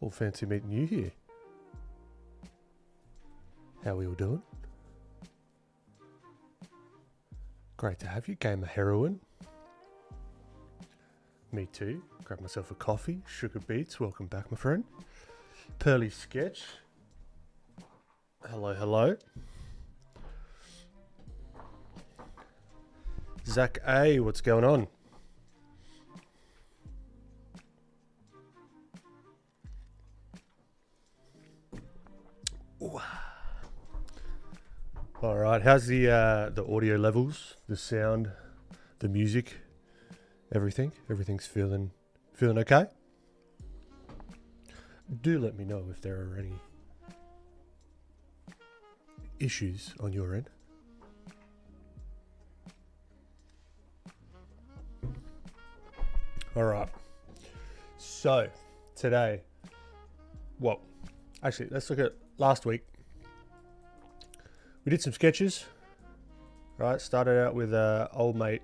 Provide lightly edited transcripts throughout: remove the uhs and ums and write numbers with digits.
All fancy meeting you here. How are we all doing? Great to have you, Gamer Heroine. Me too. Grab myself a coffee. Sugar Beats, welcome back, my friend. Pearly Sketch. Hello, hello. Zach A, what's going on? Ooh. All right, how's the audio levels, the sound, the music, everything? Everything's feeling okay? Do let me know if there are any issues on your end. All right. So today, well, actually, let's look at last week. We did some sketches, right? Started out with old mate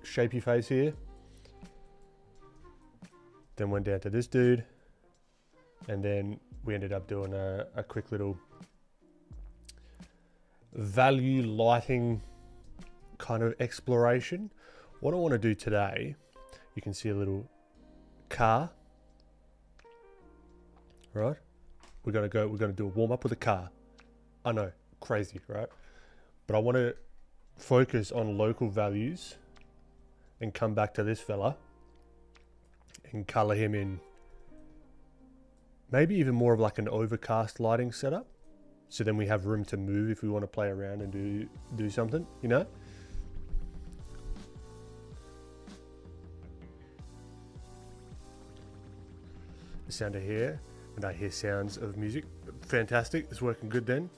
Shapey Face here. Then went down to this dude. And then we ended up doing a quick little value lighting kind of exploration. What I want to do today, you can see a little car, right? We're going to do a warm up with a car. I know, crazy, right? But I want to focus on local values and come back to this fella and color him in maybe even more of like an overcast lighting setup. So then we have room to move if we want to play around and do something, you know? The sound of hair, and I hear sounds of music. Fantastic, it's working good then.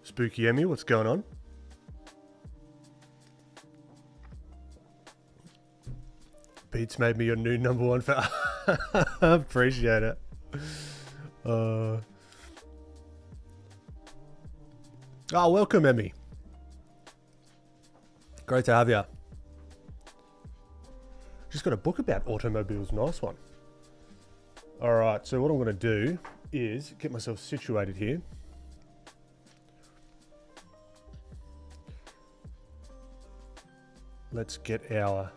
Spooky Emmy, what's going on? Beats made me your new #1 fan. Appreciate it. Oh, welcome, Emmy. Great to have you. Just got a book about automobiles. Nice one. All right, so what I'm going to do is get myself situated here. Let's get our...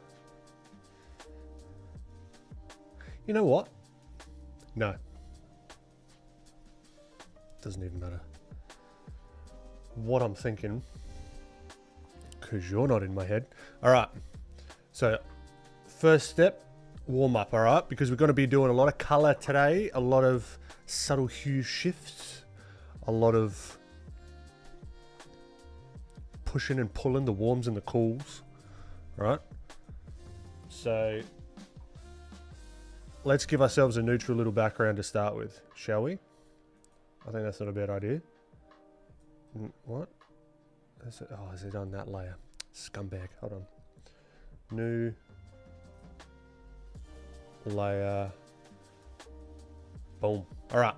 You know what? No. Doesn't even matter what I'm thinking, because you're not in my head. All right, so first step, warm up, all right? Because we're going to be doing a lot of color today, a lot of subtle hue shifts, a lot of pushing and pulling the warms and the cools, all right? So let's give ourselves a neutral little background to start with, shall we? I think that's not a bad idea. What? Is it on that layer? Scumbag, hold on. New layer. Boom. All right.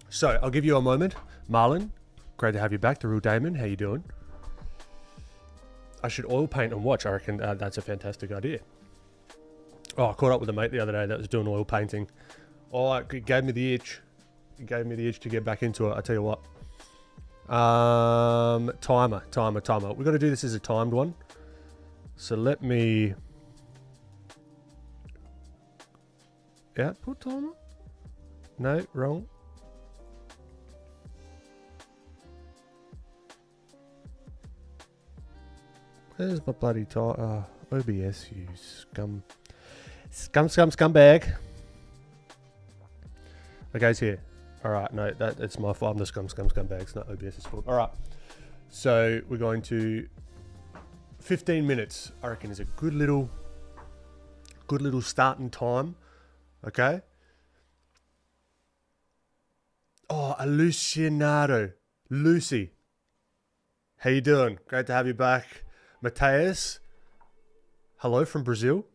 So I'll give you a moment. Marlon, great to have you back. The Real Damon, how you doing? I should oil paint and watch. I reckon that's a fantastic idea. Oh, I caught up with a mate the other day that was doing oil painting. Oh, it gave me the itch. It gave me the itch to get back into it. I tell you what. Timer. We're going to do this as a timed one. So let me... Output timer? No, wrong. Where's my bloody timer? OBS, you scumbag. Okay, it's here. All right, no, it's my fault. I'm the scumbag. It's not OBS's fault. All right, so we're going to 15 minutes. I reckon is a good little starting time. Okay. Oh, Alucinado, Lucy, how you doing? Great to have you back, Mateus. Hello from Brazil.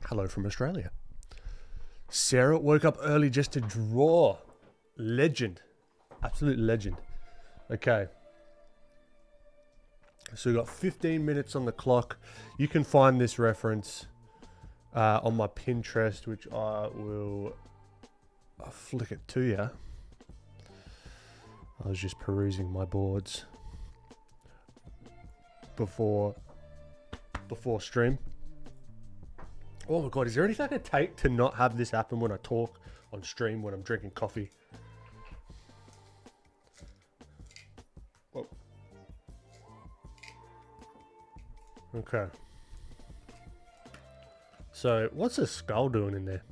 Hello from Australia. Sarah woke up early just to draw. Legend. Absolute legend. Okay. So we've got 15 minutes on the clock. You can find this reference on my Pinterest, which I'll flick it to you. I was just perusing my boards before stream. Oh my god, is there anything I can take to not have this happen when I talk on stream when I'm drinking coffee? Oh. Okay. So, what's a skull doing in there?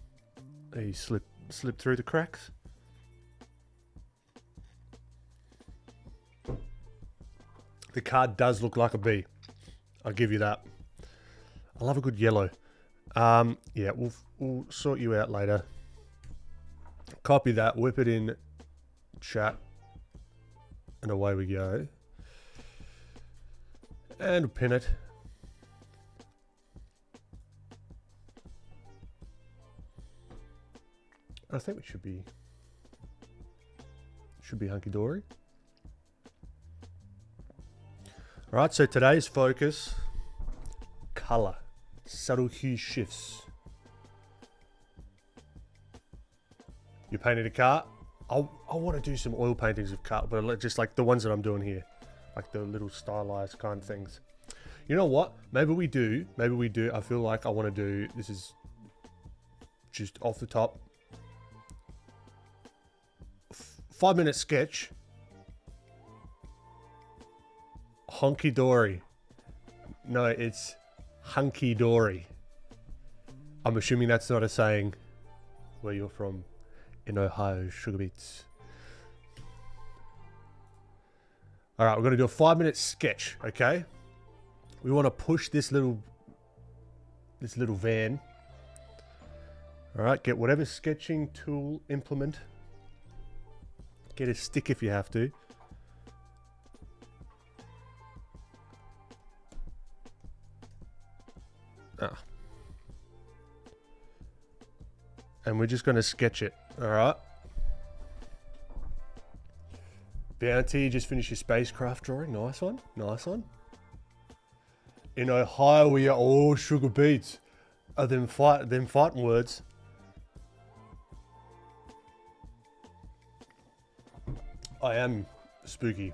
He slipped through the cracks. The card does look like a bee. I'll give you that. I love a good yellow. Yeah, we'll sort you out later. Copy that, whip it in chat, and away we go. And pin it. I think we should be hunky-dory. Alright, so today's focus, color, subtle hue shifts. You painted a car? I want to do some oil paintings of car, but just like the ones that I'm doing here. Like the little stylized kind of things. You know what? Maybe we do. I feel like I want to do, this is just off the top. 5-minute sketch. Honky dory. No, it's hunky dory. I'm assuming that's not a saying where you're from in Ohio, sugar beets. All right, we're going to do a 5-minute sketch, okay? We want to push this little van. All right, get whatever sketching tool implement. Get a stick if you have to. And we're just going to sketch it, all right? Bounty, just finished your spacecraft drawing. Nice one, nice one. In Ohio, we are all sugar beets. Them fighting words. I am spooky.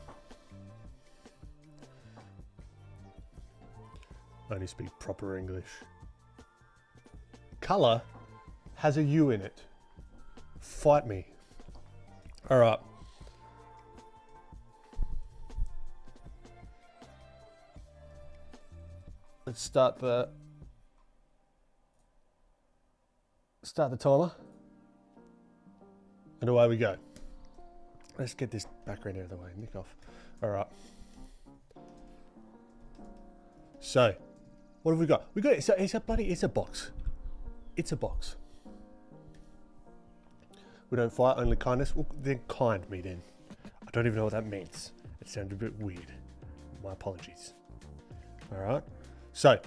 I only speak proper English. Color has a U in it. Fight me. All right. Let's start the timer. And away we go. Let's get this background out of the way. Nick off. All right. So, what have we got? It's a box. It's a box. We don't fight, only kindness. Well, then kind me then. I don't even know what that means. It sounded a bit weird. My apologies. All right. So,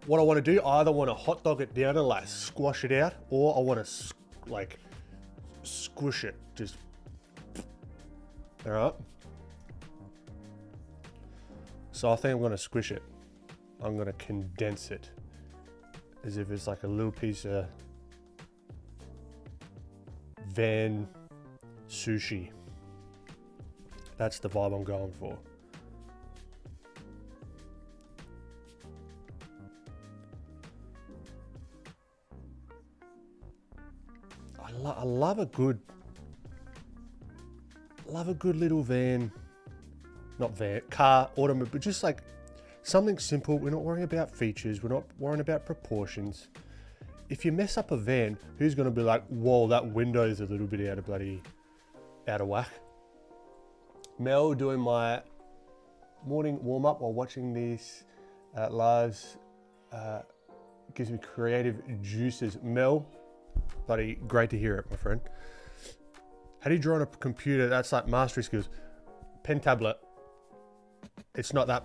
what I want to do, I either want to hot dog it down and like squash it out, or I want to like squish it. Just, all right. So I think I'm going to squish it. I'm going to condense it as if it's like a little piece of van sushi. That's the vibe I'm going for. I love a good little van, not van, car, automobile, but just like something simple. We're not worrying about features. We're not worrying about proportions. If you mess up a van, who's going to be like, whoa, that window's a little bit out of whack. Mel doing my morning warm up while watching these lives gives me creative juices. Mel, buddy, great to hear it, my friend. How do you draw on a computer? That's like mastery skills. Pen tablet. It's not that.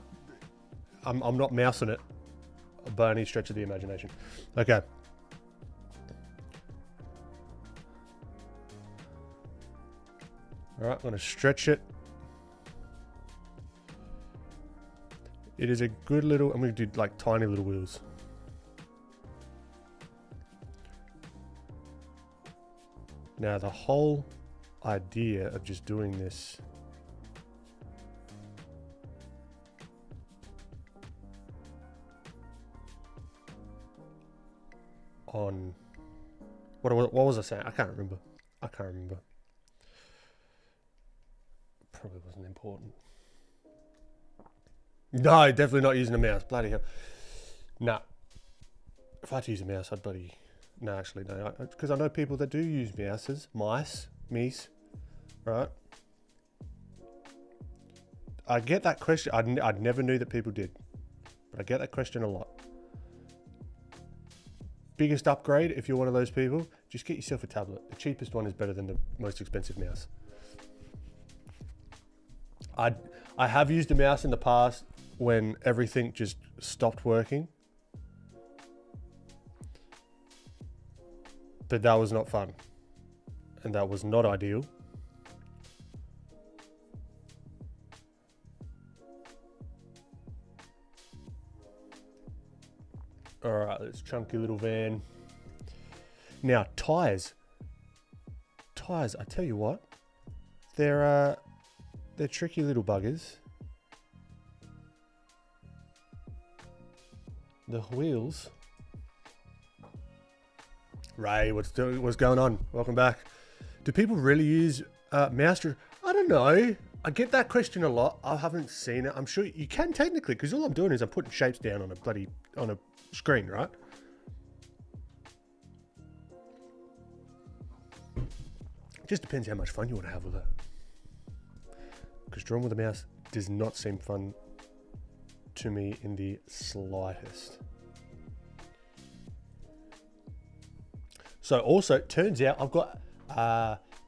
I'm not mousing it by any stretch of the imagination. Okay. All right, I'm going to stretch it. It is a good little, I'm going to do like tiny little wheels. Now the whole idea of just doing this on what was I saying? I can't remember. Probably wasn't important. No, definitely not using a mouse. Bloody hell. Nah. If I had to use a mouse, I'd bloody... No, actually, no. Because I know people that do use mice, right? I get that question. I never knew that people did. But I get that question a lot. Biggest upgrade, if you're one of those people, just get yourself a tablet. The cheapest one is better than the most expensive mouse. I have used a mouse in the past when everything just stopped working. But that was not fun. And that was not ideal. All right, this chunky little van. Now, tires. Tires, I tell you what, they're tricky little buggers. The wheels. Ray, what's going on? Welcome back. Do people really use mouse? I don't know. I get that question a lot. I haven't seen it. I'm sure you can technically, because all I'm doing is I'm putting shapes down on a screen, right? It just depends how much fun you want to have with it. Because drawing with a mouse does not seem fun to me in the slightest. So also, it turns out I've got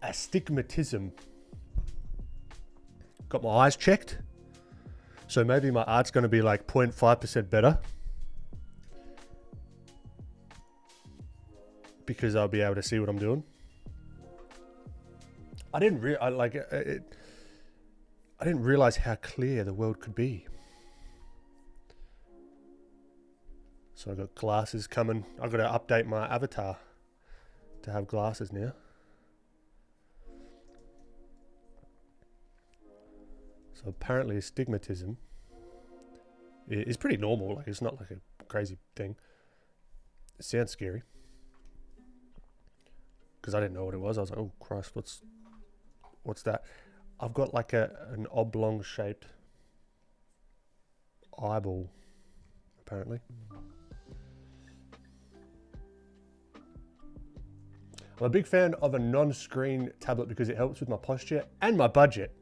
astigmatism. Got my eyes checked. So maybe my art's going to be like 0.5% better. Because I'll be able to see what I'm doing. I didn't realize how clear the world could be. So I've got glasses coming. I've got to update my avatar to have glasses now. So apparently astigmatism is pretty normal. Like, it's not like a crazy thing. It sounds scary. Because I didn't know what it was. I was like, oh Christ, what's that? I've got like an oblong shaped eyeball, apparently. I'm a big fan of a non-screen tablet because it helps with my posture and my budget.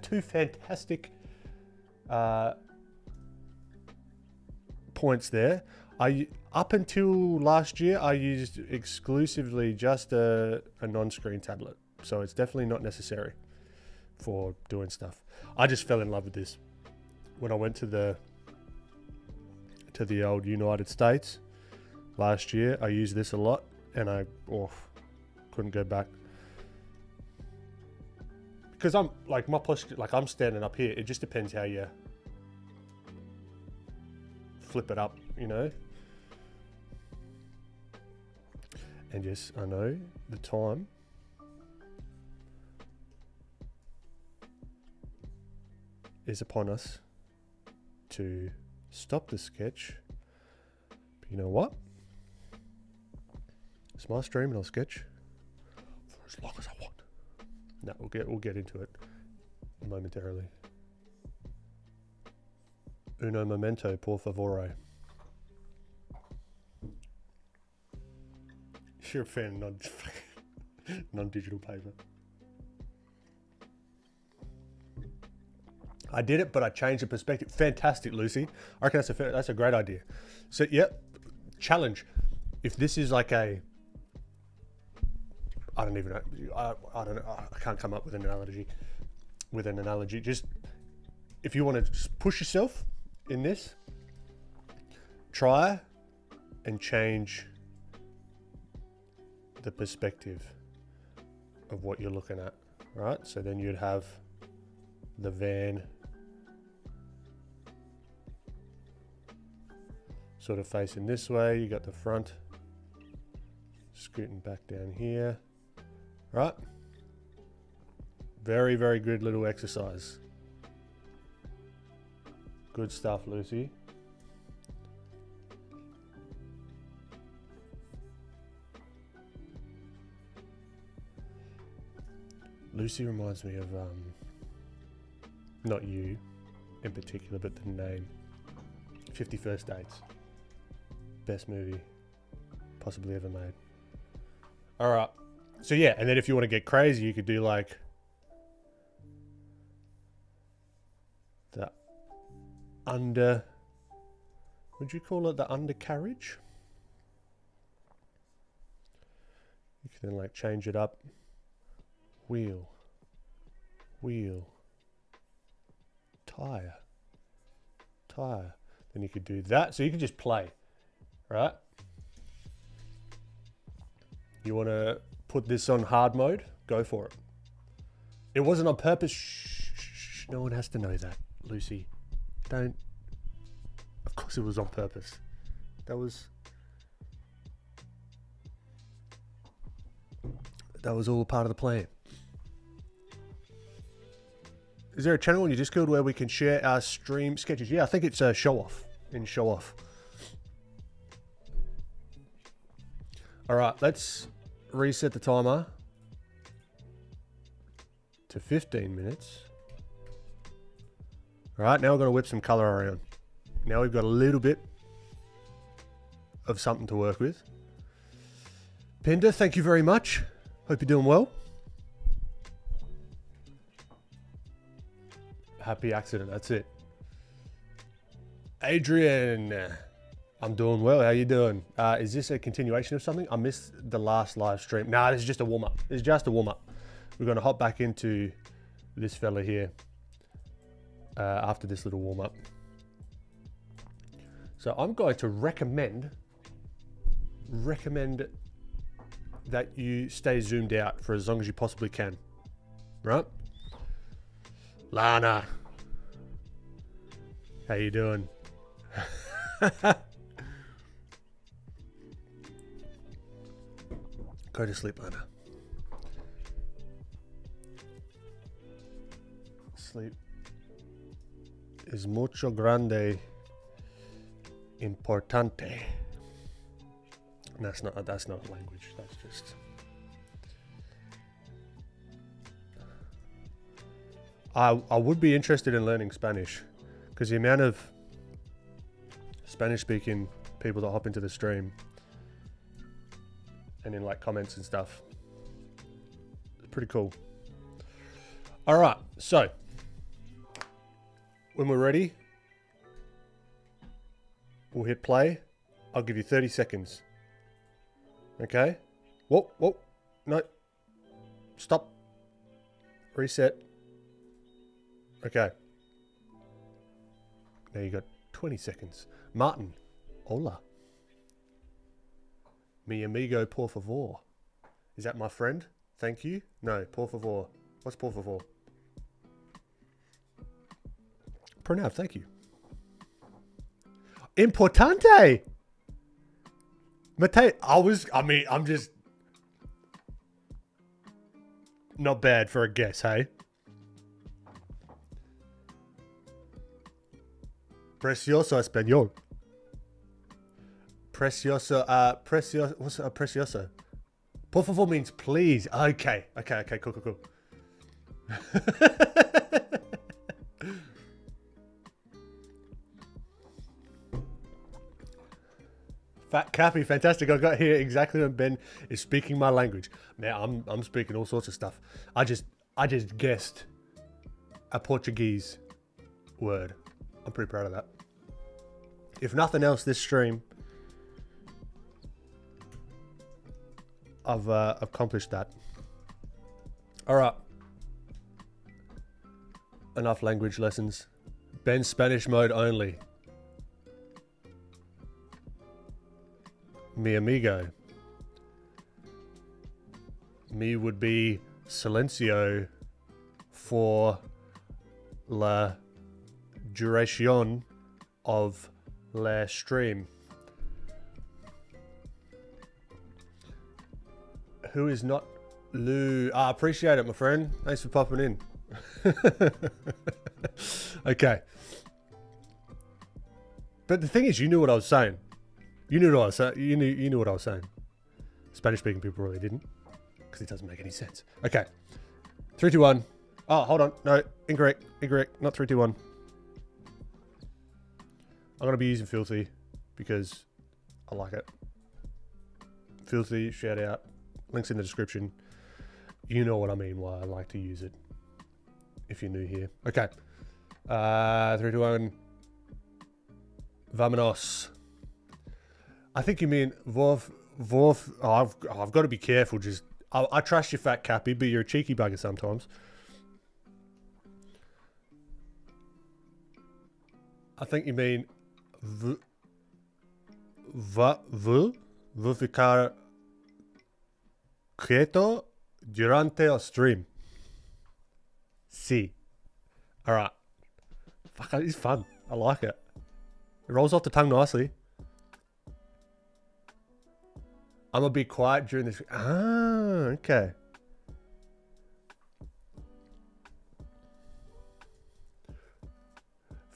Two fantastic points there. Up until last year, I used exclusively just a non-screen tablet. So it's definitely not necessary for doing stuff. I just fell in love with this when I went to the old United States last year. I used this a lot, and I couldn't go back because I'm like my posture. Like I'm standing up here. It just depends how you flip it up, you know. And yes, I know the time is upon us to stop the sketch. But you know what? It's my stream and I'll sketch for as long as I want. No, we'll get into it momentarily. Uno momento, por favore. You're a fan of non-digital paper. I did it, but I changed the perspective. Fantastic, Lucy. I reckon that's a great idea. So, yep, challenge. If this is like I don't even know. I don't know. I can't come up with an analogy. Just if you want to just push yourself in this, try and change the perspective of what you're looking at, right? So then you'd have the van sort of facing this way. You got the front Scooting back down here. Right. Very, very good little exercise. Good stuff, Lucy. Lucy reminds me of, not you in particular, but the name. 50 First Dates. Best movie possibly ever made. Alright. So yeah, and then if you want to get crazy, you could do like the under, would you call it the undercarriage? You can then like change it up. Wheel, wheel, tire, tire. Then you could do that. So you can just play, right? You want to put this on hard mode? Go for it. It wasn't on purpose. Shh, no one has to know that, Lucy. Don't. Of course it was on purpose. That was all part of the plan. Is there a channel on your Discord where we can share our stream sketches? Yeah, I think it's Show Off. In Show Off. Alright, let's reset the timer to 15 minutes. Alright, now we're going to whip some colour around. Now we've got a little bit of something to work with. Pinder, thank you very much. Hope you're doing well. Happy accident, that's it. Adrian, I'm doing well. How you doing? Is this a continuation of something? I missed the last live stream. Nah, this is just a warm-up. It's just a warm-up. We're going to hop back into this fella here after this little warm-up. So I'm going to recommend that you stay zoomed out for as long as you possibly can. Right? Lana. How you doing? Go to sleep, Lana. Sleep is mucho grande importante. That's not a language. That's just. I would be interested in learning Spanish, because the amount of Spanish-speaking people that hop into the stream and in like comments and stuff, it's pretty cool. All right, so when we're ready, we'll hit play. I'll give you 30 seconds. Okay? Whoa, no. Stop. Reset. Okay. Now you got 20 seconds. Martin. Hola. Mi amigo, por favor. Is that my friend? Thank you? No, por favor. What's por favor? Pranav, thank you. Importante! Matei, I'm just not bad for a guess, hey? Precioso español. Precioso, what's precioso? Por favor means please. Okay, cool. Fat Cappy, fantastic. I got here exactly when Ben is speaking my language. Now I'm speaking all sorts of stuff. I just guessed a Portuguese word. I'm pretty proud of that. If nothing else, this stream, I've accomplished that. All right. Enough language lessons. Ben's Spanish mode only. Mi amigo. Me would be silencio for la duration of la stream. Who is not Lou? I appreciate it, my friend. Thanks for popping in. Okay. But the thing is, you knew what I was saying. You knew what I was saying. You knew what I was saying. Spanish-speaking people really didn't, because it doesn't make any sense. Okay. 3, 2, 1. Oh, hold on. No, incorrect. Incorrect. Not 3, 2, 1. I'm gonna be using Filthy because I like it. Filthy, shout out. Links in the description. You know what I mean, why I like to use it. If you're new here. Okay. 3, 2, 1. Vamonos. I think you mean Vorf. Oh, I've got to be careful. Just I trust you, fat Cappy, but you're a cheeky bugger sometimes. I think you mean ficar quieto durante el stream. Sí. All right. Fuck, it's fun. I like it. It rolls off the tongue nicely. I'm gonna be quiet during this. Ah, okay.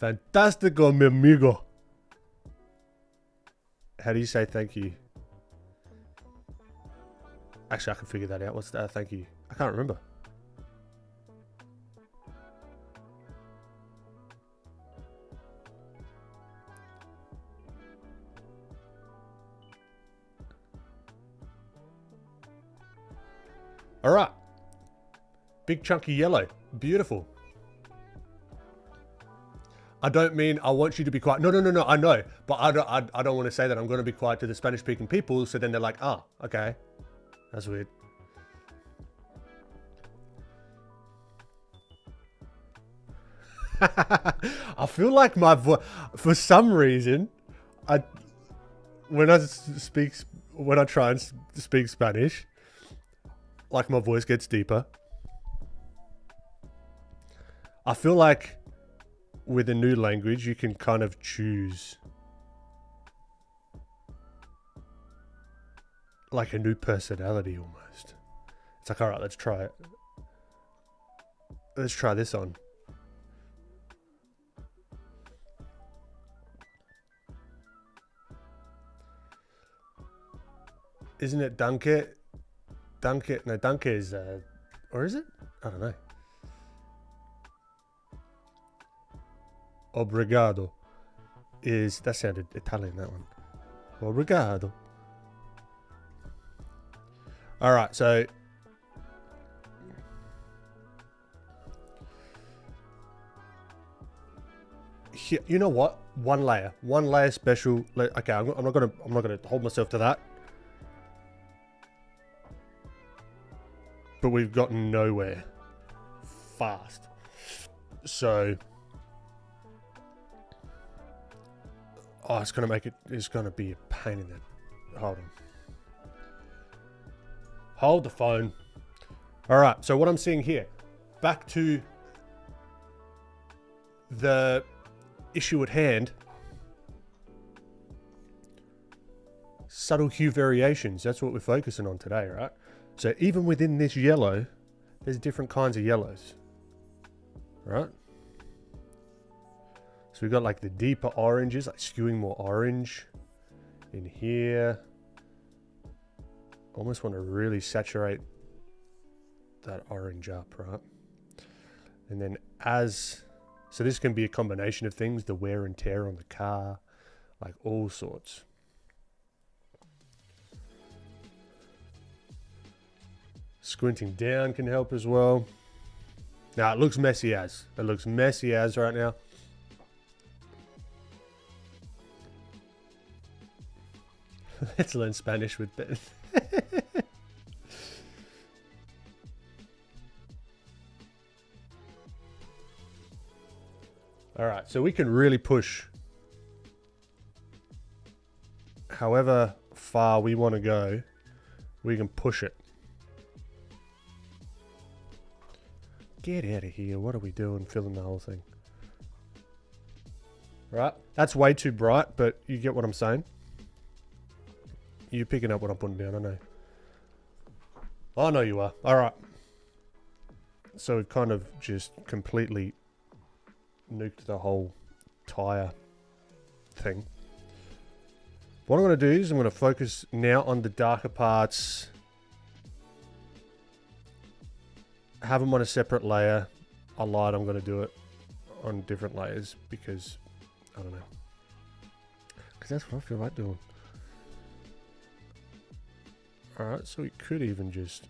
Fantastico, mi amigo. How do you say thank you? Actually, I can figure that out. What's that? Thank you. I can't remember. All right. Big chunky yellow. Beautiful. I don't mean I want you to be quiet. No, I know. But I don't want to say that I'm going to be quiet to the Spanish-speaking people. So then they're like, ah, okay. That's weird. I feel like my voice, for some reason, when I try and speak Spanish, like my voice gets deeper. I feel like with a new language, you can kind of choose like a new personality almost. It's like, all right, let's try it. Let's try this on. Isn't it Danke? Danke, no, Danke is, or is it? I don't know. Obrigado is, that sounded Italian, that one. Obrigado. All right, so here, you know what? One layer special. Okay, I'm not gonna hold myself to that. But we've gotten nowhere fast. So, oh, it's gonna make it. It's gonna be a pain in the. Hold on. Hold the phone. All right. So what I'm seeing here, back to the issue at hand. Subtle hue variations. That's what we're focusing on today, right? So even within this yellow, there's different kinds of yellows, right? So we've got like the deeper oranges, like skewing more orange in here. Almost want to really saturate that orange up, right? And then so this can be a combination of things, the wear and tear on the car, like all sorts. Squinting down can help as well. Now, it looks messy as. It looks messy as right now. Let's learn Spanish with Ben. All right, so we can really push however far we want to go. We can push it. Get out of here. What are we doing? Filling the whole thing. Right? That's way too bright, but you get what I'm saying. You're picking up what I'm putting down, I know. I know you are. All right. So we've kind of just completely nuked the whole tire thing. What I'm going to do is I'm going to focus now on the darker parts. Have them on a separate layer. I lied, I'm going to do it on different layers because, I don't know. Because that's what I feel like doing. Alright, so we could even just,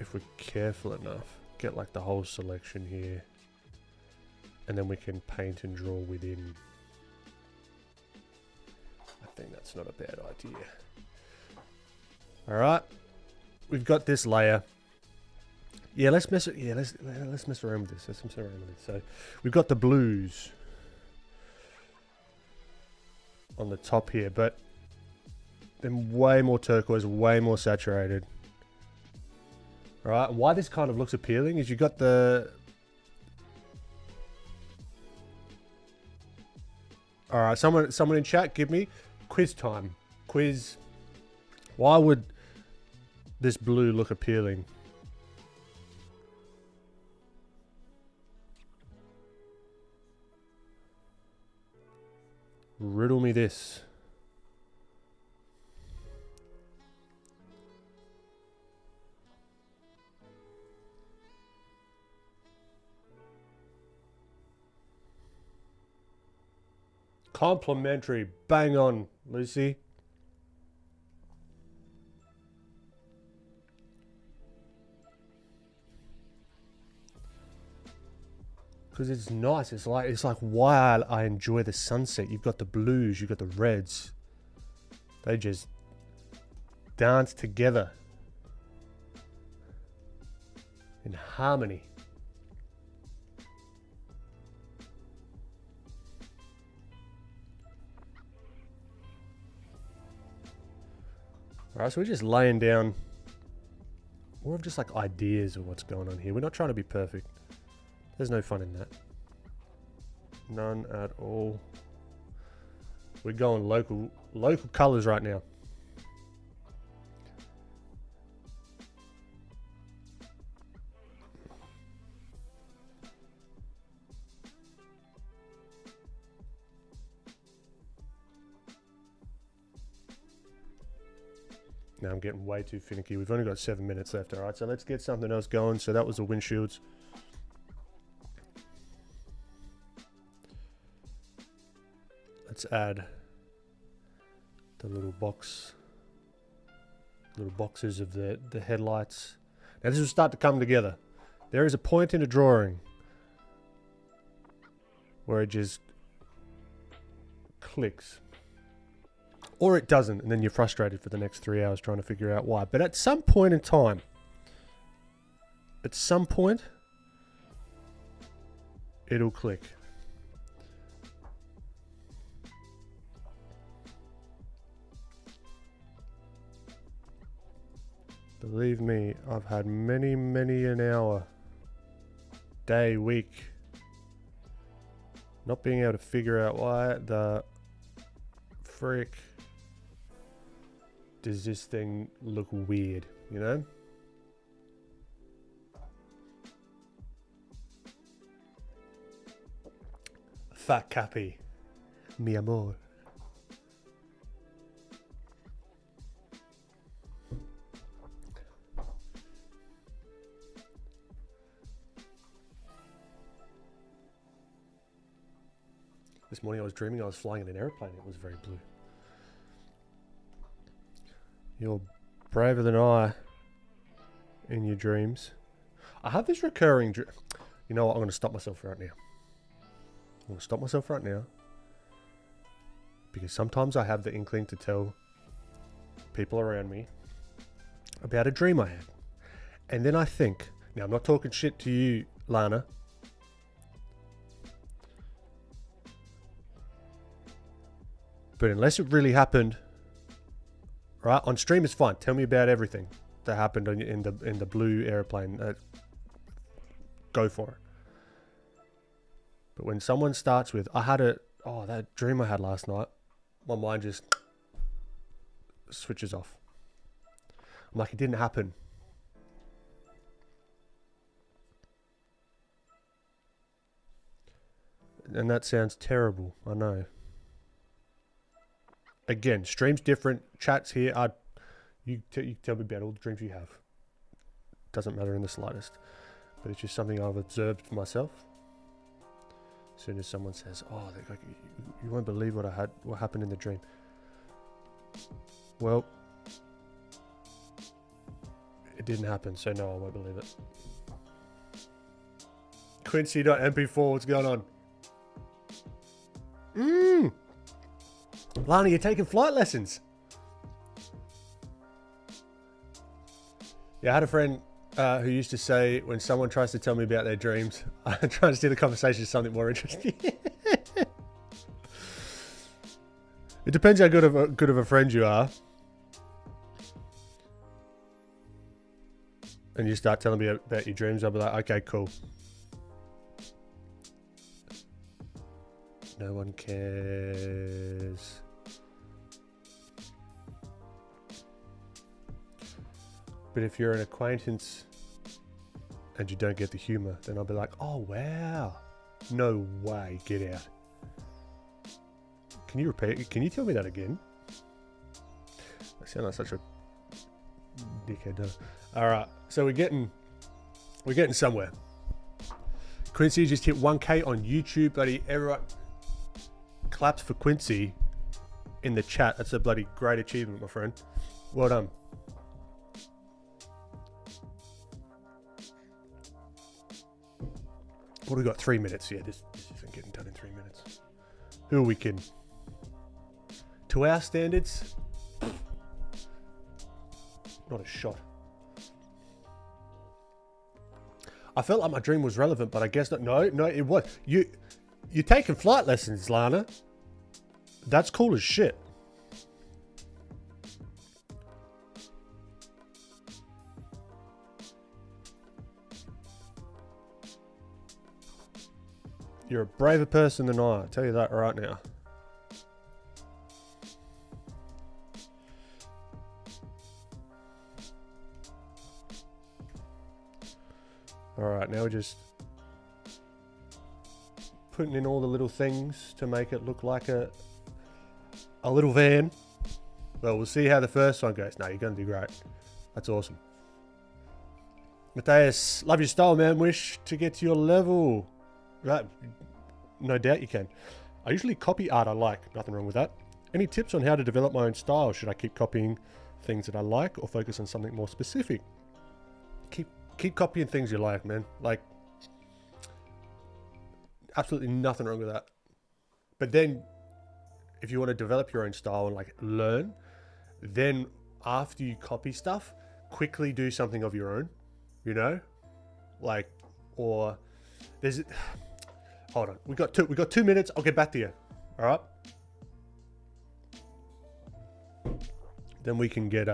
if we're careful enough, get like the whole selection here. And then we can paint and draw within. I think that's not a bad idea. Alright, we've got this layer. Yeah, let's mess it. Yeah, let's mess around with this. Let's mess around with this. So we've got the blues on the top here, but then way more turquoise, way more saturated. All right. Why this kind of looks appealing is you got the. All right. Someone in chat, give me quiz time. Quiz. Why would this blue look appealing? Riddle me this. Complementary. Bang on, Lucy. Because it's nice. It's like why I enjoy the sunset. You've got the blues, you've got the reds. They just dance together in harmony. Alright, so we're just laying down more of just like ideas of what's going on here. We're not trying to be perfect. There's no fun in that. None at all. We're going local colors right now. Now I'm getting way too finicky. We've only got 7 minutes left. All right, so let's get something else going. So that was the windshields. Let's add the little boxes of the headlights. Now this will start to come together. There is a point in a drawing where it just clicks. Or it doesn't, and then you're frustrated for the next 3 hours trying to figure out why. But at some point in time, it'll click. Believe me, I've had many an hour, day, week, not being able to figure out why the frick does this thing look weird, you know? Fat Cappy, mi amor. This morning I was dreaming I was flying in an airplane. It was very blue. You're braver than I in your dreams. I have this recurring dream. You know what? I'm going to stop myself right now. I'm going to stop myself right now. Because sometimes I have the inkling to tell people around me about a dream I had. And then I think, now I'm not talking shit to you, Lana. But unless it really happened, right, on stream is fine. Tell me about everything that happened in the blue airplane. Go for it. But when someone starts with, that dream I had last night, my mind just switches off. I'm like, it didn't happen. and that sounds terrible. I know. Again, streams different. Chats here are... You tell me about all the dreams you have. Doesn't matter in the slightest. But it's just something I've observed for myself. As soon as someone says, "Oh, you won't believe what happened in the dream." Well, it didn't happen, so no, I won't believe it. Quincy.mp4, what's going on? Lana, you're taking flight lessons. Yeah, I had a friend who used to say, when someone tries to tell me about their dreams, I try to steer the conversation to something more interesting. It depends how good of a friend you are. And you start telling me about your dreams, I'll be like, okay, cool. No one cares. But if you're an acquaintance and you don't get the humor, then I'll be like, oh, wow. No way. Get out. Can you repeat? Can you tell me that again? I sound like such a dickhead, don't I? All right. So we're getting somewhere. Quincy just hit 1K on YouTube. Bloody everyone claps for Quincy in the chat. That's a bloody great achievement, my friend. Well done. What have we got? 3 minutes. Yeah, this isn't getting done in 3 minutes. Who are we kidding? To our standards, not a shot. I felt like my dream was relevant, but I guess not. No, it was. You're taking flight lessons, Lana. That's cool as shit. You're a braver person than I. I'll tell you that right now. Alright, now we're just putting in all the little things to make it look like a little van. Well, we'll see how the first one goes. No, you're going to do great. That's awesome. Matthias, love your style, man. Wish to get to your level. Right, no doubt you can. I usually copy art I like. Nothing wrong with that. Any tips on how to develop my own style? Should I keep copying things that I like or focus on something more specific? Keep copying things you like, man. Like, absolutely nothing wrong with that. But then, if you want to develop your own style and like learn, then after you copy stuff, quickly do something of your own. You know, like, or there's. Hold on, we got 2 minutes. I'll get back to you. All right. Then we can get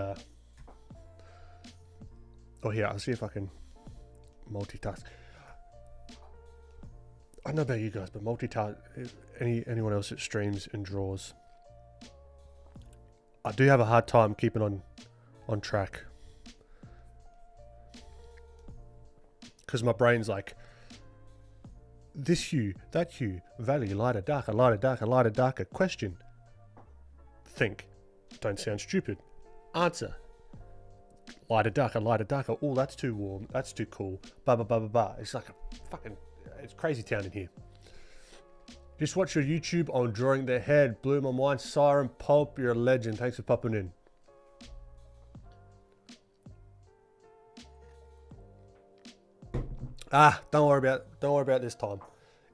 Oh, here, I'll see if I can multitask. I don't know about you guys, but multitask, anyone else that streams and draws, I do have a hard time keeping on track. Because my brain's like, this hue, that hue, value, lighter, darker, lighter, darker, lighter, darker, question. Think. Don't sound stupid. Answer. Lighter, darker, lighter, darker. Oh, that's too warm. That's too cool. Blah, blah, blah, blah, blah. It's like a fucking... It's crazy town in here. Just watch your YouTube on drawing the head. Blew my mind. Siren Pulp, you're a legend. Thanks for popping in. Don't worry about this time.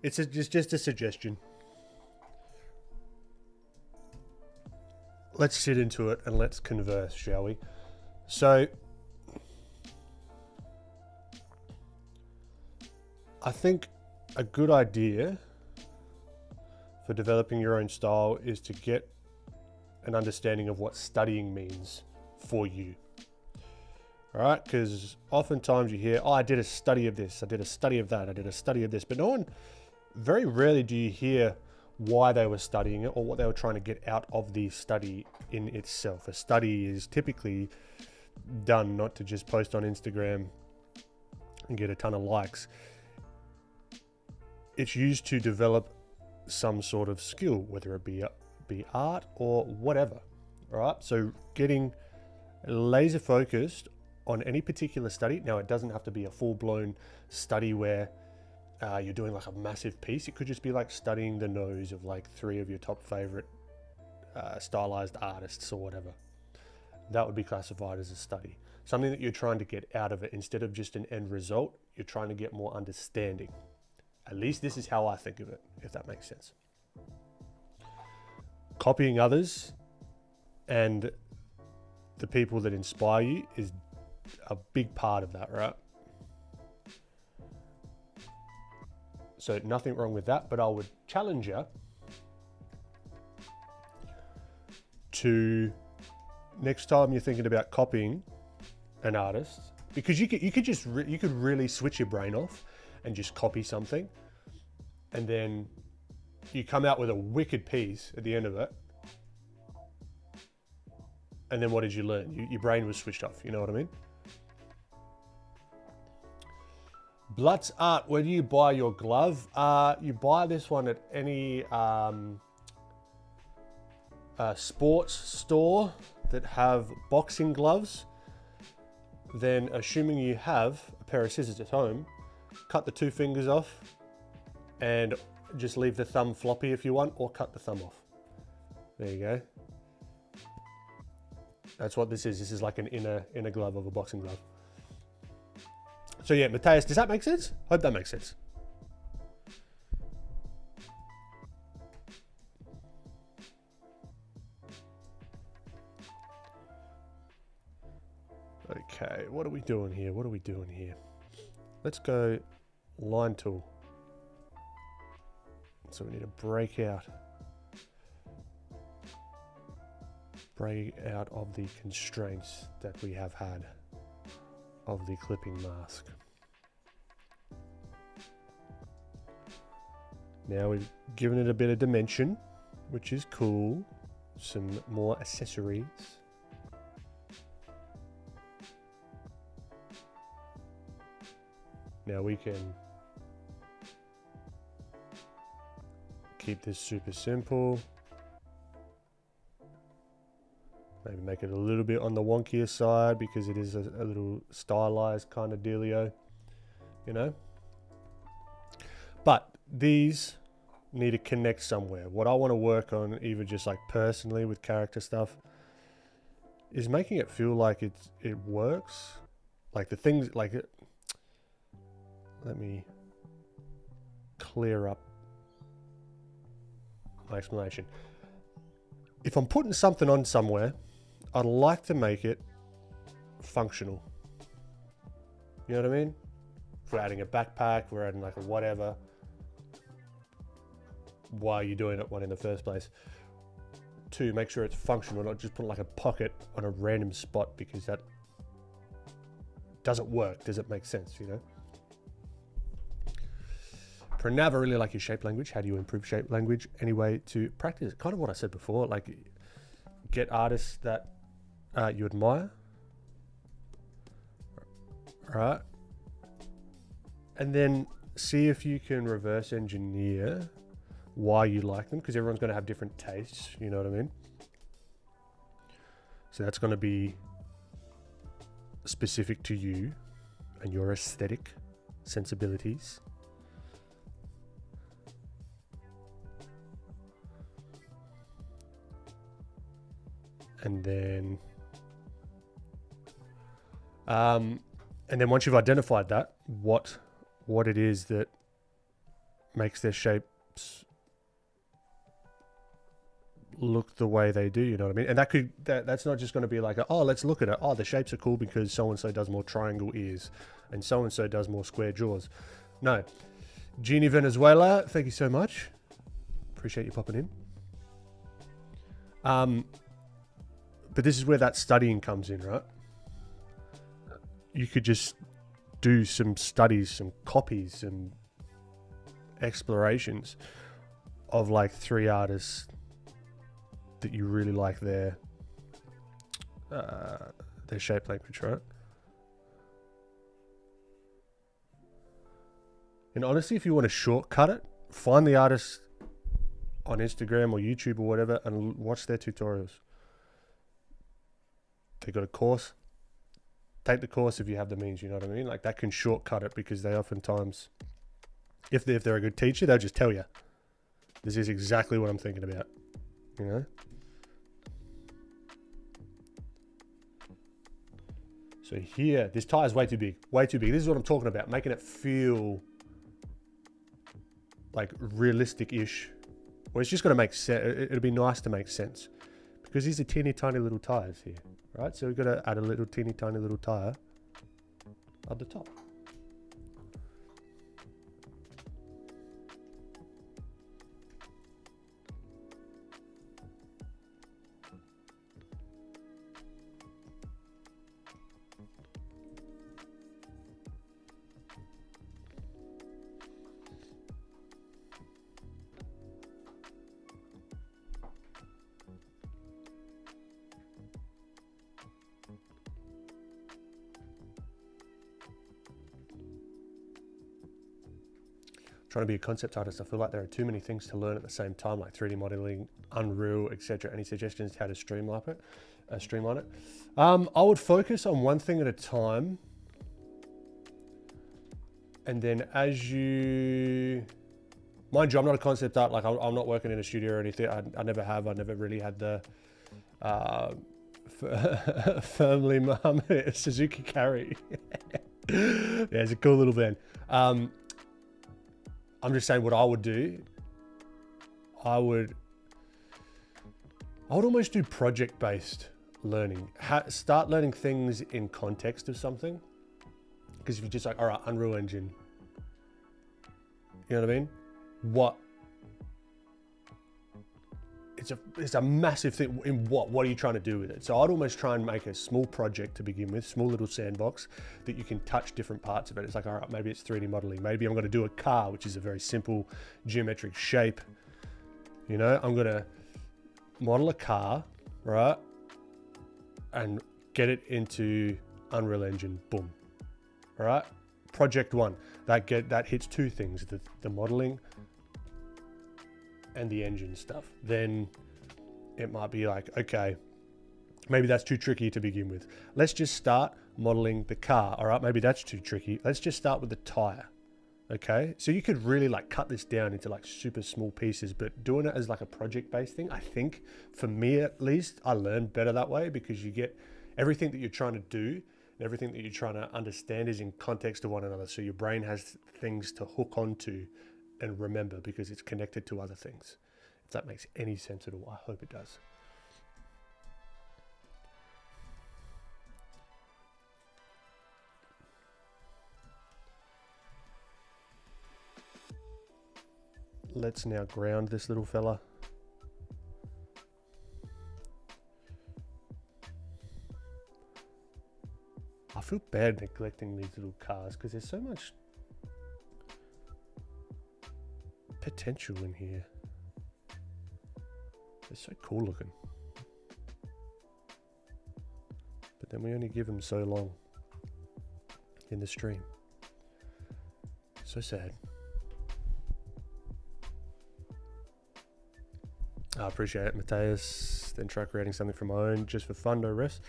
It's just a suggestion. Let's sit into it and let's converse, shall we? So, I think a good idea for developing your own style is to get an understanding of what studying means for you. All right, because oftentimes you hear, oh, I did a study of this, I did a study of that, I did a study of this, but very rarely do you hear why they were studying it or what they were trying to get out of the study in itself. A study is typically done not to just post on Instagram and get a ton of likes. It's used to develop some sort of skill, whether it be art or whatever. All right, so getting laser focused on any particular study. Now, it doesn't have to be a full-blown study where you're doing like a massive piece. It could just be like studying the nose of like 3 of your top favorite stylized artists or whatever. That would be classified as a study. Something that you're trying to get out of it instead of just an end result. You're trying to get more understanding. At least this is how I think of it, if that makes sense. Copying others and the people that inspire you is a big part of that, right? So nothing wrong with that, but I would challenge you to, next time you're thinking about copying an artist, because you could really switch your brain off and just copy something, and then you come out with a wicked piece at the end of it, and then what did you learn? Your brain was switched off. You know what I mean? Blutz Art, where do you buy your glove? You buy this one at any sports store that have boxing gloves. Then, assuming you have a pair of scissors at home, cut the 2 fingers off and just leave the thumb floppy if you want, or cut the thumb off. There you go. That's what this is. This is like an inner glove of a boxing glove. So yeah, Matthias, does that make sense? Hope that makes sense. Okay, what are we doing here? What are we doing here? Let's go line tool. So we need to break out of the constraints that we have had of the clipping mask. Now we've given it a bit of dimension, which is cool. Some more accessories. Now we can keep this super simple. Maybe make it a little bit on the wonkier side because it is a little stylized kind of dealio, you know? But these need to connect somewhere. What I want to work on, even just like personally with character stuff, is making it feel like it works. Like the things, like it. Let me clear up my explanation. If I'm putting something on somewhere, I'd like to make it functional. You know what I mean? If we're adding a backpack, we're adding like a whatever. Why are you doing it? One in the first place. 2, make sure it's functional, not just put like a pocket on a random spot because that doesn't work. Does it make sense, you know? Pranav, I really like your shape language. How do you improve shape language? Any way to practice it? Kind of what I said before, like get artists that you admire, right? And then see if you can reverse engineer why you like them, because everyone's going to have different tastes, you know what I mean? So that's going to be specific to you and your aesthetic sensibilities. And then once you've identified that, what it is that makes their shapes look the way they do, you know what I mean? And that's not just going to be like, oh, let's look at it. Oh, the shapes are cool because so-and-so does more triangle ears and so-and-so does more square jaws. No. Jeannie Venezuela, thank you so much. Appreciate you popping in. But this is where that studying comes in, right? You could just do some studies, some copies, some explorations of like 3 artists that you really like their shape language, right? And honestly, if you want to shortcut it, find the artist on Instagram or YouTube or whatever and watch their tutorials. They got a course. Take the course if you have the means, you know what I mean? Like that can shortcut it, because they oftentimes, if they're a good teacher, they'll just tell you, this is exactly what I'm thinking about, you know? So here, this tire is way too big, way too big. This is what I'm talking about, making it feel like realistic-ish. Well, it's just got to make sense. It'll be nice to make sense, because these are teeny tiny little tires here, right? So we've got to add a little teeny tiny little tire at the top. Trying to be a concept artist, I feel like there are too many things to learn at the same time, like 3D modeling, Unreal, etc. Any suggestions how to streamline it? I would focus on one thing at a time, and then as you, mind you, I'm not a concept art, like I'm not working in a studio or anything. I never have. I never really had the firmly mum Suzuki Carry. Yeah, it's a cool little band. I'm just saying what I would do. I would almost do project-based learning. Start learning things in context of something. Because if you're just like, all right, Unreal Engine, you know what I mean? It's a massive thing. In what are you trying to do with it? So I'd almost try and make a small project to begin with, small little sandbox that you can touch different parts of it. It's like, all right, maybe it's 3D modeling. Maybe I'm going to do a car, which is a very simple geometric shape. You know, I'm going to model a car, right? And get it into Unreal Engine, boom. All right, project one, that hits two things, the modeling and the engine stuff. Then it might be like, okay, maybe that's too tricky to begin with. Let's just start modeling the car. All right, maybe that's too tricky. Let's just start with the tire. Okay, so you could really like cut this down into like super small pieces, but doing it as like a project-based thing, I think for me at least, I learn better that way, because you get everything that you're trying to do and everything that you're trying to understand is in context to one another. So your brain has things to hook onto and remember, because it's connected to other things. If that makes any sense at all, I hope it does. Let's now ground this little fella. I feel bad neglecting these little cars because there's so much potential in here. They're so cool looking. But then we only give them so long in the stream. So sad. I appreciate it, Mateus. Then try creating something from my own just for fun, no rest.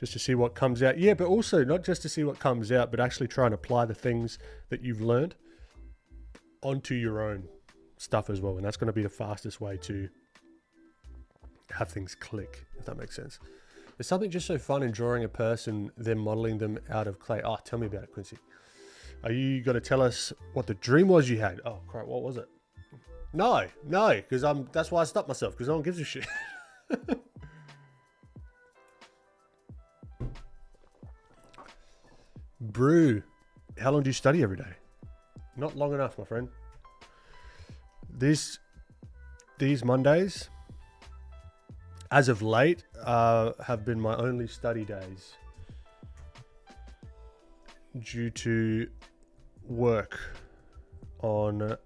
Just to see what comes out. Yeah, but also not just to see what comes out, but actually try and apply the things that you've learned onto your own stuff as well. And that's going to be the fastest way to have things click, if that makes sense. There's something just so fun in drawing a person, then modeling them out of clay. Oh, tell me about it, Quincy. Are you going to tell us what the dream was you had? Oh, crap, what was it? No, because that's why I stopped myself, because no one gives a shit. Brew. How long do you study every day? Not long enough, my friend. These Mondays, as of late, have been my only study days due to work on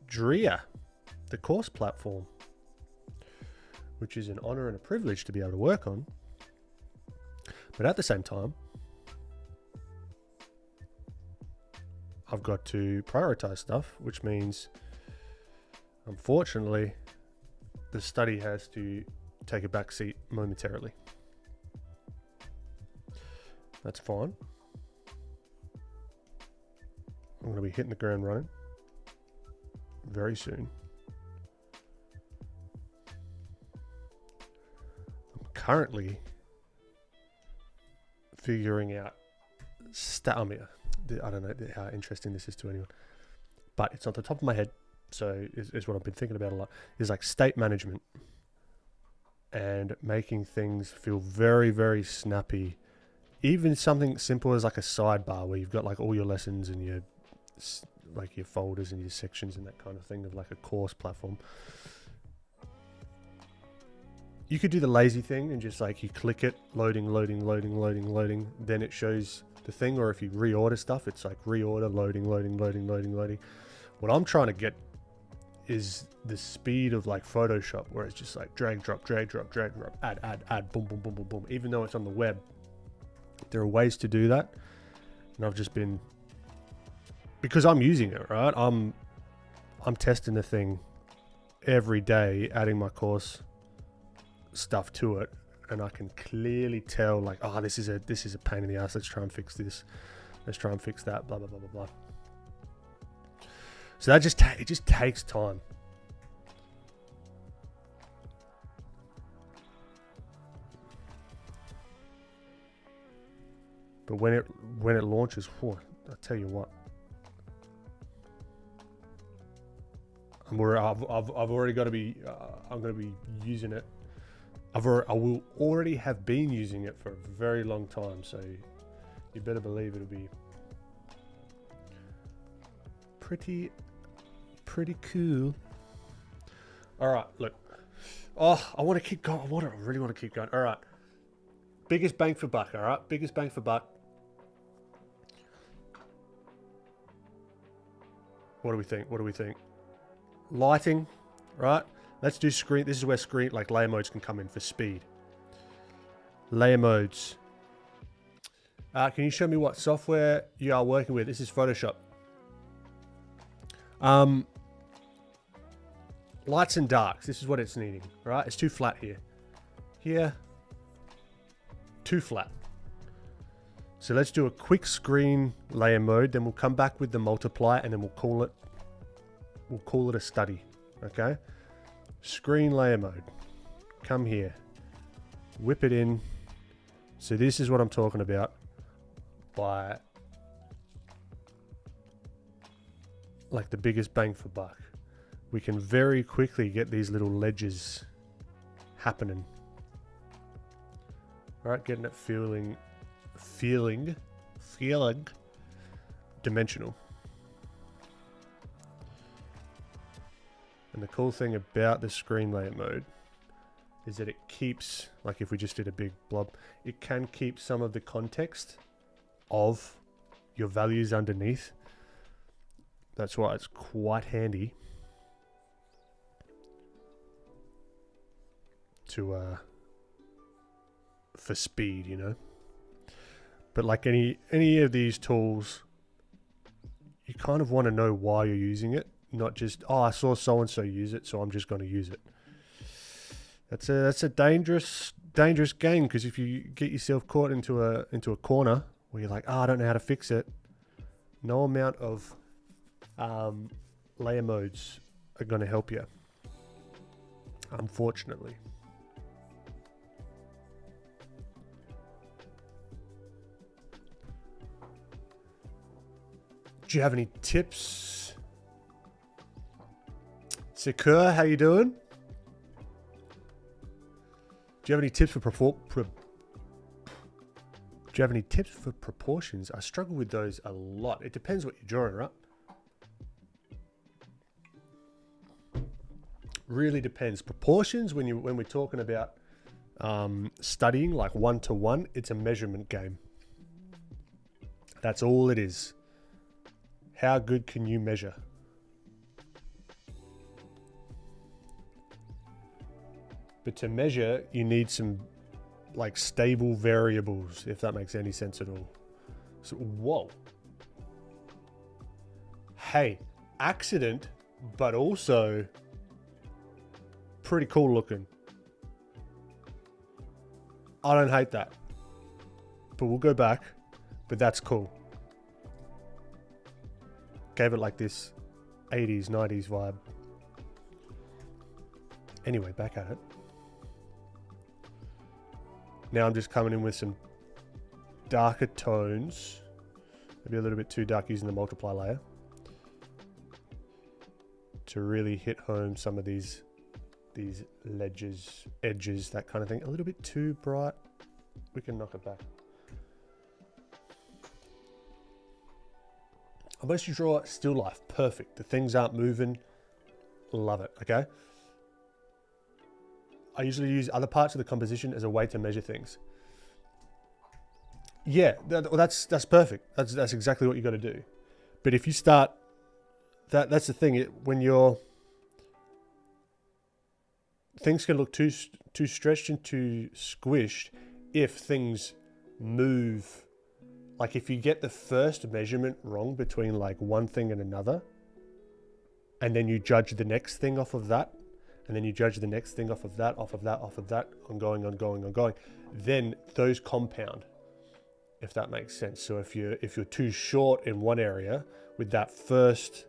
Drea, the course platform, which is an honor and a privilege to be able to work on. But at the same time, I've got to prioritize stuff, which means Unfortunately, the study has to take a back seat momentarily. That's fine. I'm going to be hitting the ground running very soon. I'm currently figuring out I don't know how interesting this is to anyone, but it's on the top of my head. So is what I've been thinking about a lot, is like state management and making things feel very, very snappy. Even something simple as like a sidebar where you've got like all your lessons and your folders and your sections and that kind of thing of like a course platform. You could do the lazy thing and just like you click it, loading. Then it shows the thing, or if you reorder stuff, it's like reorder, loading. What I'm trying to get is the speed of like Photoshop, where it's just like drag, drop, add, boom. Even though it's on the web, there are ways to do that. And I've just been, because I'm using it, right? I'm testing the thing every day, adding my course stuff to it, and I can clearly tell like, oh, this is a pain in the ass. Let's try and fix this. Let's try and fix that. Blah blah blah blah blah. So that it just takes time. But when it launches, I tell you what, I've already got to be. I'm going to be using it. I will already have been using it for a very long time. So you better believe it'll be pretty cool. All right, look. Oh, I want to keep going. I really want to keep going. All right. Biggest bang for buck. All right. Biggest bang for buck. What do we think? Lighting, right? Let's do screen. This is where screen, like layer modes can come in for speed. Layer modes. Can you show me what software you are working with? This is Photoshop. Lights and darks. This is what it's needing, right? It's too flat here. Here, too flat. So let's do a quick screen layer mode. Then we'll come back with the multiply, and then we'll call it a study. Okay. Screen layer mode. Come here. Whip it in. So this is what I'm talking about by like the biggest bang for buck. We can very quickly get these little ledges happening. All right, getting it feeling dimensional. And the cool thing about the screen layer mode is that it keeps, like if we just did a big blob, it can keep some of the context of your values underneath. That's why it's quite handy to for speed, you know. But like any of these tools, you kind of want to know why you're using it, not just, oh, I saw so and so use it, so I'm just going to use it. That's a dangerous game, because if you get yourself caught into a corner where you're like, oh, I don't know how to fix it, no amount of layer modes are going to help you, unfortunately. Do you have any tips? Secure, how you doing? Do you have any tips for proportions? I struggle with those a lot. It depends what you're drawing, right? Really depends. Proportions, when we're talking about studying like 1-to-1, it's a measurement game. That's all it is. How good can you measure? But to measure, you need some like stable variables, if that makes any sense at all. So, whoa. Hey, accident, but also pretty cool looking. I don't hate that. But we'll go back. But that's cool. Gave it like this 80s, 90s vibe. Anyway, back at it. Now I'm just coming in with some darker tones. Maybe a little bit too dark using the multiply layer. To really hit home some of these ledges, edges, that kind of thing. A little bit too bright. We can knock it back. I mostly draw still life. Perfect. The things aren't moving. Love it. Okay. I usually use other parts of the composition as a way to measure things. Yeah, that's perfect. That's exactly what you got to do. But if you start, that's the thing. When you're, things can look too stretched and too squished if things move. Like if you get the first measurement wrong between like one thing and another, and then you judge the next thing off of that, and then you judge the next thing off of that, ongoing, then those compound, if that makes sense. So if you're too short in one area with that first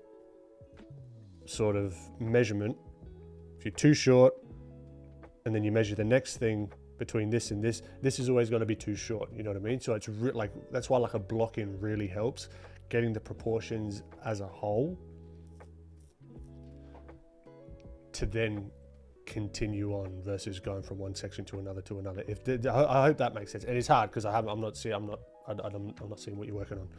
sort of measurement, if you're too short and then you measure the next thing between this and this is always going to be too short, you know what I mean? So it's like, that's why like a block in really helps, getting the proportions as a whole to then continue on versus going from one section to another to another. I hope that makes sense. And it's hard because I'm not seeing what you're working on.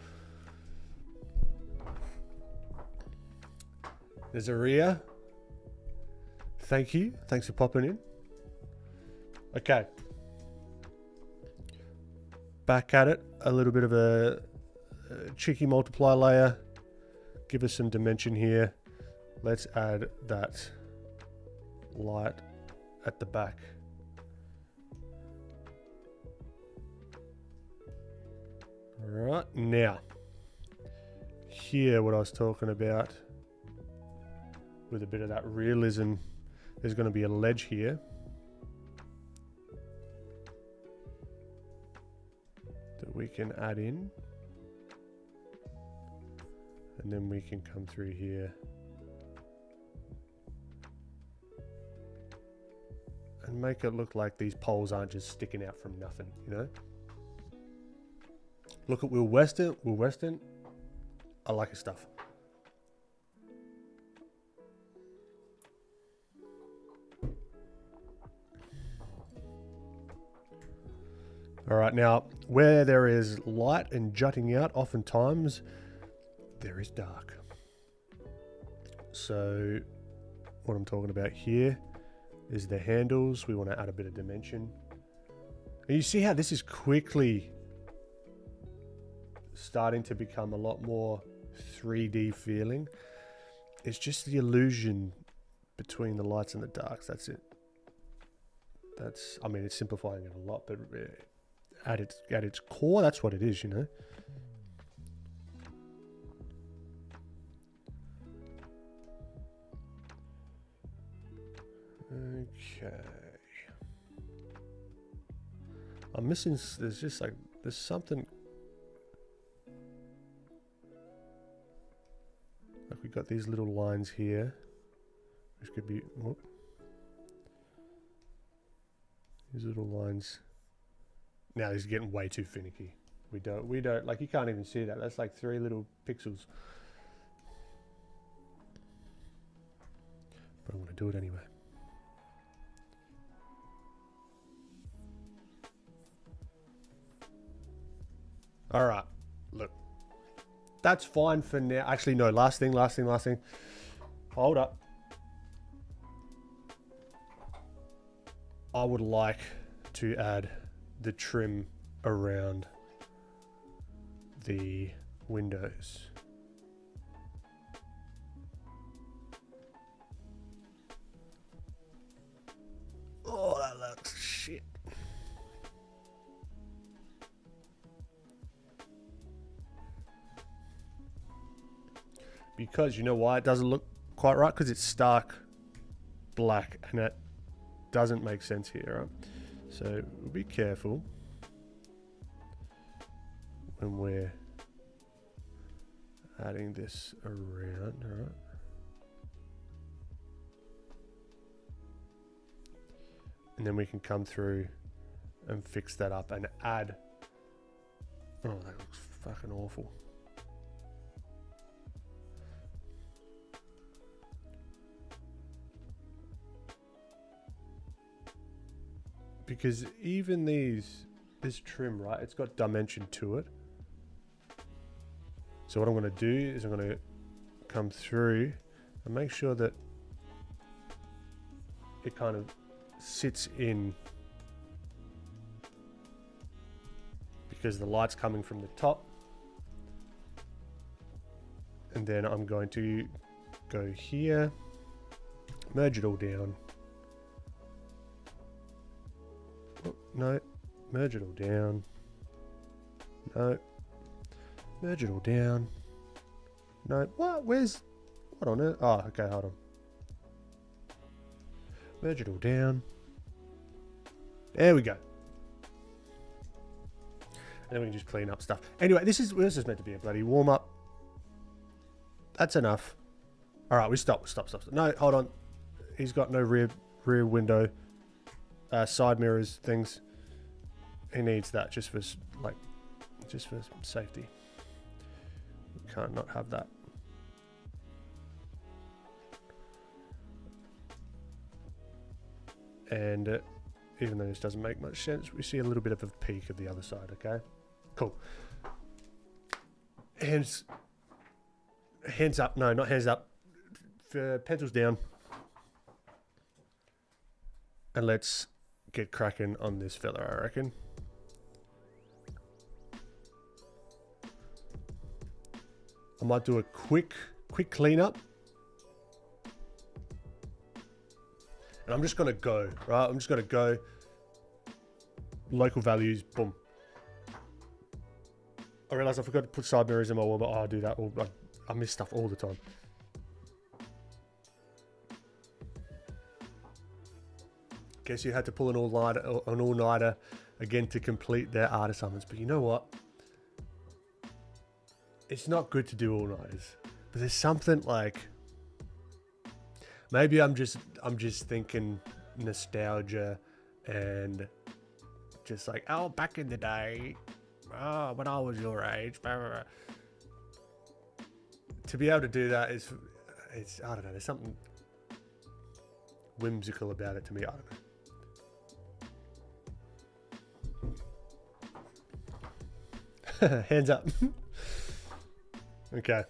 There's Aria. Thank you. Thanks for popping in. Okay. Back at it. A little bit of a cheeky multiply layer. Give us some dimension here. Let's add that light at the back. All right, now here what I was talking about with a bit of that realism, there's going to be a ledge here that we can add in, and then we can come through here and make it look like these poles aren't just sticking out from nothing, you know? Look at Will Weston. Will Weston, I like his stuff. All right, now where there is light and jutting out, oftentimes there is dark. So what I'm talking about here is the handles. We want to add a bit of dimension. And you see how this is quickly starting to become a lot more 3D feeling. It's just the illusion between the lights and the darks. That's it. I mean, it's simplifying it a lot, but at its core, that's what it is, you know? Okay. I'm missing, there's just like, there's something. Like we got these little lines here, which could be, whoop. These little lines. Now this is getting way too finicky. We don't, like you can't even see that. That's like 3 little pixels. But I'm gonna do it anyway. All right, look, that's fine for now. Actually, no, last thing. Hold up. I would like to add the trim around the windows. Oh, that looks shit. Because you know why it doesn't look quite right? Because it's stark black, and doesn't make sense here, right? So we'll be careful when we're adding this around, all right? And then we can come through and fix that up and add. Oh, that looks fucking awful. Because even this trim, right, it's got dimension to it. So what I'm going to do is I'm going to come through and make sure that it kind of sits in, because the light's coming from the top. And then I'm going to go here, merge it all down. Oh, no, merge it all down. No, merge it all down. No, what? Where's, what on it? Oh, okay, hold on. Merge it all down. There we go. And then we can just clean up stuff. Anyway, this is meant to be a bloody warm up. That's enough. All right, we stop. No, hold on. He's got no rear window, side mirrors, things. He needs that just for safety. We can't not have that. And even though this doesn't make much sense, we see a little bit of a peak of the other side, okay? Cool. Hands up. No, not hands up. Pencils down. And let's get cracking on this fella, I reckon. I might do a quick cleanup. And I'm just going to go, right? I'm just going to go. Local values, boom. I realized I forgot to put side mirrors in my wall, but I do that. I miss stuff all the time. Guess you had to pull an all-nighter again to complete their art assignments. But you know what? It's not good to do all-nighters. But there's something like... Maybe I'm just thinking nostalgia and just like, oh, back in the day, oh, when I was your age, blah, blah, blah. To be able to do that is, I don't know, there's something whimsical about it to me. I don't know. Hands up. Okay.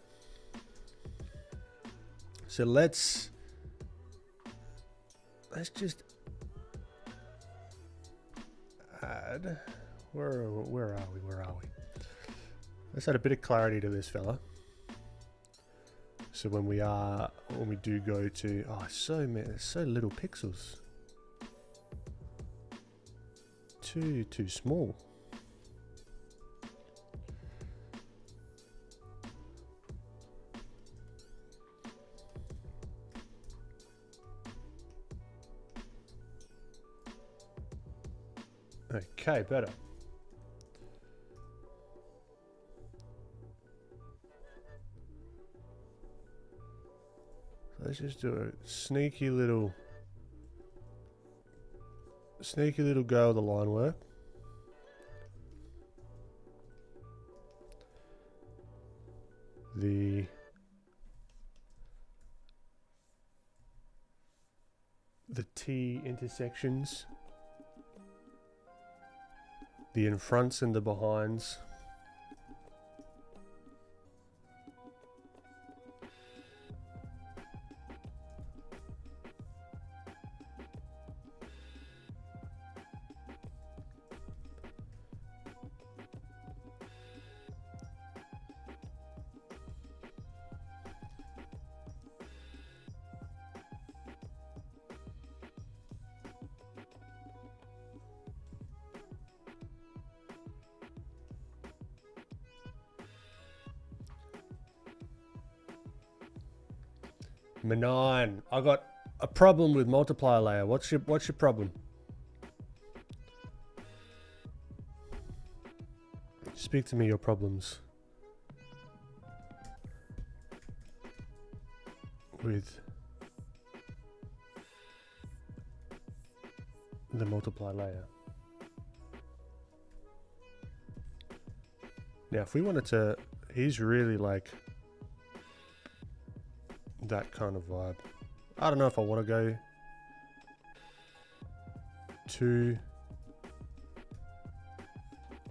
So let's just add, where are we? Let's add a bit of clarity to this fella. So when we do go to, oh, so little pixels. Too small. Okay, better. Let's just do a sneaky little go of the line work. The T intersections. The in fronts and the behinds. Benign. I got a problem with multiplier layer. What's your problem? Speak to me your problems with the multiply layer. Now if we wanted to, he's really like that kind of vibe. I don't know if I want to go too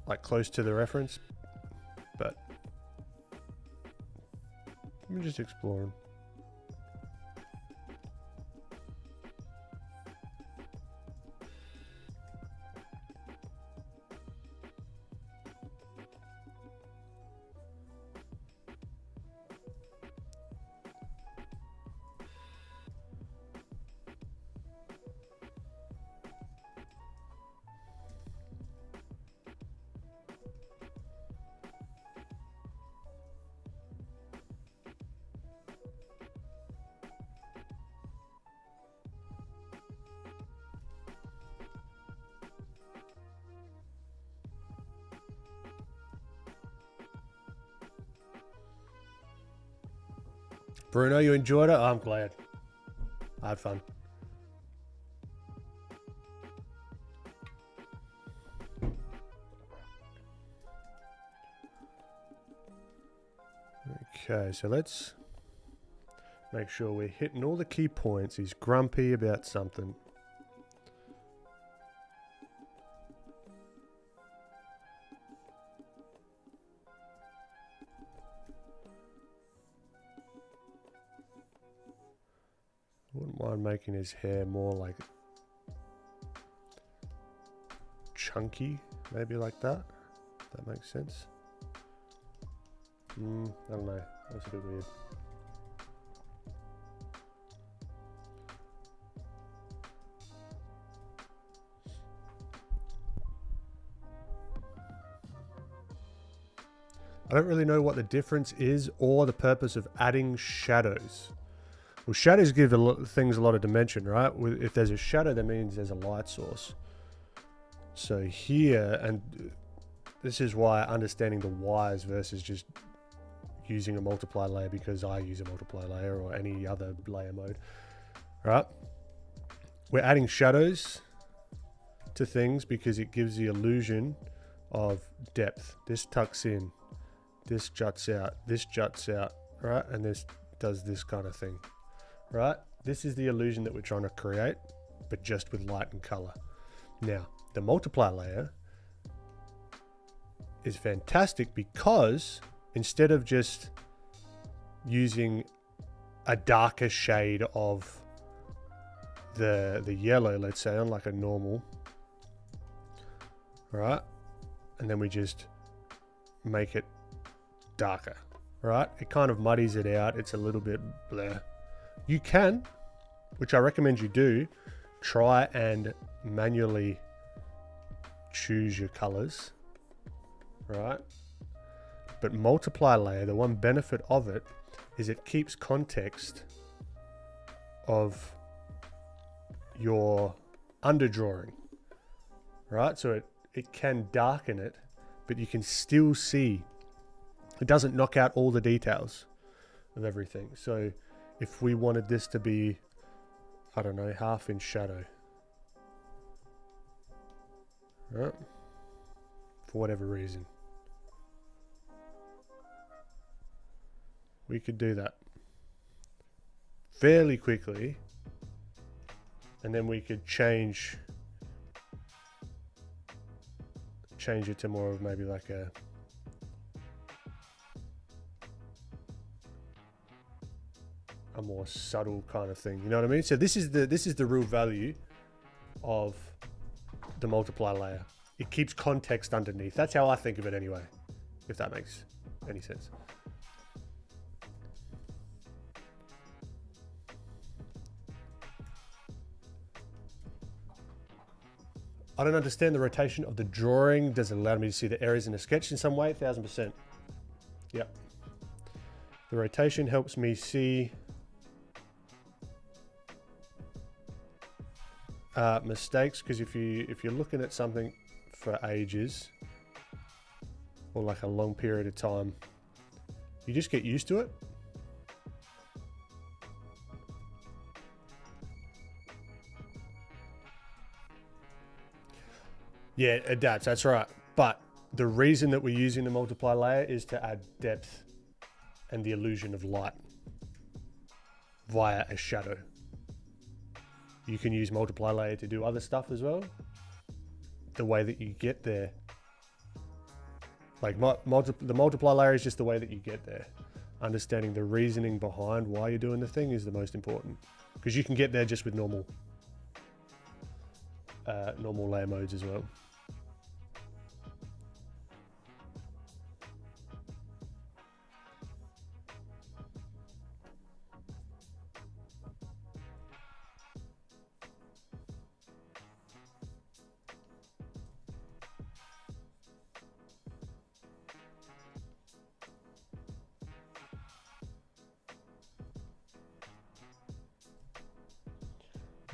like close to the reference, but I'm just exploring. Bruno, you enjoyed it? Oh, I'm glad. I had fun. Okay, so let's make sure we're hitting all the key points. He's grumpy about something. Wouldn't mind making his hair more like chunky, maybe like that. If that makes sense. I don't know. That's a bit weird. I don't really know what the difference is or the purpose of adding shadows. Well, shadows give things a lot of dimension, right? If there's a shadow, that means there's a light source. So here, and this is why understanding the whys versus just using a multiply layer, because I use a multiply layer or any other layer mode, right? We're adding shadows to things because it gives the illusion of depth. This tucks in, this juts out, right? And this does this kind of thing. Right? This is the illusion that we're trying to create, but just with light and color. Now, the multiply layer is fantastic because instead of just using a darker shade of the yellow, let's say, on like a normal, right? And then we just make it darker, right? It kind of muddies it out. It's a little bit bleh. You can, which I recommend you do, try and manually choose your colors, right? But multiply layer, the one benefit of it is it keeps context of your underdrawing, right? So it can darken it, but you can still see. It doesn't knock out all the details of everything. So if we wanted this to be, I don't know, 1/2 inch shadow, right? For whatever reason, we could do that fairly quickly, and then we could change it to more of maybe like a more subtle kind of thing, you know what I mean? So this is the real value of the multiply layer. It keeps context underneath. That's how I think of it anyway, if that makes any sense. I don't understand the rotation of the drawing. Does it allow me to see the areas in a sketch in some way? 1000%. Yep. The rotation helps me see mistakes, because if you're looking at something for ages or like a long period of time, you just get used to it. Yeah, it adapts, that's right. But the reason that we're using the multiply layer is to add depth and the illusion of light via a shadow. You can use multiply layer to do other stuff as well. The way that you get there, like the multiply layer is just the way that you get there. Understanding the reasoning behind why you're doing the thing is the most important, because you can get there just with normal layer modes as well.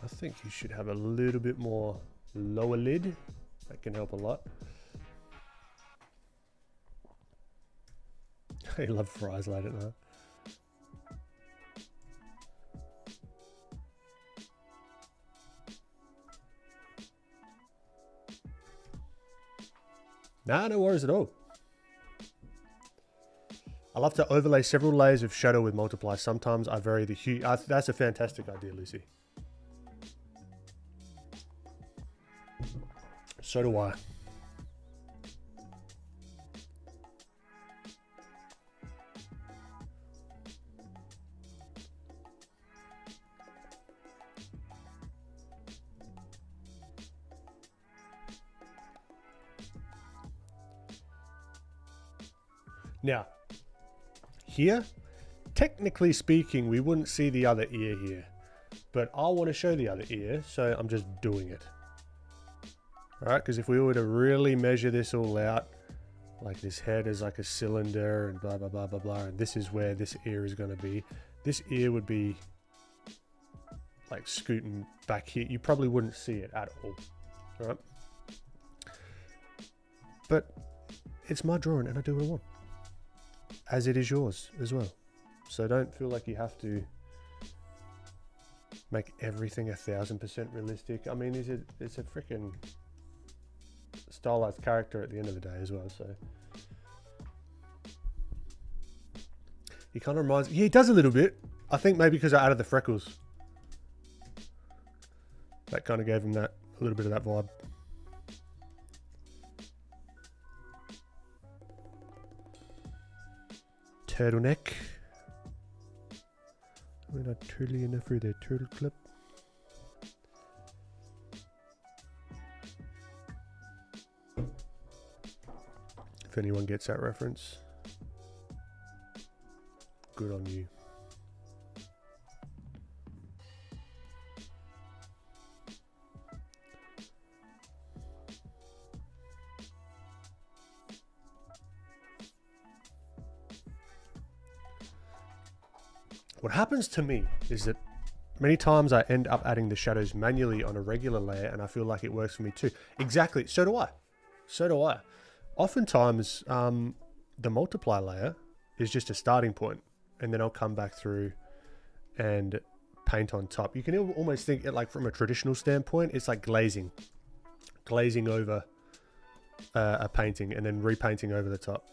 I think you should have a little bit more lower lid. That can help a lot. I love fries late at night. Nah, no worries at all. I love to overlay several layers of shadow with multiply. Sometimes I vary the hue. That's a fantastic idea, Lucy. So do I. Now, here, technically speaking, we wouldn't see the other ear here, but I want to show the other ear, so I'm just doing it. All right, because if we were to really measure this all out, like this head is like a cylinder and blah, blah, blah, blah, blah, and this is where this ear is going to be. This ear would be like scooting back here. You probably wouldn't see it at all right? But it's my drawing and I do what I want, as it is yours as well. So don't feel like you have to make everything 1000% realistic. I mean, it's a freaking stylized character at the end of the day as well, so he kind of reminds, yeah, he does a little bit. I think maybe because I added the freckles, that kind of gave him that, a little bit of that vibe. Turtleneck. We're not turtly enough for the turtle clip. If anyone gets that reference, good on you. What happens to me is that many times I end up adding the shadows manually on a regular layer, and I feel like it works for me too. Exactly. So do I. So do I. Oftentimes, the multiply layer is just a starting point, and then I'll come back through and paint on top. You can almost think it like from a traditional standpoint, it's like glazing over a painting and then repainting over the top.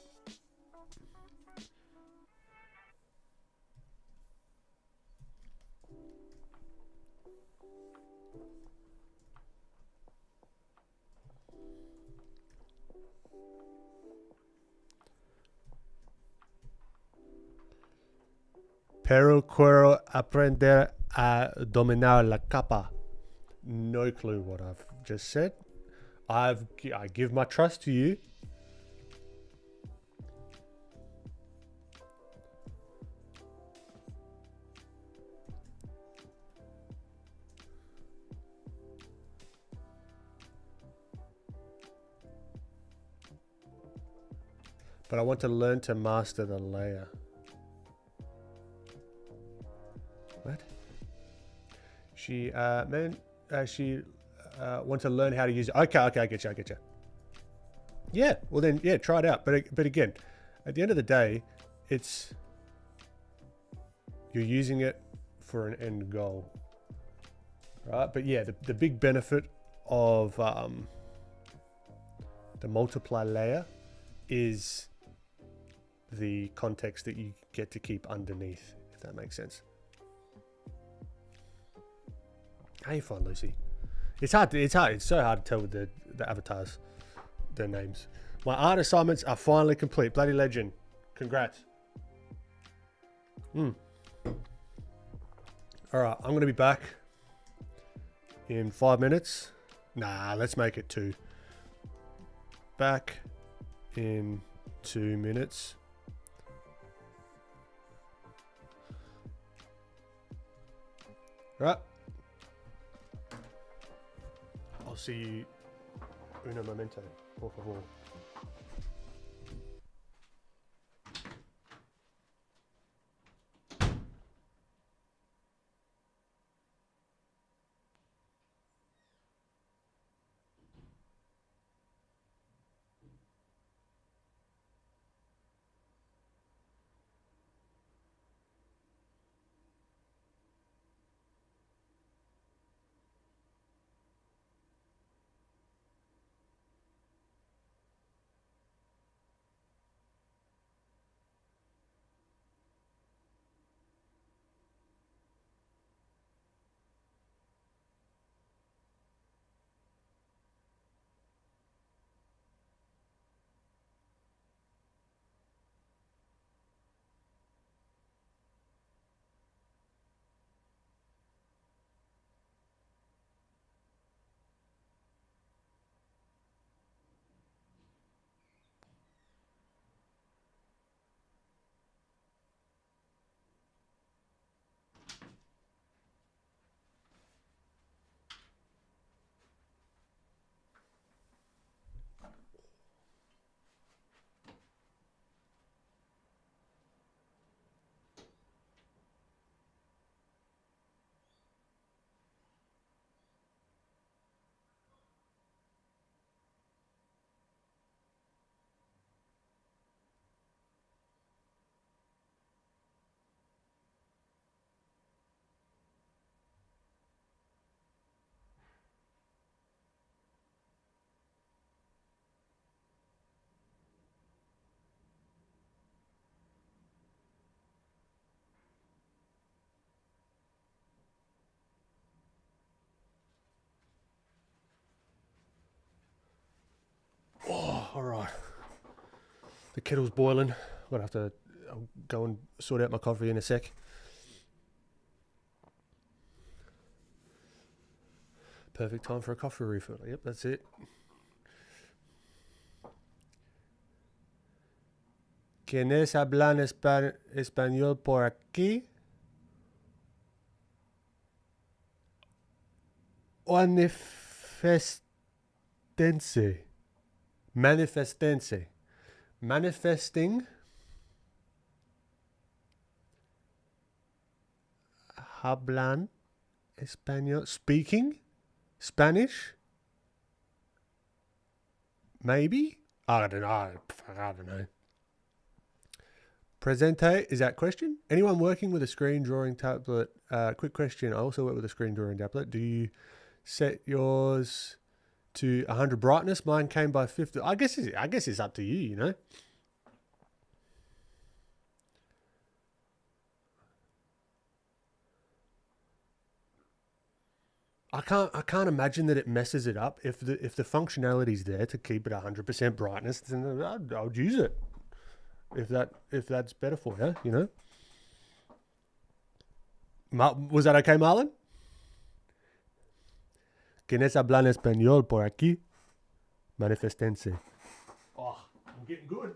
Pero quiero aprender a dominar la capa. No clue what I've just said. I give my trust to you. But I want to learn to master the layer. What? She want to learn how to use it. Okay, I get you. Yeah, well then, yeah, try it out. But again, at the end of the day, you're using it for an end goal, right? But yeah, the big benefit of the multiply layer is the context that you get to keep underneath, if that makes sense. How you find Lucy? It's hard. It's so hard to tell with the avatars, their names. My art assignments are finally complete. Bloody legend. Congrats. All right, I'm going to be back in 5 minutes. Nah, let's make it 2. Back in 2 minutes. Right. I'll see you uno momento, por favor. Oh, all right. The kettle's boiling. I'll go and sort out my coffee in a sec. Perfect time for a coffee refill. Yep, that's it. ¿Quiénes hablan español por aquí? Manifestense. Manifesting. Hablan español. Speaking Spanish. Maybe? I don't know. Presente, is that question? Anyone working with a screen drawing tablet? Quick question. I also work with a screen drawing tablet. Do you set yours to 100 brightness? Mine came by 50. I guess it's up to you, you know. I can't imagine that it messes it up. If the functionality's there to keep it 100% brightness, then I'll use it. If that's better for you, you know. Was that okay, Marlon? ¿Quiénes hablan español por aquí? Manifestense. Oh, I'm getting good.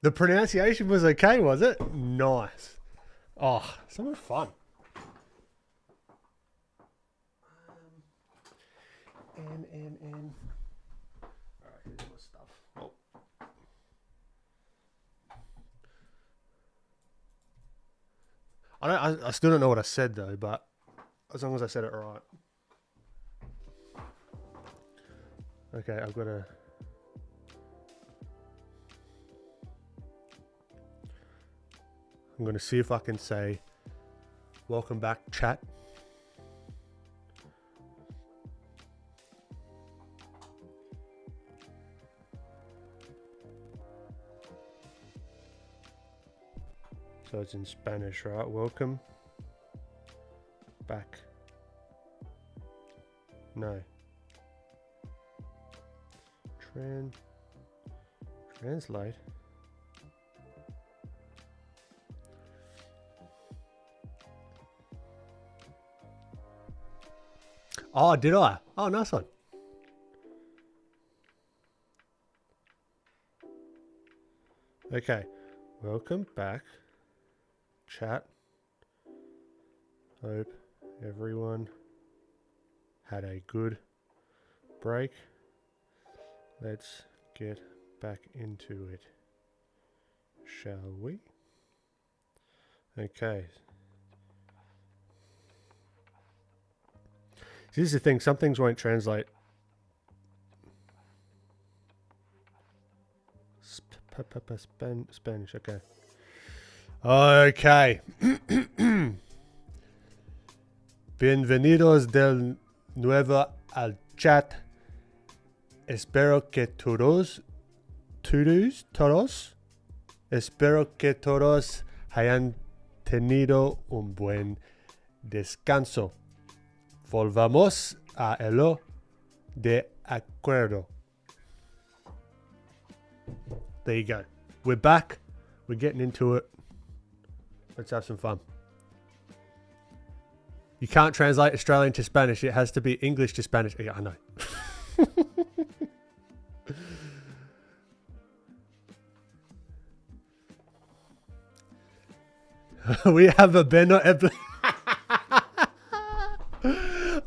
The pronunciation was okay, was it? Nice. Oh, so much fun. And. All right, here's my stuff. Oh. I still don't know what I said though, but as long as I said it right. Okay, I've got to. I'm going to see if I can say, welcome back, chat. So it's in Spanish, right? Welcome back. No. Translate. Oh, did I? Oh, nice one. Okay. Welcome back, chat. Hope everyone had a good break. Let's get back into it, shall we? Okay. Here's the thing, some things won't translate. Spanish, okay. Okay. Bienvenidos de nuevo al chat. Espero que todos, espero que todos hayan tenido un buen descanso. Volvamos a ello de acuerdo. There you go. We're back. We're getting into it. Let's have some fun. You can't translate Australian to Spanish. It has to be English to Spanish. Yeah, I know. We have a Beno Eblen.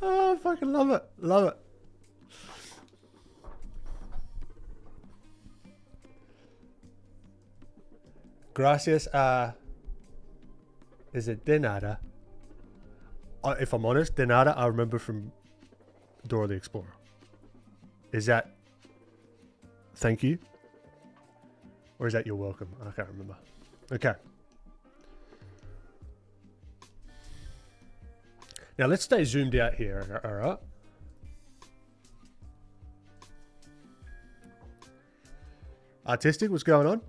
Oh, I fucking love it. Love it. Gracias a... Is it de nada? If I'm honest, de nada I remember from Dora the Explorer. Is that thank you? Or is that you're welcome? I can't remember. Okay. Now let's stay zoomed out here, all right? Artistic, what's going on?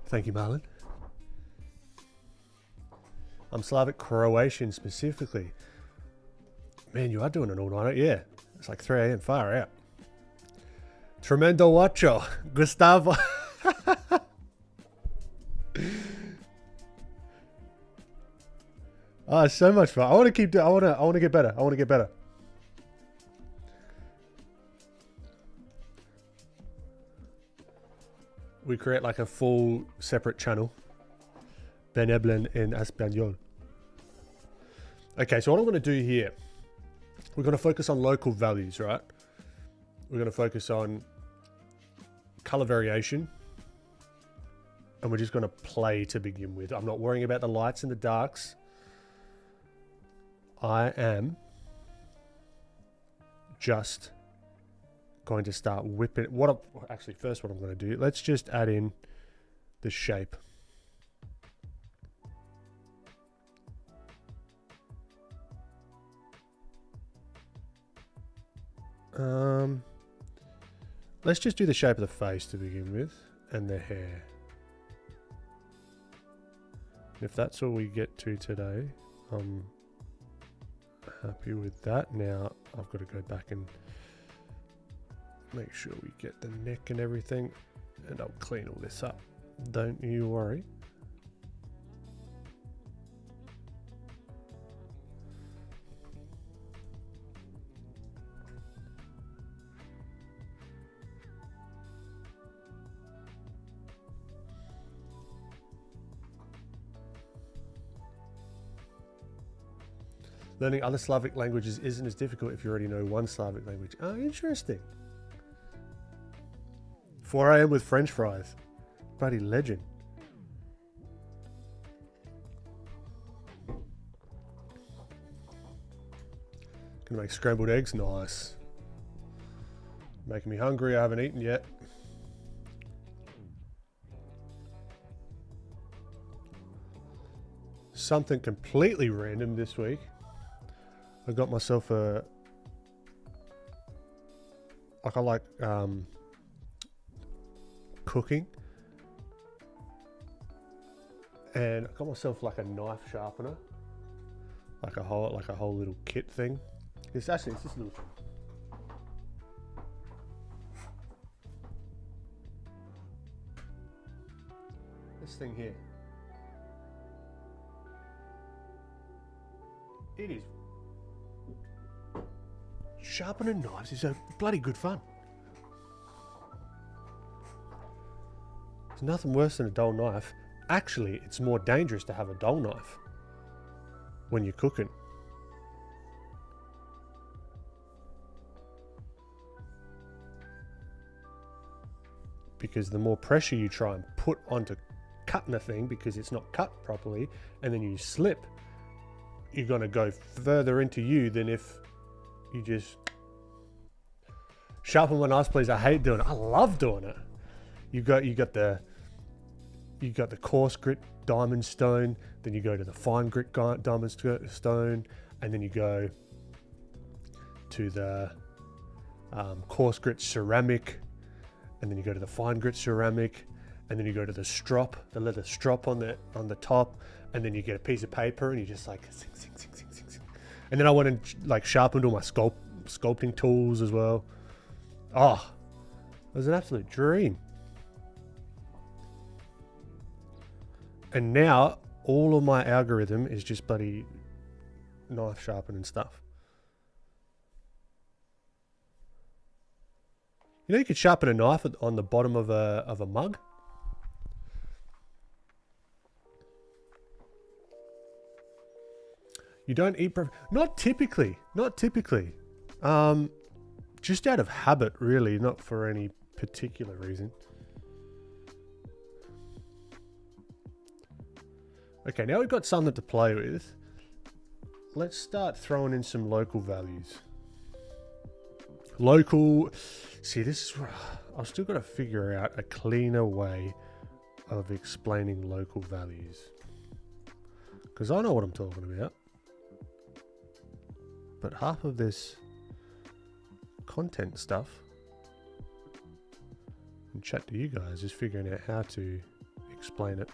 Thank you, Marlon. I'm Slavic Croatian specifically. Man, you are doing an all-nighter, yeah. It's like 3 a.m. Far out. Tremendo Wacho, Gustavo. Oh, so much fun. I want to keep doing. I want to get better. I want to get better. We create like a full separate channel. Ben Eblen in Español. Okay, so what I'm going to do here, we're going to focus on local values, right? We're going to focus on color variation. And we're just going to play to begin with. I'm not worrying about the lights and the darks. I am just going to start whipping. Actually, first what I'm going to do, let's just add in the shape. Let's just do the shape of the face to begin with, and the hair. If that's all we get to today, I'm happy with that. Now I've got to go back and make sure we get the neck and everything, and I'll clean all this up. Don't you worry. Learning other Slavic languages isn't as difficult if you already know one Slavic language. Oh, interesting. 4 a.m. with French fries. Bloody legend. Gonna make scrambled eggs. Nice. Making me hungry. I haven't eaten yet. Something completely random this week. I got myself a... Like I like cooking. And I got myself like a knife sharpener. Like a whole little kit thing. It's this little thing. This thing here. It is. Sharpening knives is so bloody good fun. There's nothing worse than a dull knife. Actually, it's more dangerous to have a dull knife when you're cooking. Because the more pressure you try and put onto cutting a thing because it's not cut properly, and then you slip, you're going to go further into you than if you just sharpen my knives, please. I hate doing it. I love doing it. You got the coarse grit diamond stone, then you go to the fine grit diamond stone, and then you go to the coarse grit ceramic, and then you go to the fine grit ceramic, and then you go to the strop, the leather strop on the top, and then you get a piece of paper and you just like sing, sing, sing, sing, sing, sing. And then I went and like sharpened all my sculpting tools as well. Oh, it was an absolute dream. And now all of my algorithm is just bloody knife sharpening stuff. You know, you could sharpen a knife on the bottom of a mug. You don't eat not typically. Just out of habit, really, not for any particular reason. Okay, now we've got something to play with. Let's start throwing in some local values. See, this is where I've still got to figure out a cleaner way of explaining local values. Because I know what I'm talking about. But half of this content stuff and chat to you guys is figuring out how to explain it.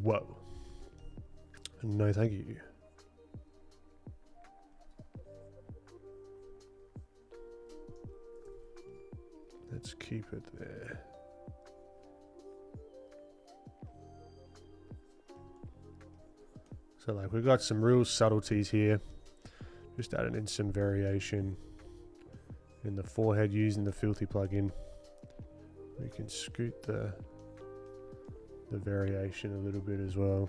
Whoa. No, thank you. Let's keep it there. So like we've got some real subtleties here. Just adding in some variation in the forehead using the filthy plugin. We can scoot the variation a little bit as well.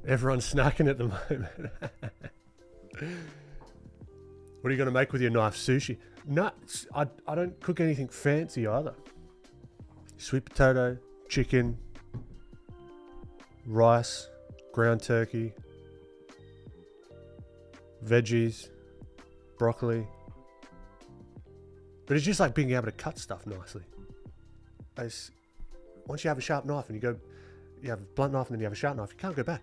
Everyone's snacking at the moment. What are you going to make with your knife? Sushi? Nuts. I don't cook anything fancy either. Sweet potato, chicken, rice, ground turkey, veggies, broccoli. But it's just like being able to cut stuff nicely. Once you have a sharp knife and you have a blunt knife and then you have a sharp knife, you can't go back.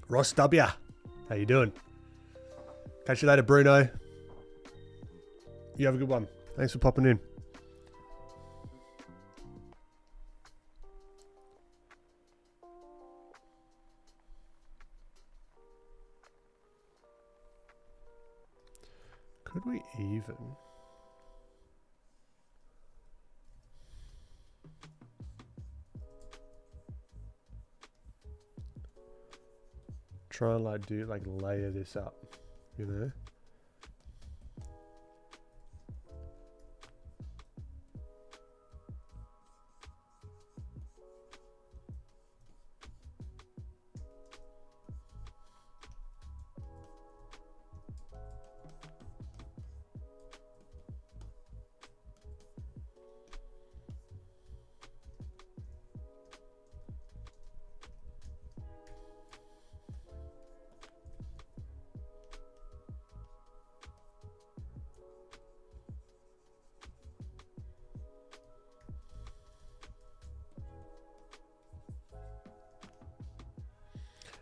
Ross W, how you doing? Catch you later, Bruno. You have a good one. Thanks for popping in. Could we even? Try and like do like layer this up, you know?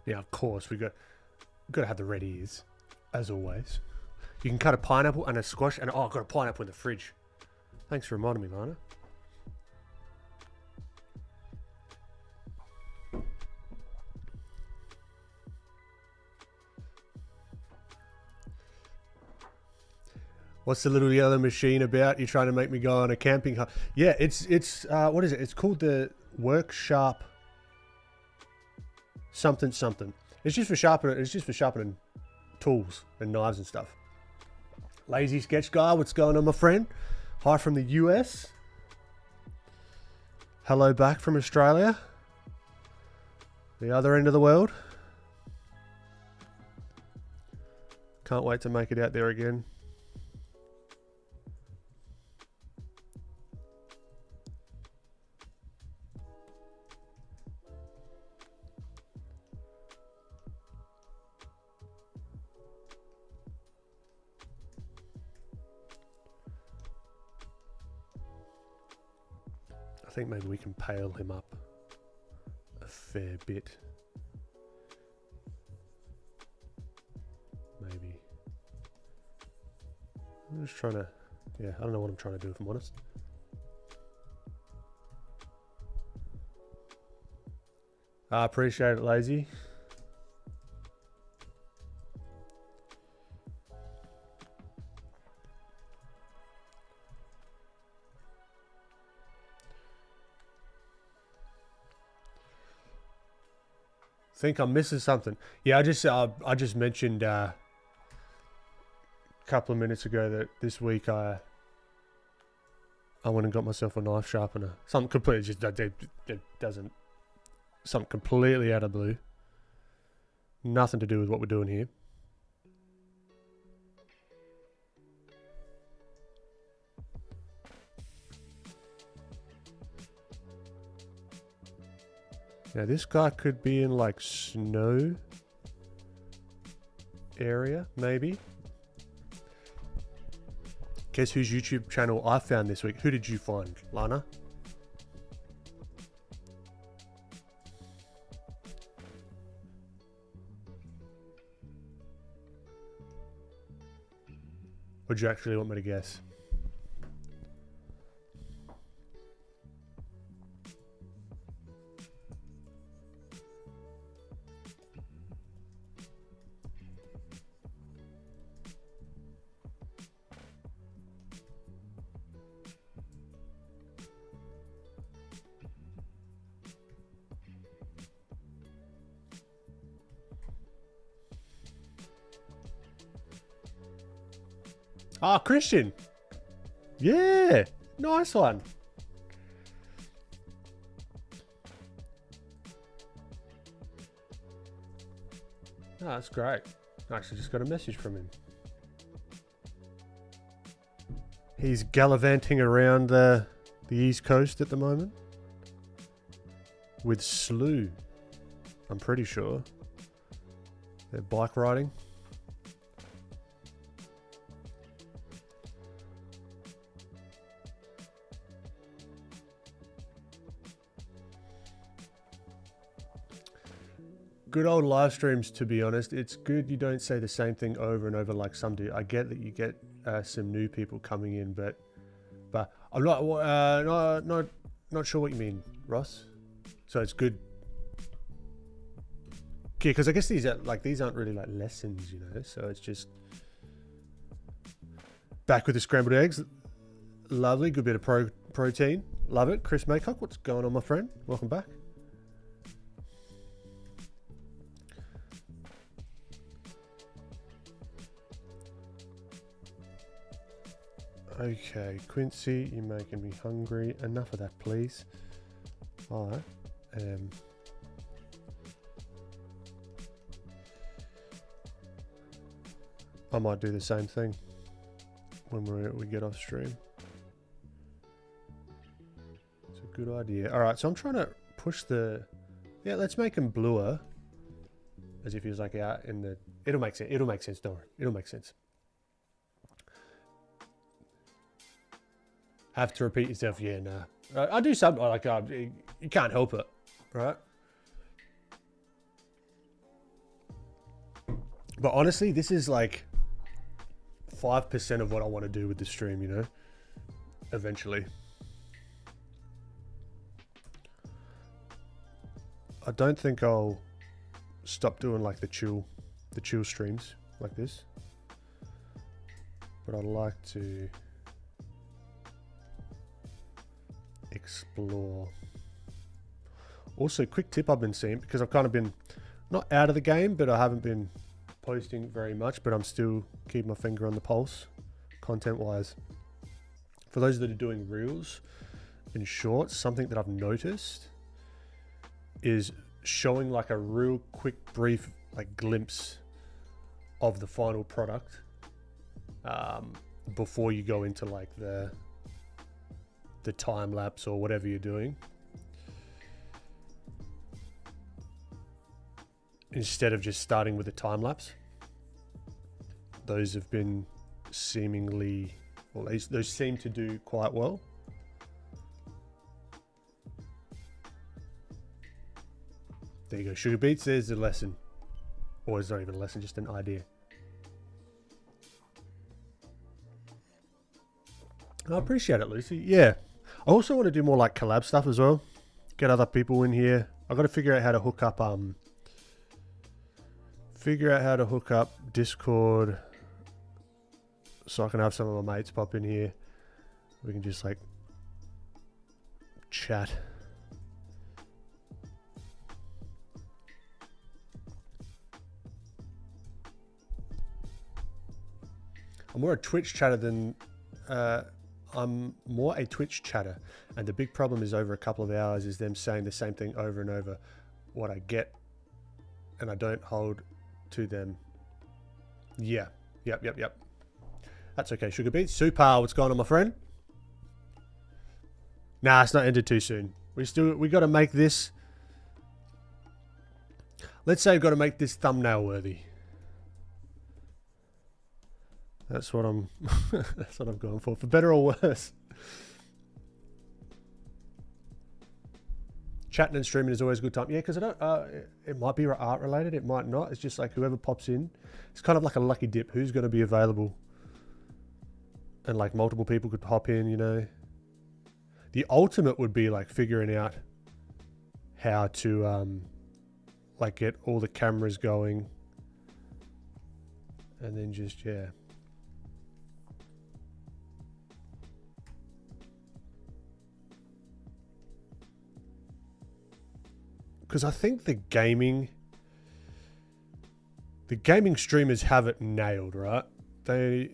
Yeah, of course, we got to have the red ears, as always. You can cut a pineapple and a squash, and oh, I've got a pineapple in the fridge. Thanks for reminding me, Lana. What's the little yellow machine about? You're trying to make me go on a camping hut. Yeah, it's what is it? It's called the Workshop something something. It's just for sharpening. It's just for sharpening tools and knives and stuff. Lazy Sketch Guy, what's going on, my friend? Hi from the US. Hello back from Australia. The other end of the world. Can't wait to make it out there again. I think maybe we can pale him up a fair bit. Maybe. I'm just trying to, yeah, I don't know what I'm trying to do if I'm honest. I appreciate it, Lazy. Think I'm missing something. Yeah, I just mentioned a couple of minutes ago that this week I went and got myself a knife sharpener. Something completely just it doesn't, something completely out of the blue. Nothing to do with what we're doing here. Now this guy could be in like snow area, maybe. Guess whose YouTube channel I found this week? Who did you find, Lana? Would you actually want me to guess? Ah, Christian. Yeah, nice one. Oh, that's great. I actually just got a message from him. He's gallivanting around the East Coast at the moment with Slew. I'm pretty sure. They're bike riding. Good old live streams, to be honest. It's good you don't say the same thing over and over like some do. I get that you get some new people coming in, but I'm not sure what you mean, Ross. So it's good. Yeah, because I guess these aren't really like lessons, you know. So it's just Back with the scrambled eggs. Lovely. Good bit of protein. Love it. Chris Maycock, what's going on, my friend? Welcome back. Okay, Quincy, you're making me hungry. Enough of that, please. All right. I might do the same thing when we get off stream. It's a good idea. All right, so I'm trying to push the... Yeah, let's make him bluer. As if he was like out in the... It'll make sense. It'll make sense, don't worry. It'll make sense. Have to repeat yourself. Yeah, nah. I do something like you can't help it, right? But honestly, this is like 5% of what I want to do with the stream, you know, eventually. I don't think I'll stop doing like the chill streams like this, but I'd like to explore. Also, quick tip I've been seeing, because I've kind of been not out of the game, but I haven't been posting very much, but I'm still keeping my finger on the pulse content wise. For those that are doing reels and shorts, something that I've noticed is showing like a real quick brief like glimpse of the final product before you go into like the time lapse or whatever you're doing, instead of just starting with a time lapse. Those have been seemingly, well, those seem to do quite well. There you go, Sugar Beats, there's a lesson. Or it's not even a lesson, just an idea. I appreciate it, Lucy. Yeah. I also want to do more like collab stuff as well. Get other people in here. I've got to figure out how to hook up Discord so I can have some of my mates pop in here. We can just like chat. I'm more a Twitch chatter than I'm more a Twitch chatter, and the big problem is over a couple of hours is them saying the same thing over and over. What I get, and I don't hold to them. Yeah, yep. That's okay, Sugar Beats. Super, what's going on, my friend? Nah, it's not ended too soon. We got to make this. Let's say we've got to make this thumbnail worthy. That's what I'm. That's what I'm going for better or worse. Chatting and streaming is always a good time. Yeah, because I don't. It might be art related. It might not. It's just like whoever pops in. It's kind of like a lucky dip. Who's going to be available? And like multiple people could hop in. You know. The ultimate would be like figuring out how to like get all the cameras going, and then just yeah. Because I think the gaming streamers have it nailed, right? I've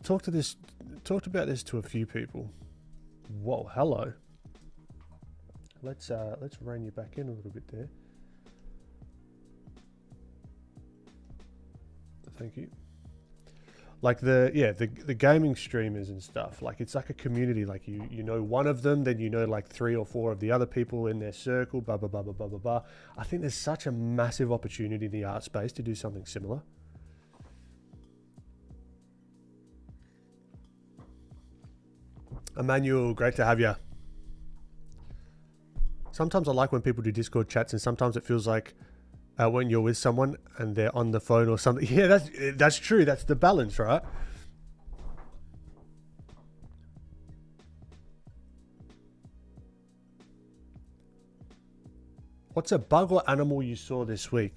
talked about this to a few people. Whoa, hello. Let's rein you back in a little bit there. Thank you. Like the gaming streamers and stuff, like it's like a community. Like you know one of them, then you know like 3 or 4 of the other people in their circle, blah blah blah blah blah blah blah. I think there's such a massive opportunity in the art space to do something similar. Emmanuel, great to have you. Sometimes I like when people do Discord chats, and sometimes it feels like when you're with someone and they're on the phone or something. Yeah, that's true. That's the balance, right? What's a bug or animal you saw this week?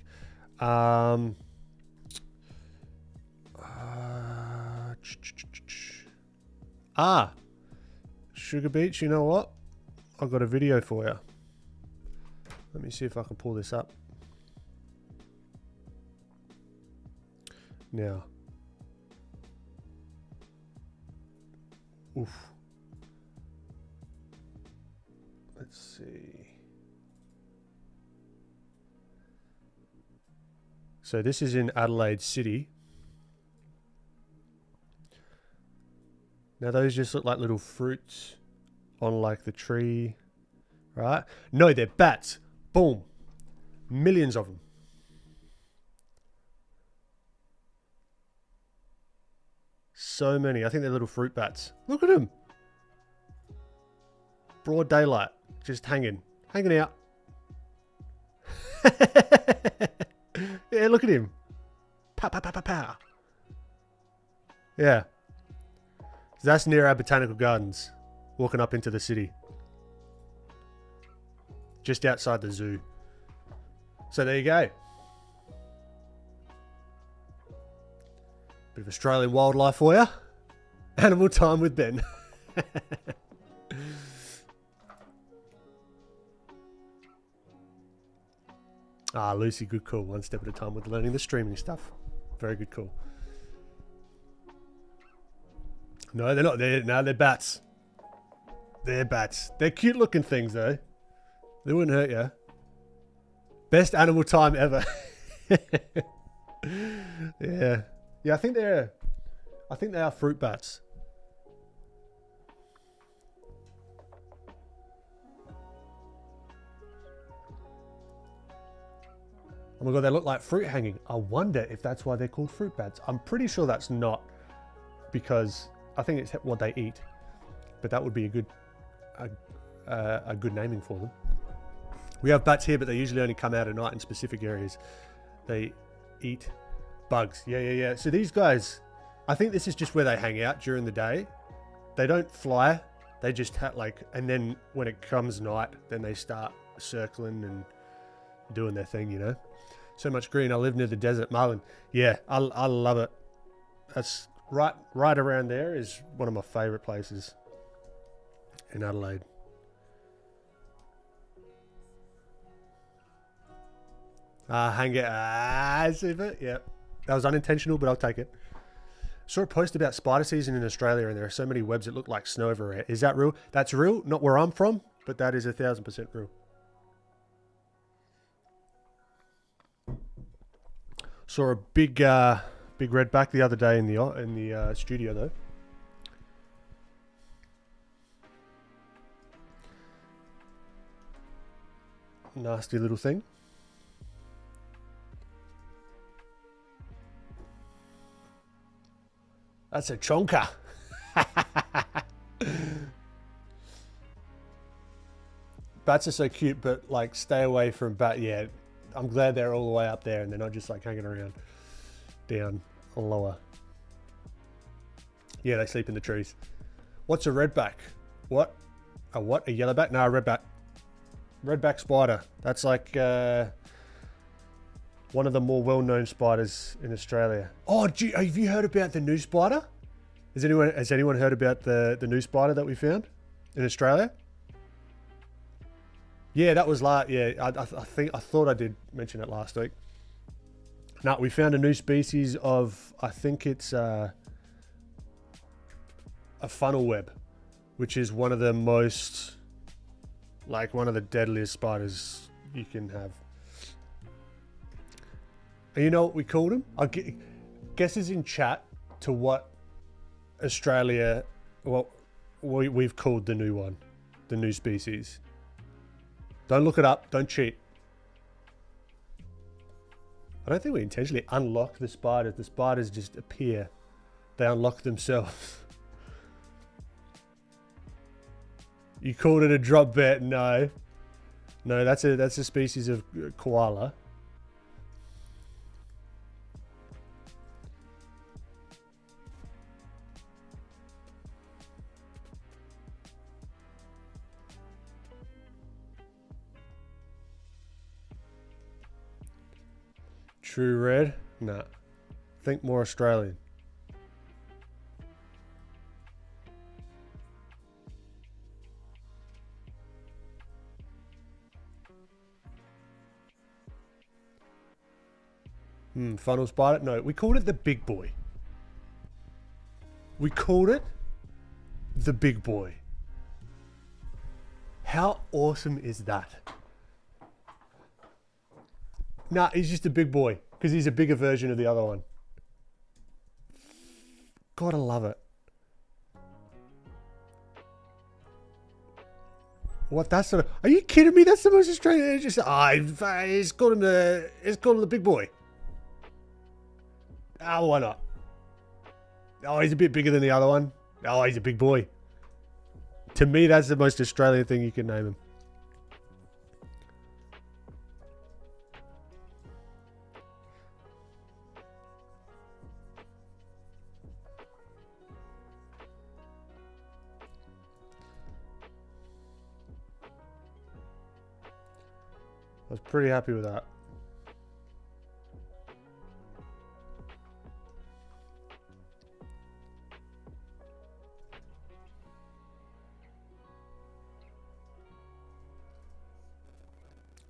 Ah, sugar beets, you know what? I've got a video for you. Let me see if I can pull this up. Now. Oof. Let's see. So this is in Adelaide City. Now those just look like little fruits on like the tree, right? No, they're bats. Boom. Millions of them. So many. I think they're little fruit bats. Look at them. Broad daylight. Just hanging out. Yeah, look at him. Pow, pow, pow, pow, pow. Yeah. So that's near our botanical gardens. Walking up into the city. Just outside the zoo. So there you go. Bit of Australian wildlife for you. Animal time with Ben. Ah, Lucy, good call. One step at a time with learning the streaming stuff. Very good call. No, they're not. They're bats. They're bats. They're cute looking things though. They wouldn't hurt you. Best animal time ever. Yeah. Yeah, I think they are fruit bats. Oh my god, they look like fruit hanging. I wonder if that's why they're called fruit bats. I'm pretty sure that's not, because I think it's what they eat. But that would be a good naming for them. We have bats here, but they usually only come out at night in specific areas. They eat bugs. Yeah. So these guys, I think this is just where they hang out during the day. They don't fly. They just and then when it comes night, then they start circling and doing their thing, you know. So much green. I live near the desert. Marlin. Yeah, I love it. That's right around there is one of my favorite places in Adelaide. Hang it. Super. Yep. That was unintentional, but I'll take it. Saw a post about spider season in Australia, and there are so many webs that look like snow everywhere. Is that real? That's real. Not where I'm from, but that is 1,000% real. Saw a big redback the other day in the studio though. Nasty little thing. That's a chonker. Bats are so cute, but like stay away from bat. Yeah, I'm glad they're all the way up there and they're not just like hanging around down lower. Yeah, they sleep in the trees. What's a redback? What? A what? A yellowback? No, a redback. Redback spider. That's like one of the more well-known spiders in Australia. Oh, have you heard about the new spider? Has anyone heard about the new spider that we found in Australia? Yeah, that was I thought I did mention it last week. No, we found a new species of, I think it's a funnel web, which is one of the most, one of the deadliest spiders you can have. And you know what we called them? Guesses in chat to what Australia, we've called the new one, the new species. Don't look it up. Don't cheat. I don't think we intentionally unlock the spiders. The spiders just appear. They unlock themselves. You called it a drop bet? No. No, that's a species of koala. True red? Nah. Think more Australian. Funnel spider? No, we called it the big boy. We called it the big boy. How awesome is that? Nah, he's just a big boy because he's a bigger version of the other one. Gotta love it. What? That's sort of? Are you kidding me? That's the most Australian. It's just it's called him the big boy. Oh, why not? Oh, he's a bit bigger than the other one. Oh, he's a big boy. To me, that's the most Australian thing you can name him. I was pretty happy with that.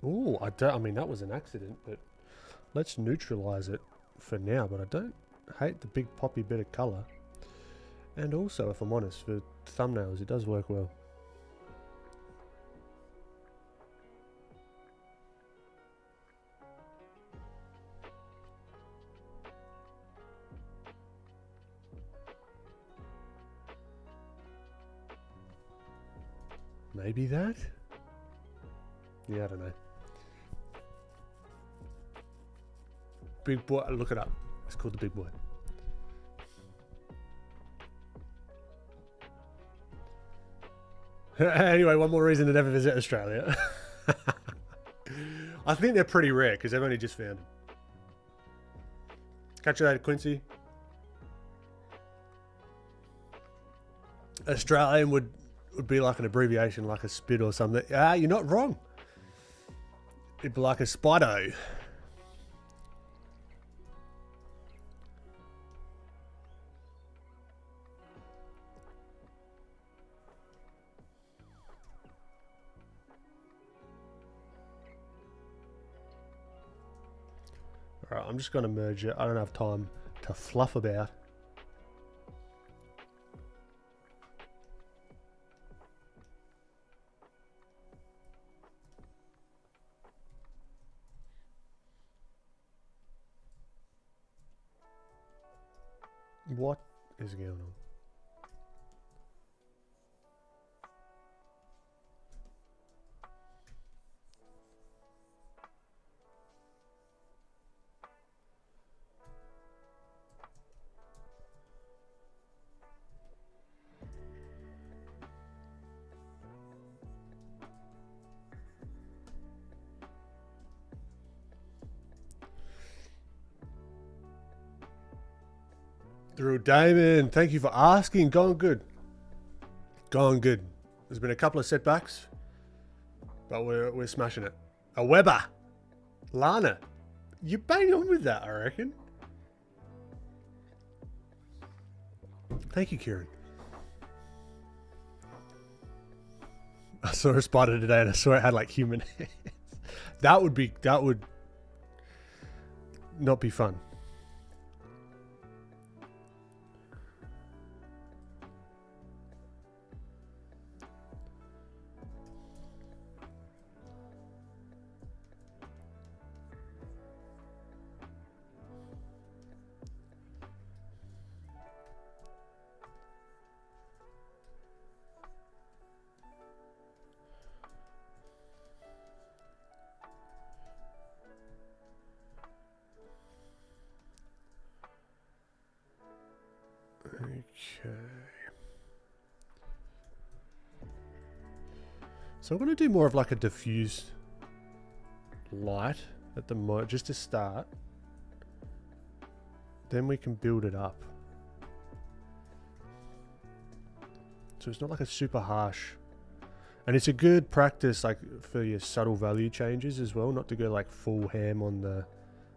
Ooh, I mean, that was an accident, but let's neutralize it for now. But I don't hate the big poppy bit of color. And also, if I'm honest, for thumbnails, it does work well. Maybe that? Yeah, I don't know. Big boy, look it up. It's called the big boy. Anyway, one more reason to never visit Australia. I think they're pretty rare because they've only just found them. Catch you later, Quincy. Australian would be like an abbreviation, like a spit or something. Ah, you're not wrong. It'd be like a spido. Alright, I'm just going to merge it. I don't have time to fluff about. What is going on? Through Damon, thank you for asking. Going good. Going good. There's been a couple of setbacks, but we're smashing it. A Weber. Lana. You bang on with that, I reckon. Thank you, Kieran. I saw a spider today and I saw it had like human hands. That would not be fun. Okay. So I'm going to do more of like a diffuse light at the moment, just to start. Then we can build it up. So it's not like a super harsh. And it's a good practice like for your subtle value changes as well, not to go like full ham on the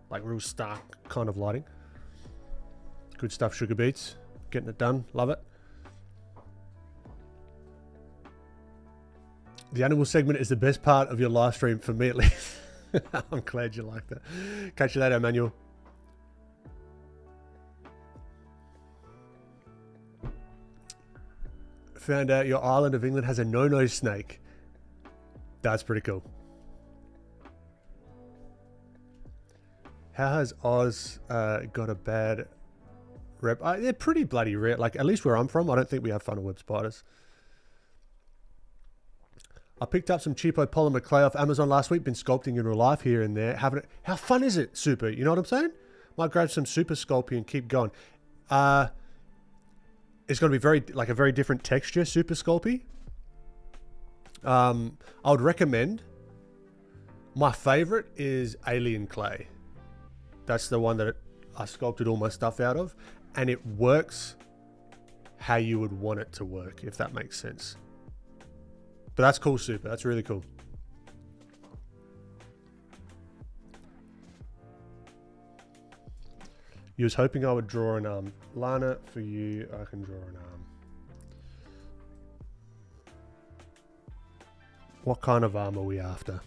like real stark kind of lighting. Good stuff, Sugar Beats. Getting it done. Love it. The animal segment is the best part of your live stream for me at least. I'm glad you like that. Catch you later, Emmanuel. found out your island of England has a no-no snake. That's pretty cool. How has Oz got a bad rep? They're pretty bloody rare. Like, at least where I'm from, I don't think we have funnel web spiders. I picked up some cheapo polymer clay off Amazon last week. Been sculpting in real life here and there. Having it. How fun is it, Super? You know what I'm saying? Might grab some Super Sculpey and keep going. It's going to be a very different texture, Super Sculpey. I would recommend. My favorite is Alien Clay. That's the one that I sculpted all my stuff out of, and it works how you would want it to work, if that makes sense. But that's cool, Super. That's really cool. You was hoping I would draw an arm. Lana, for you, I can draw an arm. What kind of arm are we after?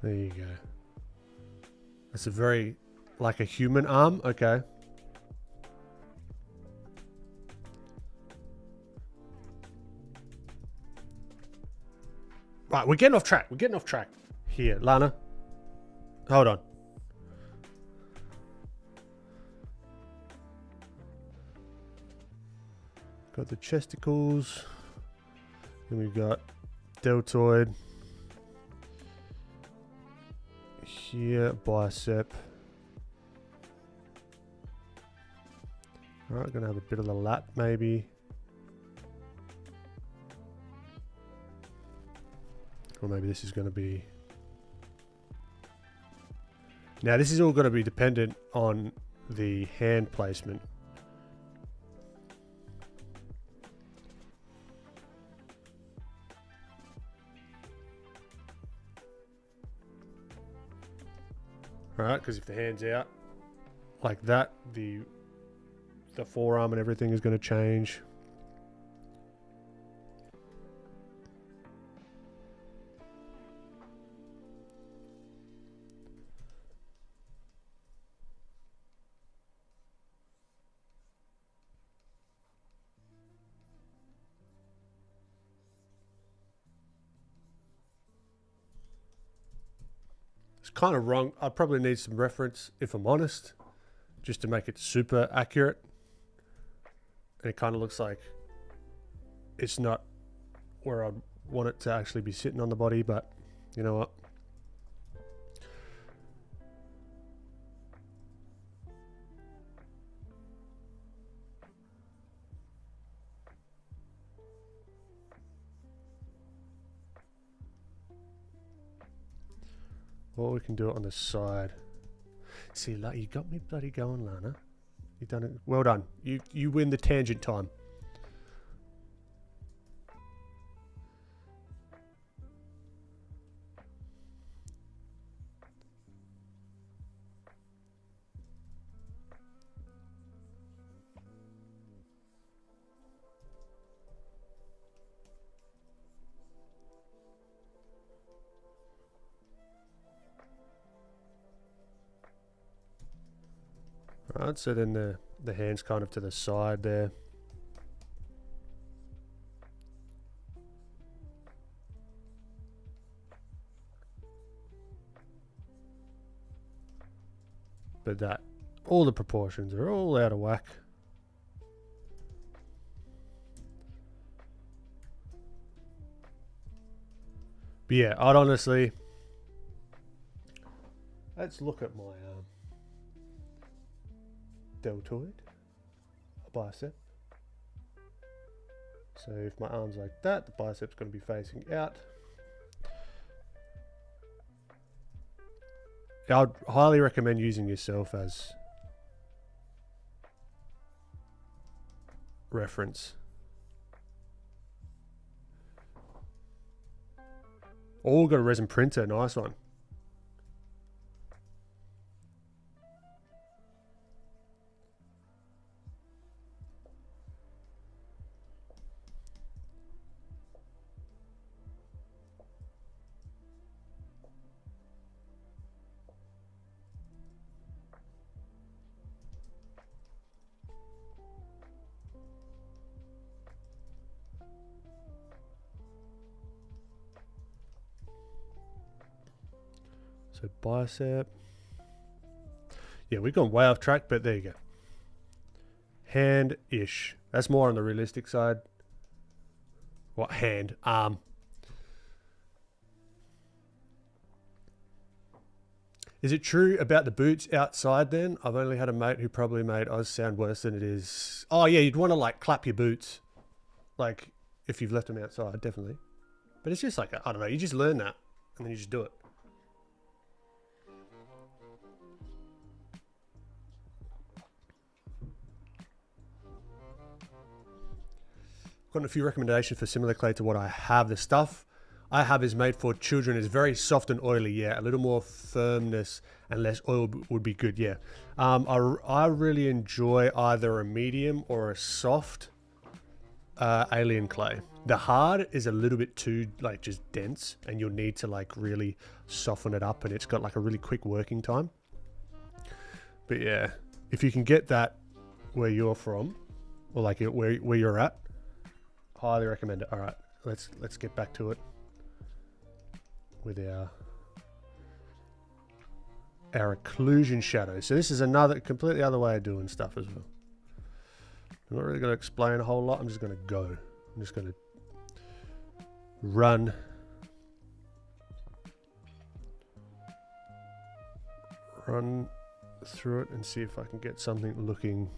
There you go. That's a very, like a human arm. Okay. Right, we're getting off track. We're getting off track. Here, Lana. Hold on. Got the chesticles. Then we've got deltoid. Here, bicep. Alright, gonna have a bit of the lat maybe. Or maybe this is gonna be. Now this is all gonna be dependent on the hand placement. Alright, because if the hand's out like that, the forearm and everything is going to change. It's kind of wrong. I probably need some reference, if I'm honest, just to make it super accurate. And it kind of looks like it's not where I'd want it to actually be sitting on the body, but you know what? Or we can do it on the side. See, you got me bloody going, Lana. You've done it. Well done. You win the tangent time. Right, so then the hand's kind of to the side there. But that, all the proportions are all out of whack. But yeah, I'd honestly, let's look at my deltoid, a bicep. So if my arm's like that, the bicep's going to be facing out. I'd highly recommend using yourself as reference. Oh, got a resin printer, nice one. So bicep. Yeah, we've gone way off track, but there you go. Hand-ish. That's more on the realistic side. What? Hand. Arm. Is it true about the boots outside then? I've only had a mate who probably made Oz sound worse than it is. Oh yeah, you'd want to like clap your boots. Like if you've left them outside, definitely. But it's just like, I don't know, you just learn that and then you just do it. Got a few recommendations for similar clay to what I have. The stuff I have is made for children. It's very soft and oily. Yeah, a little more firmness and less oil would be good. Yeah, I really enjoy either a medium or a soft alien clay. The hard is a little bit too like just dense, and you'll need to like really soften it up, and it's got like a really quick working time. But yeah, if you can get that where you're from, or like where you're at, highly recommend it. All right, let's get back to it with our occlusion shadow. So this is another completely other way of doing stuff as well. I'm not really going to explain a whole lot. I'm just going to go. I'm just going to run through it and see if I can get something looking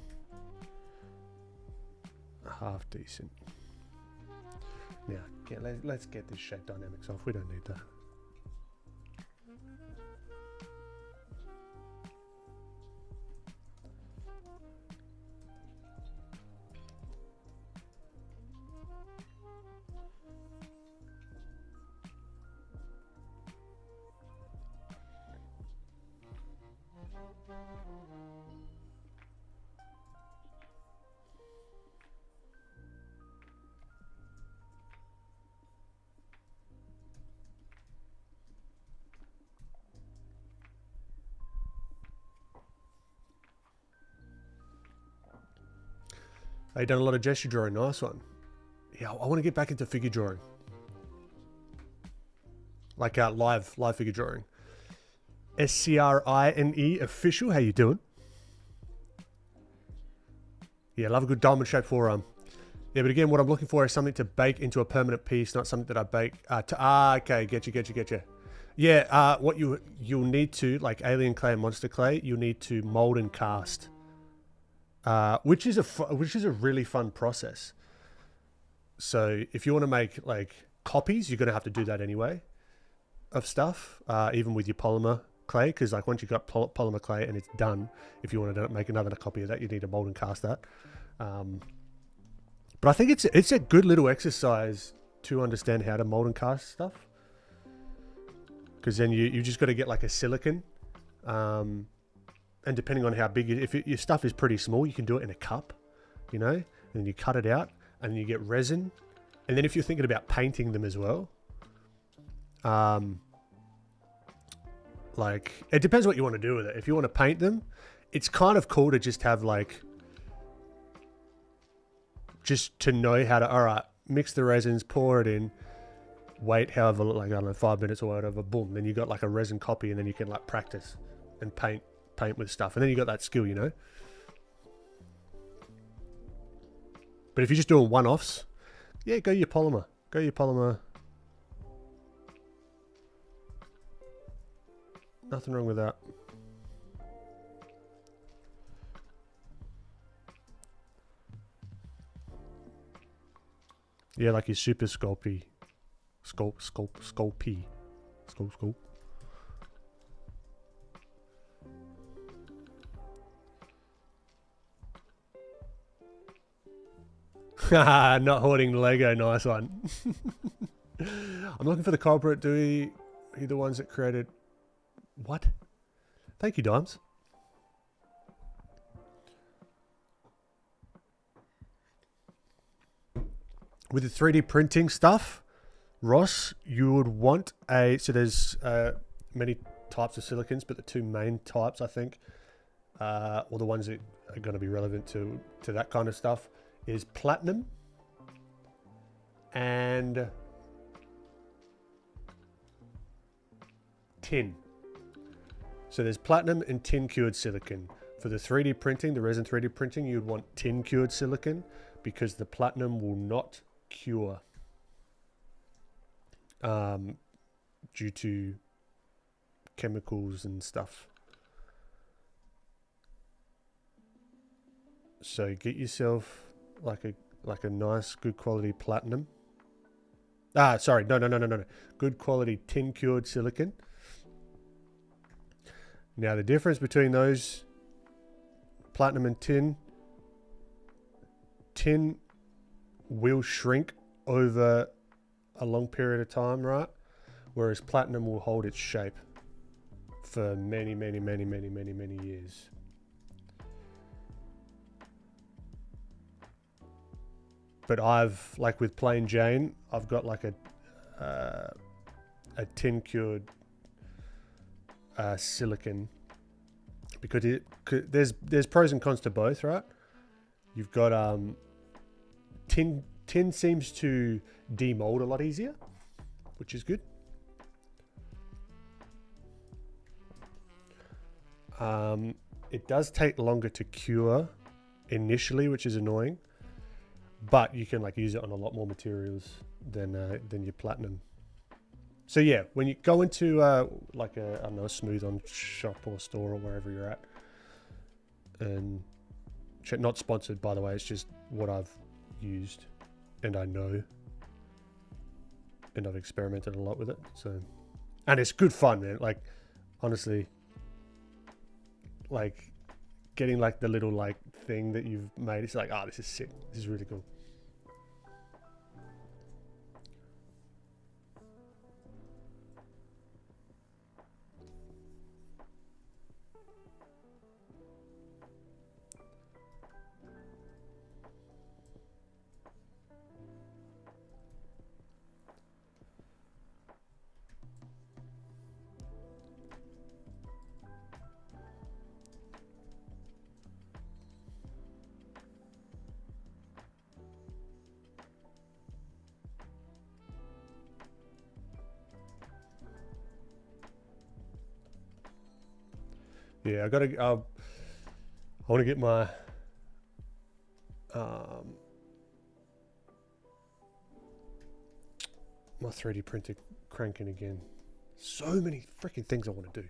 half decent. Now, let's get this shape dynamics off. We don't need that. You've done a lot of gesture drawing. Nice one. Yeah, I want to get back into figure drawing. Like live figure drawing. SCRINE official. How you doing? Yeah, love a good diamond shaped forearm. Yeah, but again, what I'm looking for is something to bake into a permanent piece, not something that I bake okay, get you. Yeah, what you'll need to, like alien clay and monster clay, you'll need to mold and cast. Which is a really fun process. So if you want to make like copies, you're going to have to do that anyway of stuff, even with your polymer clay, because like once you've got polymer clay and it's done, if you want to make another copy of that, you need to mold and cast that. But I think it's a good little exercise to understand how to mold and cast stuff, because then you just got to get like a silicone. And depending on how big, if your stuff is pretty small, you can do it in a cup, you know, and then you cut it out and you get resin. And then if you're thinking about painting them as well, like it depends what you want to do with it. If you want to paint them, it's kind of cool to just have like, just to know how to, all right, mix the resins, pour it in, wait however, like, I don't know, 5 minutes or whatever, boom. Then you got like a resin copy, and then you can like practice and paint with stuff, and then you got that skill, you know. But if you're just doing one-offs, yeah, go your polymer. Nothing wrong with that. Yeah, like your super sculpy. Sculpy. Not hoarding Lego, nice one. I'm looking for the culprit. Do he the ones that created what? Thank you, Dimes. With the 3D printing stuff, Ross, you would want so there's many types of silicons, but the two main types, I think, or the ones that are going to be relevant to that kind of stuff, is platinum and tin. So there's platinum and tin cured silicon. For the 3D printing, the resin 3D printing, you'd want tin cured silicon because the platinum will not cure due to chemicals and stuff. So get yourself like a nice good quality platinum. Sorry, no. Good quality tin cured silicon. Now the difference between those, platinum and tin will shrink over a long period of time, right? Whereas platinum will hold its shape for many years. But I've, like with plain Jane, I've got like a tin cured silicon, because there's pros and cons to both, right? You've got tin seems to demold a lot easier, which is good. It does take longer to cure initially, which is annoying, but you can like use it on a lot more materials than your platinum. So yeah, when you go into like a, I don't know, a smooth on shop or store or wherever you're at, and not sponsored by the way, it's just what I've used and I know, and I've experimented a lot with it. So, and it's good fun, man. Like honestly, like getting like the little like thing that you've made, it's like, oh, this is sick. This is really cool. Yeah, I want to get my my 3D printer cranking again. So many freaking things I want to do.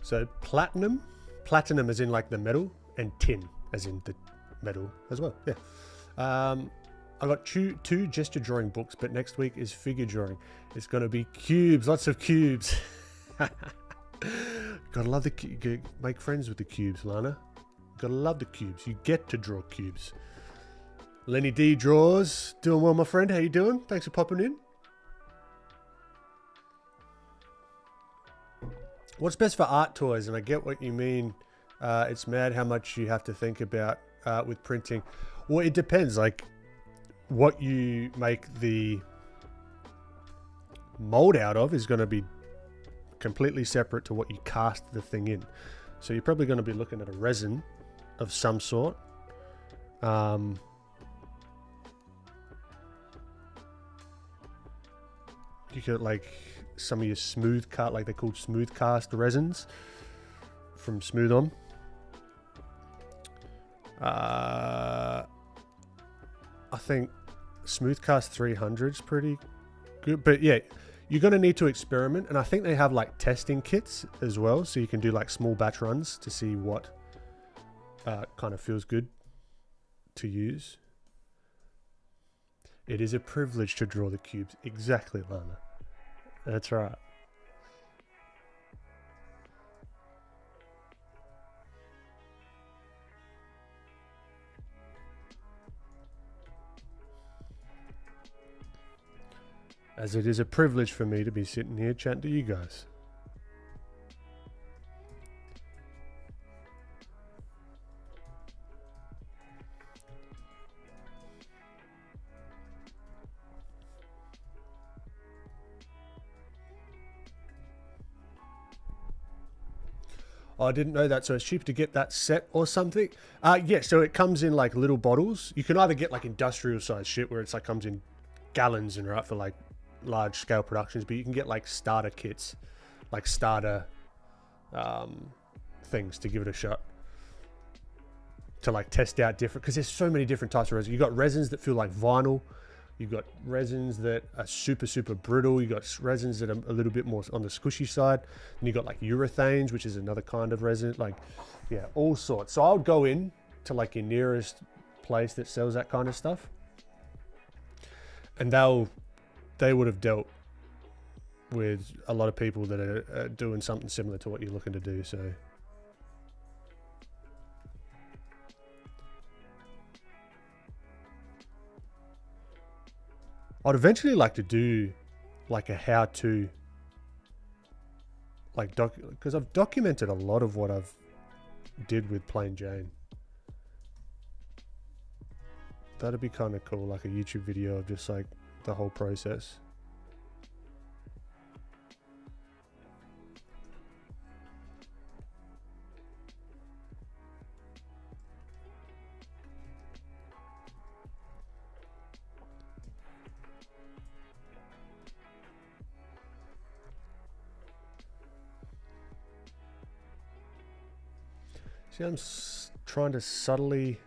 So platinum as in like the metal, and tin as in the metal as well. Yeah. I got two gesture drawing books, but next week is figure drawing. It's going to be cubes, lots of cubes. Gotta love make friends with the cubes, Lana. Gotta love the cubes. You get to draw cubes. Lenny D draws. Doing well, my friend. How you doing? Thanks for popping in. What's best for art toys? And I get what you mean. It's mad how much you have to think about with printing. Well, it depends. Like what you make the mold out of is going to be completely separate to what you cast the thing in. So you're probably going to be looking at a resin of some sort. You could like some of your smooth cast, like they're called smooth cast resins from Smooth On. I think Smooth Cast 300 is pretty good, but yeah, you're going to need to experiment, and I think they have like testing kits as well, so you can do like small batch runs to see what kind of feels good to use. It is a privilege to draw the cubes. Exactly, Lana. That's right. As it is a privilege for me to be sitting here chatting to you guys. Oh, I didn't know that. So it's cheaper to get that set or something. Yeah, so it comes in like little bottles. You can either get like industrial size shit where it's like comes in gallons and right for like large scale productions, but you can get like starter kits, like starter things to give it a shot, to like test out different, because there's so many different types of resin. You got resins that feel like vinyl. You've got resins that are super, super brittle. You've got resins that are a little bit more on the squishy side. And you've got like urethanes, which is another kind of resin. Like, yeah, all sorts. So I would go in to like your nearest place that sells that kind of stuff. And they would have dealt with a lot of people that are doing something similar to what you're looking to do. So I'd eventually like to do like a how-to, like because I've documented a lot of what I've did with Plain Jane. That'd be kind of cool, like a YouTube video of just like the whole process. See, I'm trying to subtly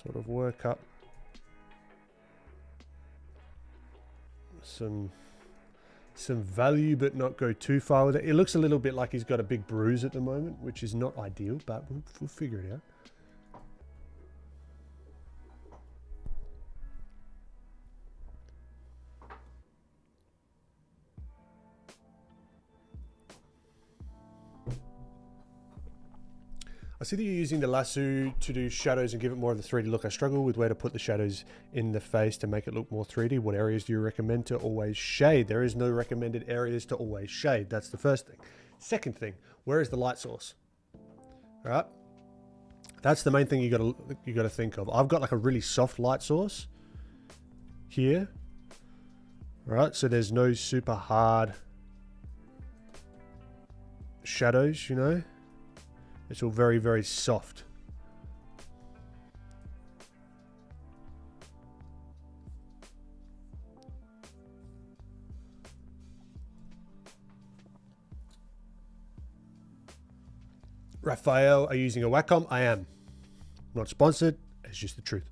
sort of work up some value, but not go too far with it. It looks a little bit like he's got a big bruise at the moment, which is not ideal, but we'll figure it out. I see that you're using the lasso to do shadows and give it more of the 3D look. I struggle with where to put the shadows in the face to make it look more 3D. What areas do you recommend to always shade? There is no recommended areas to always shade. That's the first thing. Second thing, where is the light source? All right. That's the main thing you got to think of. I've got like a really soft light source here. All right. So there's no super hard shadows, you know. It's all very, very soft. Raphael, are you using a Wacom? I am. Not sponsored. It's just the truth.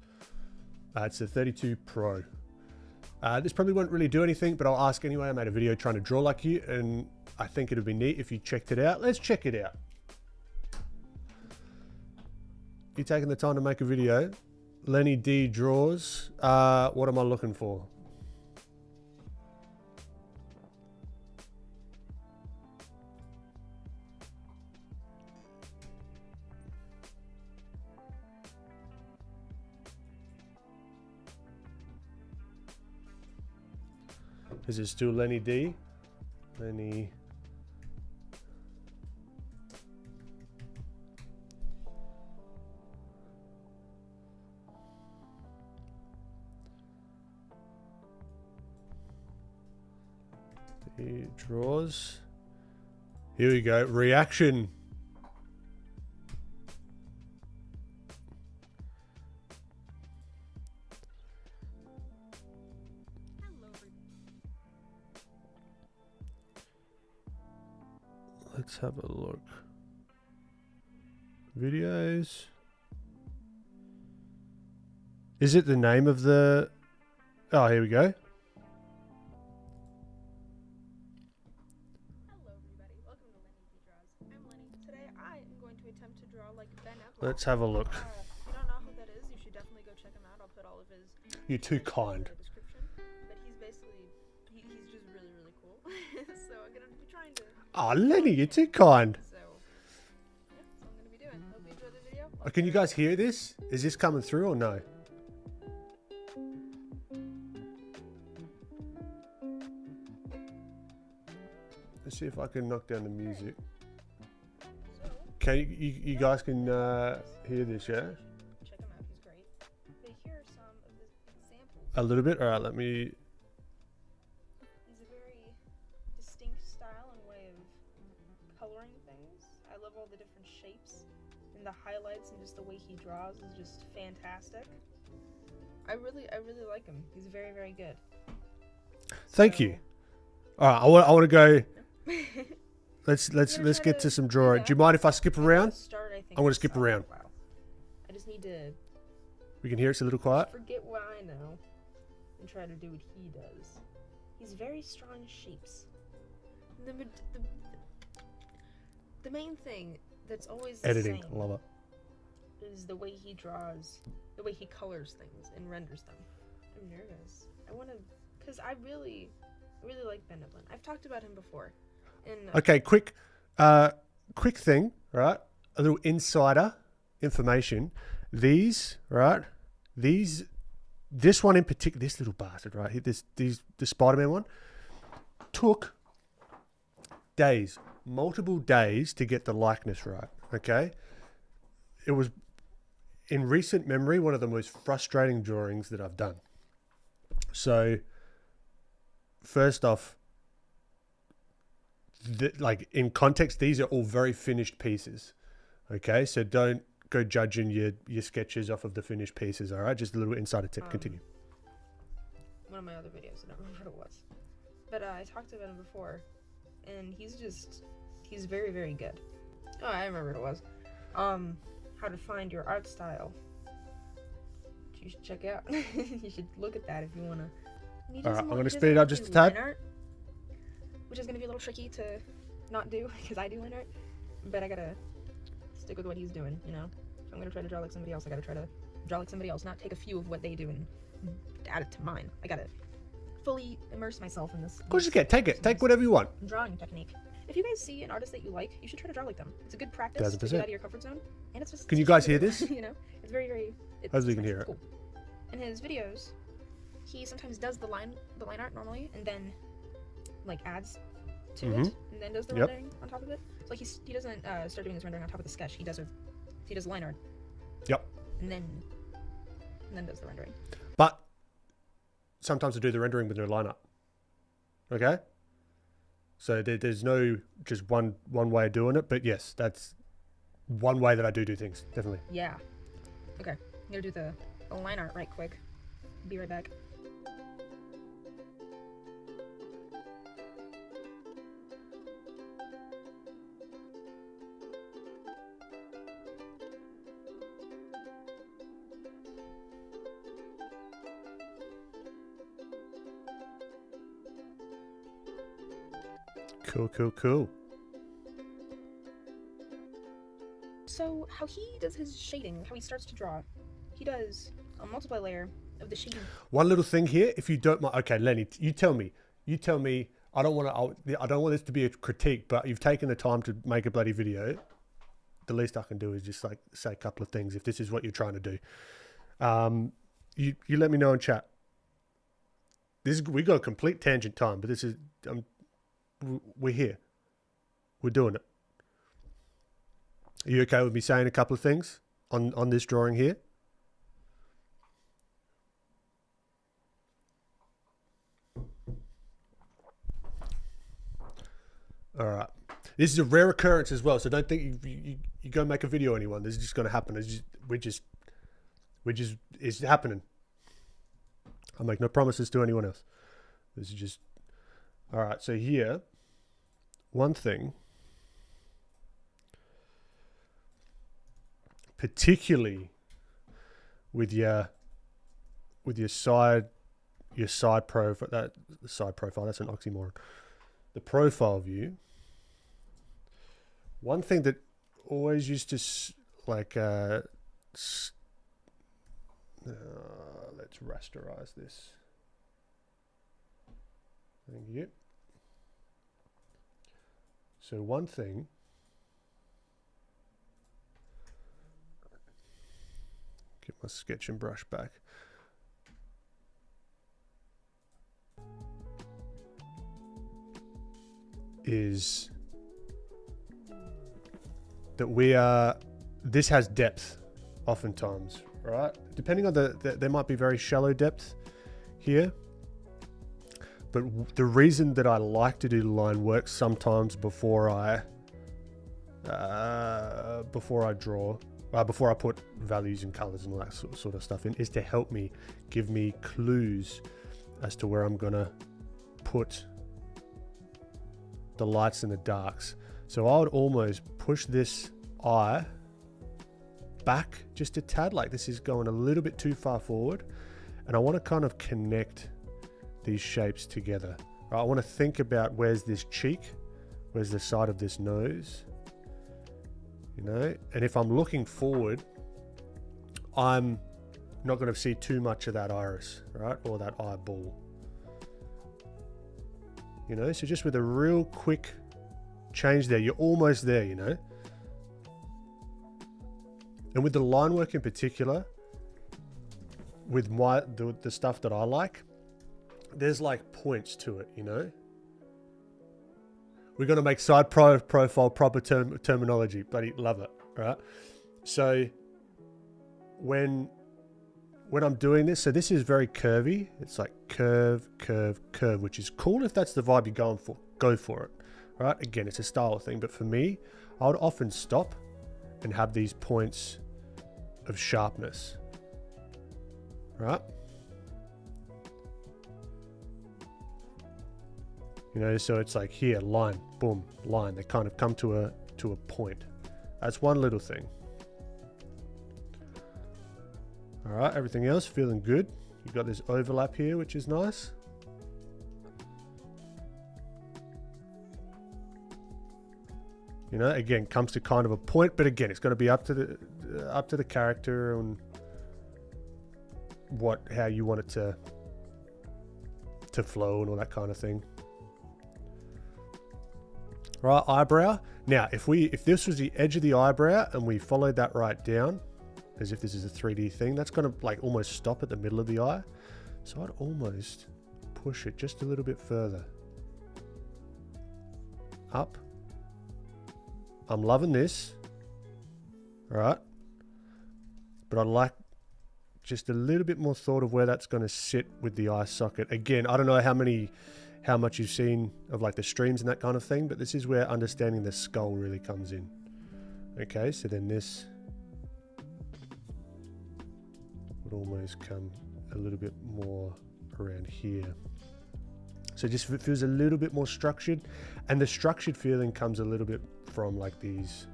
It's the 32 Pro. This probably won't really do anything, but I'll ask anyway. I made a video trying to draw like you, and I think it would be neat if you checked it out. Let's check it out. You taking the time to make a video. Lenny D draws. What am I looking for? Is it still Lenny D? Lenny. He draws. Here we go. Reaction. Let's have a look. Videos. Is it the name of the... Oh, here we go. Let's have a look. If you don't know who that is, you should definitely go check him out. I'll put all of his... You're too kind. ...in the description. But he's basically... He's just really, really cool. So I'm gonna be trying to. Oh, Lenny, you're too kind. So yeah, that's what I'm gonna be doing. Hope you enjoyed the video. Oh, can you guys hear this? Is this coming through or no? Let's see if I can knock down the music. So Can you guys can hear this, yeah? check him out. He's great. But here are some of the examples. A little bit. All right, let me. He's a very distinct style and way of coloring things. I love all the different shapes and the highlights and just the way he draws is just fantastic. I really like him. He's very, very good. Thank you. All right, I want to go. Let's get to some drawing. Do you mind if I skip around? I'm gonna skip around. Wow. I just need to We can hear it's a little quiet. forget what I know and try to do what he does. He's very strong in shapes. The main thing that's always the Editing, same love it. is the way he draws, the way he colors things and renders them. I'm nervous. I want to, because I really like Benjamin. I've talked about him before. And Okay, quick thing, right? A little insider information. These, right? This one in particular, this little bastard, right? The Spider-Man one took days, multiple days to get the likeness right. Okay, it was in recent memory one of the most frustrating drawings that I've done. So, first off, like in context, these are all very finished pieces. Okay, so don't go judging your sketches off of the finished pieces. All right, just a little insider tip. Continue. one of my other videos, I don't remember what it was. But I talked about him before, and he's very, very good. Oh, I remember what it was. How to find your art style. You should check out. You should look at that if you wanna. Alright, I'm gonna speed it up just a tad. Art, which is gonna be a little tricky to not do because I do line art, but I gotta stick with what he's doing, you know. If I'm gonna try to draw like somebody else, I gotta try to draw like somebody else, not take a few of what they do and add it to mine. I gotta fully immerse myself in this. Of course you can. Take whatever you want. Drawing technique. If you guys see an artist that you like, you should try to draw like them. It's a good practice to 1000%. get out of your comfort zone, and it's just. Can you guys hear this? You know, it's very, very. Hopefully you can hear it. Cool. In his videos, he sometimes does the line art normally, and then like adds to it, and then does the rendering on top of it. So like he doesn't start doing his rendering on top of the sketch. He does line art. Yep. And then does the rendering. But sometimes I do the rendering with no lineup. Okay. So there's no just one way of doing it, but yes, that's one way that I do things, definitely. Yeah. Okay, I'm gonna do the line art right quick. Be right back. Cool. So how he does his shading, how he starts to draw, he does a multiply layer of the shading. One little thing here, if you don't mind. Okay, Lenny, you tell me. I don't want this to be a critique, but you've taken the time to make a bloody video. The least I can do is just like say a couple of things if this is what you're trying to do. You let me know in chat. We got a complete tangent time, but this is we're here. We're doing it. Are you okay with me saying a couple of things on this drawing here? All right. This is a rare occurrence as well, so don't think you go make a video on anyone. This is just going to happen. It's happening. I make no promises to anyone else. This is just all right. So here, one thing, particularly with your side profile, that's an oxymoron. The profile view. One thing that always used to let's rasterize this. Thank you. So one thing, get my sketching brush back. Is that this has depth oftentimes, right? Depending on there might be very shallow depth here. But the reason that I like to do line work sometimes before I draw, before I put values and colors and all that sort of stuff in, is to help me, give me clues as to where I'm gonna put the lights and the darks. So I would almost push this eye back just a tad, like this is going a little bit too far forward, and I want to kind of connect these shapes together. Right, I want to think about where's this cheek, where's the side of this nose, you know, and if I'm looking forward, I'm not going to see too much of that iris, right, or that eyeball, you know. So just with a real quick change there, you're almost there, you know. And with the line work in particular, with the stuff that I like, there's like points to it, you know. We're going to make side profile proper terminology. Bloody love it, right? So when I'm doing this, so this is very curvy. It's like curve, curve, curve, which is cool if that's the vibe you're going for. Go for it, right? Again, it's a style thing. But for me, I would often stop and have these points of sharpness, right? You know, so it's like here, line, boom, line. They kind of come to a point. That's one little thing. All right, everything else feeling good. You've got this overlap here, which is nice. You know, again, comes to kind of a point, but again, it's going to be up to the character and how you want it to flow and all that kind of thing. Right, eyebrow. Now, if this was the edge of the eyebrow and we followed that right down, as if this is a 3D thing, that's going to like almost stop at the middle of the eye. So I'd almost push it just a little bit further. Up. I'm loving this. All right. But I'd like just a little bit more thought of where that's going to sit with the eye socket. Again, I don't know how much you've seen of like the streams and that kind of thing, but this is where understanding the skull really comes in. Okay, so then this would almost come a little bit more around here. So just it feels a little bit more structured, and the structured feeling comes a little bit from like these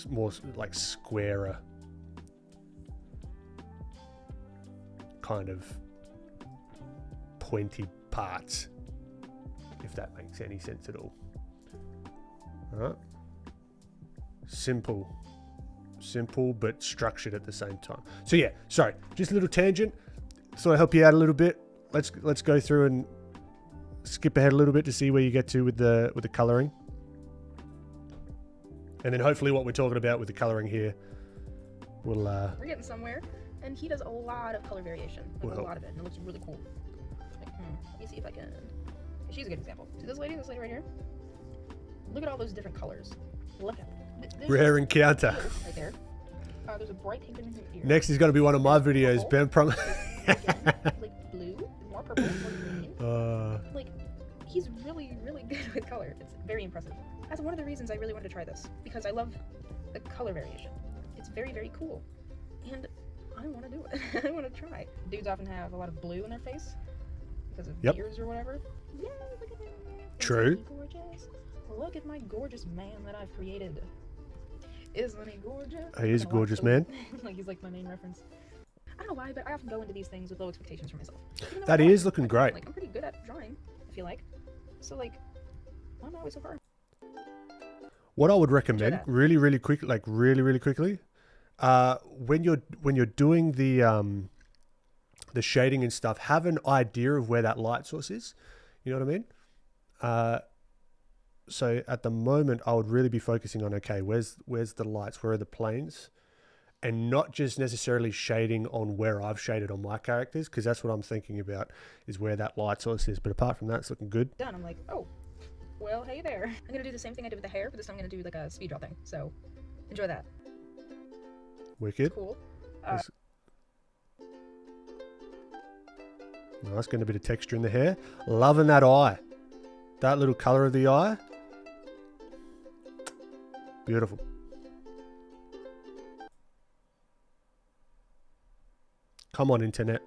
more like squarer kind of pointy parts, if that makes any sense at all. All right, simple but structured at the same time. So yeah, sorry, just a little tangent. So I help you out a little bit. Let's go through and skip ahead a little bit to see where you get to with the coloring, and then hopefully what we're talking about with the coloring here will we're getting somewhere. And he does a lot of color variation, like a lot of it, and it looks really cool. Like, let me see if I can. She's a good example. See this lady right here? Look at all those different colors. Look at it. Rare encounter. Right there. There's a bright pink in here. Next is going to be one of my videos, Ben. Like blue, more purple, more green. Like, he's really, really good with color. It's very impressive. That's one of the reasons I really wanted to try this, because I love the color variation. It's very, very cool. And I want to do it. I want to try. Dudes often have a lot of blue in their face because of beards or whatever. Yeah, look at that. True. Isn't he gorgeous? Look at my gorgeous man that I've created. Isn't he gorgeous? He is a gorgeous man. Like, he's like my main reference. I don't know why, but I often go into these things with low expectations for myself. That is looking great. Like, I'm pretty good at drawing, I feel like. So, like, I'm always so far. What I would recommend, really quickly, when you're doing the shading and stuff, have an idea of where that light source is. You know what I mean? So at the moment, I would really be focusing on, okay, where's the lights? Where are the planes? And not just necessarily shading on where I've shaded on my characters, because that's what I'm thinking about, is where that light source is. But apart from that, it's looking good. Done. I'm like, oh, well, hey there. I'm gonna do the same thing I did with the hair, but this time I'm gonna do like a speed draw thing. So enjoy that. Wicked. It's cool. Nice, getting a bit of texture in the hair. Loving that eye. That little color of the eye. Beautiful. Come on, internet.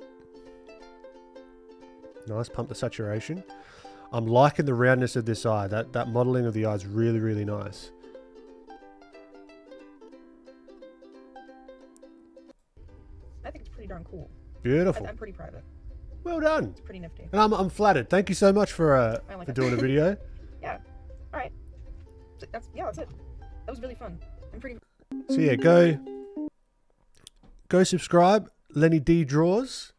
Nice, pump the saturation. I'm liking the roundness of this eye. That modeling of the eye is really, really nice. I think it's pretty darn cool. Beautiful. I'm pretty proud of it. Well done. It's pretty nifty. And I'm flattered. Thank you so much for doing a video. Yeah. All right. That's it. That was really fun. I'm pretty. So yeah, go subscribe. Lenny D draws.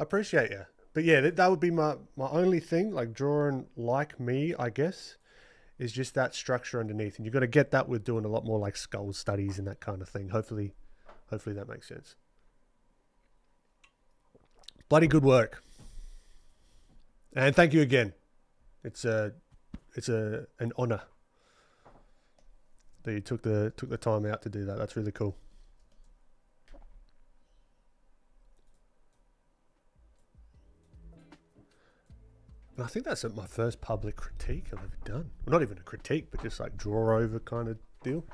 I appreciate you. But yeah, that would be my only thing, like drawing like me, I guess, is just that structure underneath. And you've got to get that with doing a lot more like skull studies and that kind of thing. Hopefully that makes sense. Bloody good work. And thank you again. It's an honor that you took the time out to do that. That's really cool. And I think that's my first public critique I've ever done. Well, not even a critique, but just like draw over kind of deal.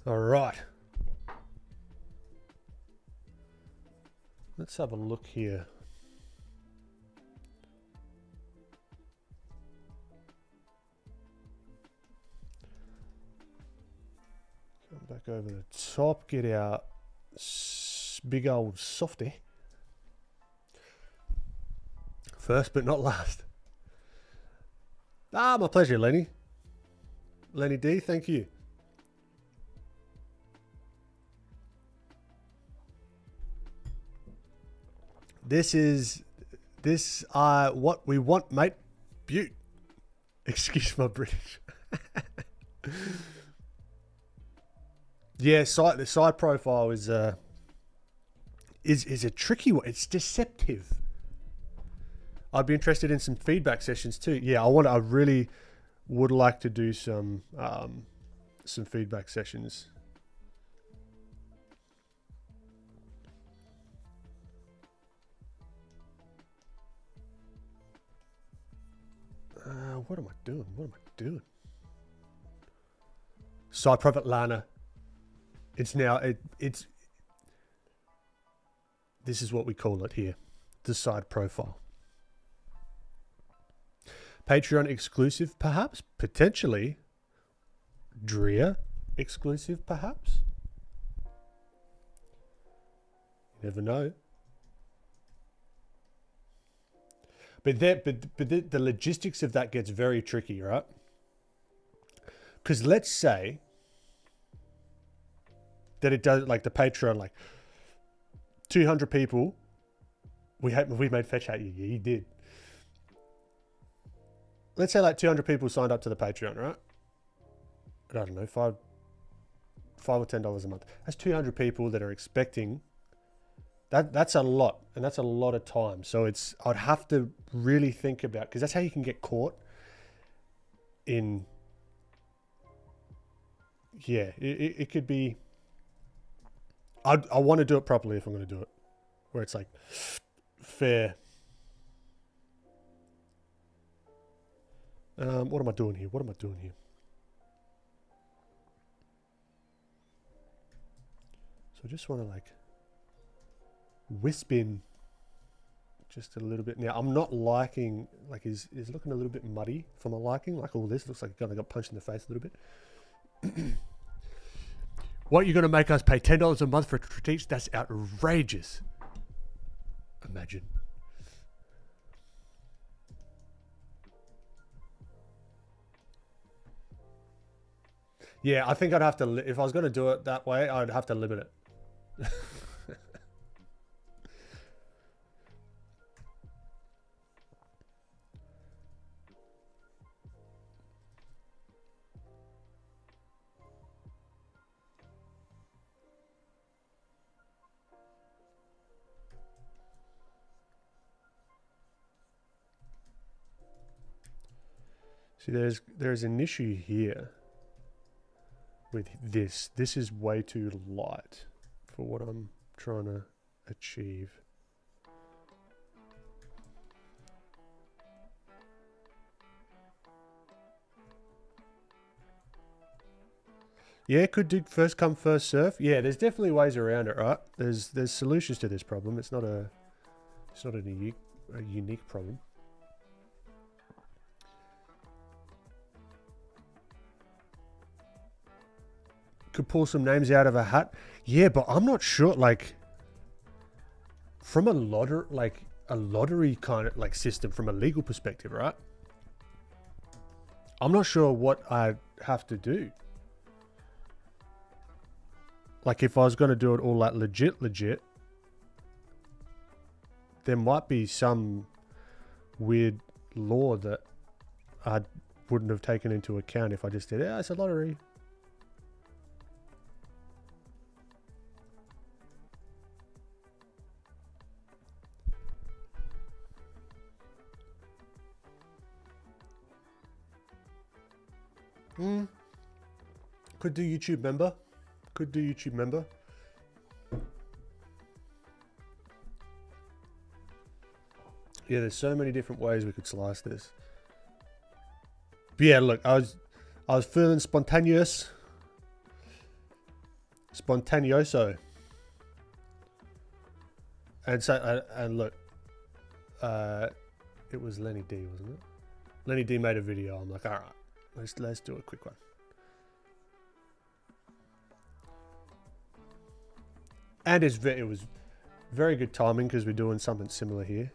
All right. Let's have a look here. Come back over the top, get our big old softy. First but not last. Ah, my pleasure, Lenny. Lenny D, thank you. This is what we want, mate. Beaut. Excuse my British. Yeah, the side profile is a tricky one. It's deceptive. I'd be interested in some feedback sessions too. Yeah, I really would like to do some feedback sessions. What am I doing? Side profile Lana. It's now, it's, this is what we call it here. The side profile. Patreon exclusive, perhaps? Potentially. Drea exclusive, perhaps? You never know. But the logistics of that gets very tricky, right? Because let's say that it does, like the Patreon, like 200 people. We made Fetch hate you. Yeah, you did. Let's say like 200 people signed up to the Patreon, right? I don't know, $5 or $10 a month. That's 200 people that are expecting. That's a lot, and that's a lot of time. So I'd have to really think about, because that's how you can get caught in. Yeah, it could be. I want to do it properly if I'm going to do it, where it's like fair. What am I doing here? So I just want to like wisp in just a little bit. Now I'm not liking, like is looking a little bit muddy for my liking. Like all this looks like I got punched in the face a little bit. What, you're going to make us pay $10 a month for critiques? That's outrageous. Imagine. Yeah, I think I'd have to, if I was going to do it that way, I'd have to limit it. See, there's an issue here with this. This is way too light for what I'm trying to achieve. Yeah, could do first come first serve. Yeah, there's definitely ways around it, right? There's solutions to this problem. It's not a unique problem. Could pull some names out of a hat. Yeah, but I'm not sure. Like, from a lottery kind of like system, from a legal perspective, right? I'm not sure what I'd have to do. Like, if I was going to do it all that legit, there might be some weird law that I wouldn't have taken into account if I just did, yeah, it's a lottery. Could do YouTube member. Could do YouTube member. Yeah, there's so many different ways we could slice this. But yeah, look, I was feeling spontaneoso. And so and look, it was Lenny D, wasn't it? Lenny D made a video. I'm like, all right, let's do a quick one. And it was very good timing because we're doing something similar here.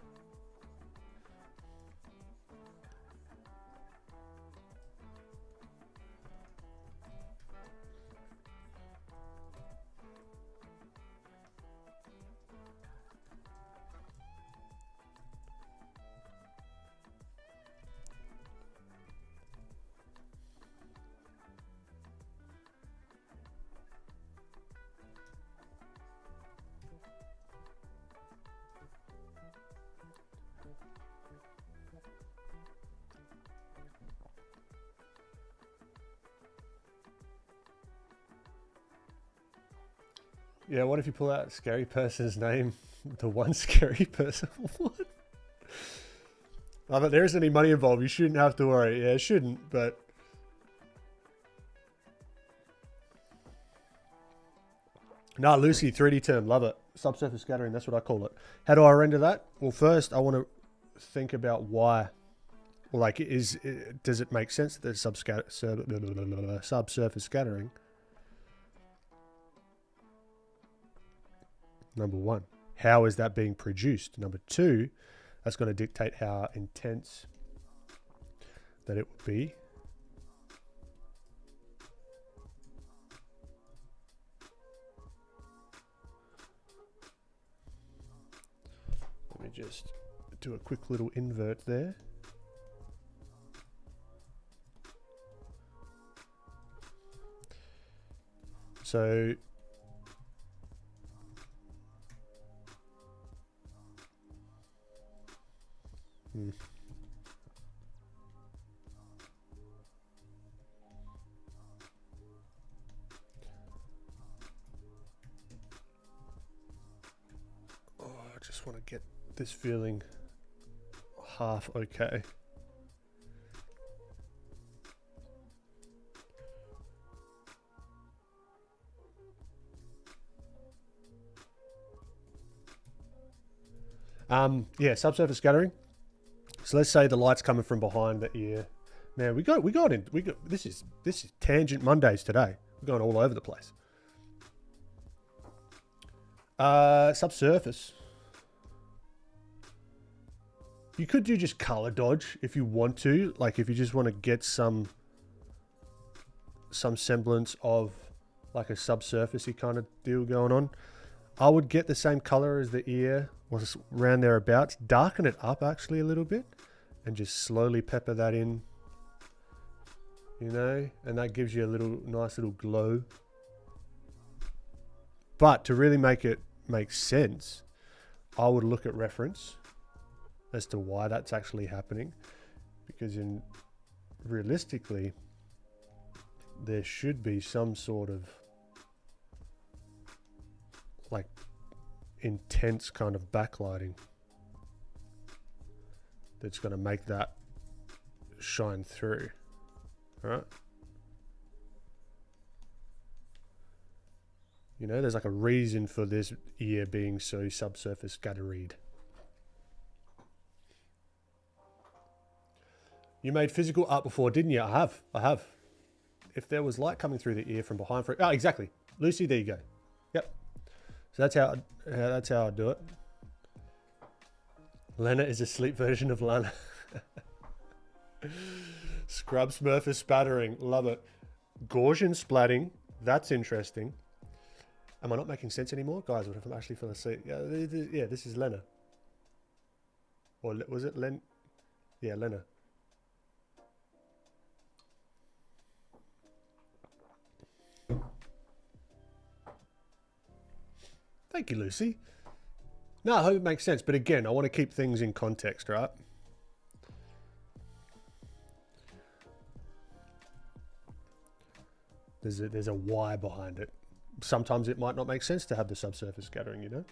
Yeah, what if you pull out a scary person's name? The one scary person? What? Not that there isn't any money involved. You shouldn't have to worry. Yeah, it shouldn't, but... Nah, Lucy, 3D term. Love it. Subsurface scattering, that's what I call it. How do I render that? Well, first, I want to think about why. Like, does it make sense that there's subsurface scattering? Number one, how is that being produced? Number two, that's going to dictate how intense that it would be. Let me just do a quick little invert there. So oh, I just want to get this feeling half okay. Yeah, subsurface scattering. So let's say the light's coming from behind the ear. Man, this is Tangent Mondays today. We're going all over the place. Subsurface. You could do just color dodge if you want to. Like if you just want to get some semblance of like a subsurfacey kind of deal going on. I would get the same color as the ear, was around thereabouts. Darken it up actually a little bit, and just slowly pepper that in. You know, and that gives you a nice little glow. But to really make it make sense, I would look at reference as to why that's actually happening, because realistically, there should be some sort of like intense kind of backlighting that's going to make that shine through. All right. You know, there's like a reason for this ear being so subsurface scattered. You made physical art before, didn't you? I have. If there was light coming through the ear from behind, oh, exactly, Lucy. There you go. Yep. So that's how I do it. Lena is a sleep version of Lana. Scrub Smurf is spattering. Love it. Gaussian splatting. That's interesting. Am I not making sense anymore? Guys, what if I'm actually falling asleep? Yeah, this is Lena. Or was it Len? Yeah, Lena. Thank you, Lucy. No, I hope it makes sense. But again, I want to keep things in context, right? There's a why behind it. Sometimes it might not make sense to have the subsurface scattering, you know?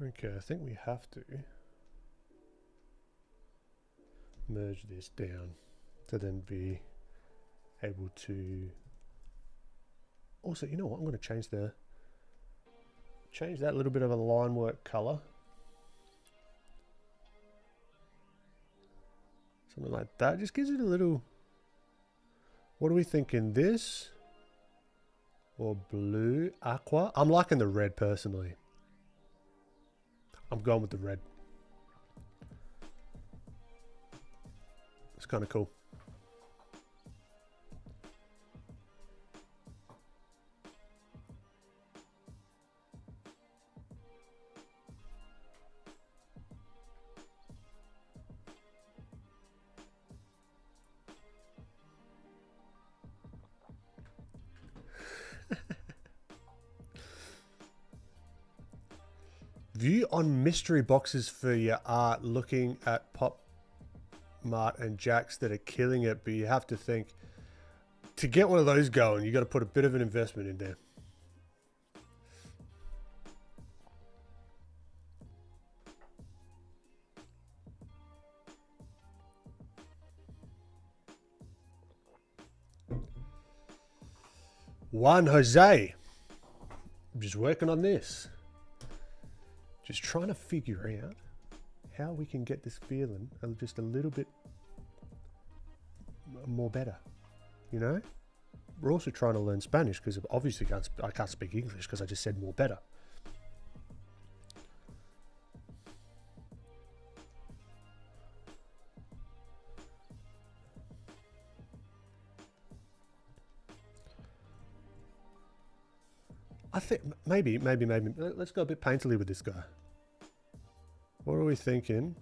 Okay, I think we have to merge this down to then be able to also, you know what, I'm going to change that little bit of a line work color, something like that. Just gives it a little, what are we thinking, this or blue, aqua? I'm liking the red personally. I'm going with the red. It's kind of cool. View on mystery boxes for your art, looking at Pop Mart and Jacks that are killing it, but you have to think, to get one of those going, you got to put a bit of an investment in there. Juan Jose, I'm just working on this. Just trying to figure out how we can get this feeling just a little bit more better, you know? We're also trying to learn Spanish because obviously I can't speak English because I just said more better. I think maybe. Let's go a bit painterly with this guy. What are we thinking?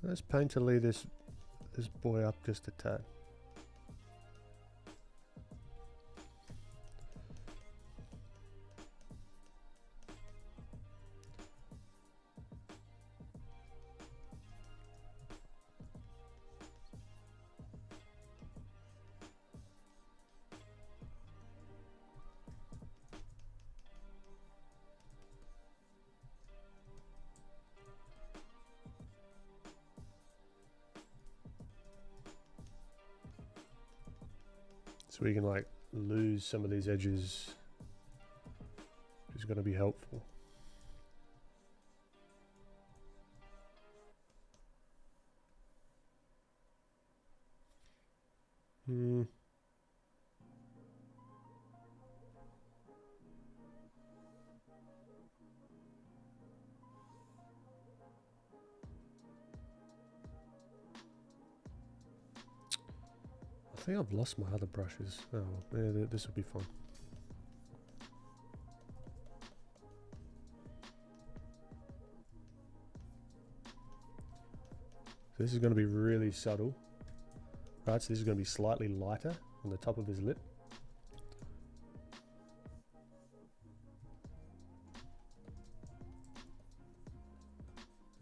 Let's painterly this boy up just a tad. So we can like lose some of these edges, which is going to be helpful. Hmm. I think I've lost my other brushes. Oh, well, yeah, this will be fun. So this is going to be really subtle. Right, so this is going to be slightly lighter on the top of his lip.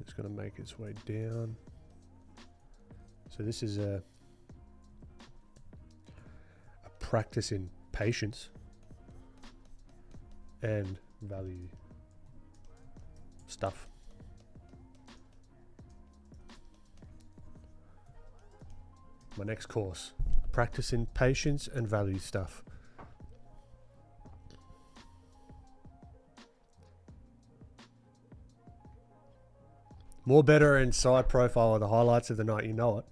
It's going to make its way down. So this is a practice in patience and value stuff. My next course, practice in patience and value stuff. More better and side profile are the highlights of the night, you know it.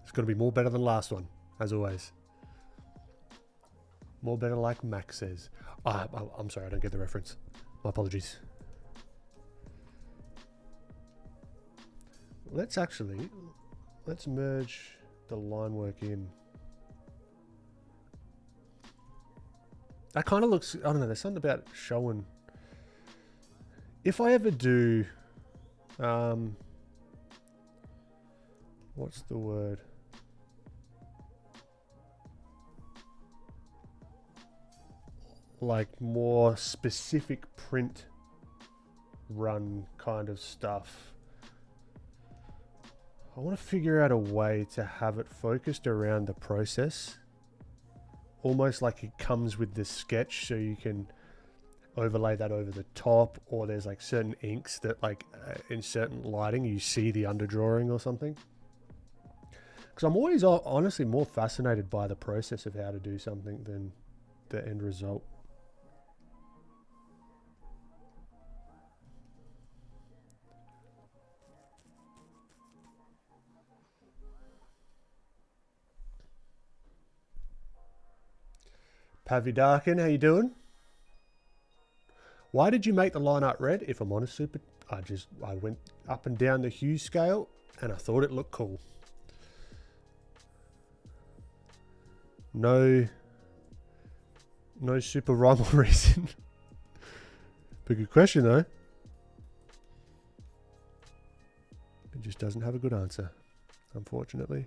It's going to be more better than last one, as always. More better like Max says. I'm sorry, I don't get the reference. My apologies. Let's merge the line work in. That kind of looks, I don't know, there's something about showing. If I ever do, what's the word? Like more specific print run kind of stuff. I want to figure out a way to have it focused around the process. Almost like it comes with the sketch, so you can overlay that over the top, or there's like certain inks that like in certain lighting you see the underdrawing or something. Because I'm always honestly more fascinated by the process of how to do something than the end result. Pavidarkin, how you doing? Why did you make the line art red? If I'm honest, I went up and down the hue scale and I thought it looked cool. No super rhyme or reason. But good question though. It just doesn't have a good answer, unfortunately.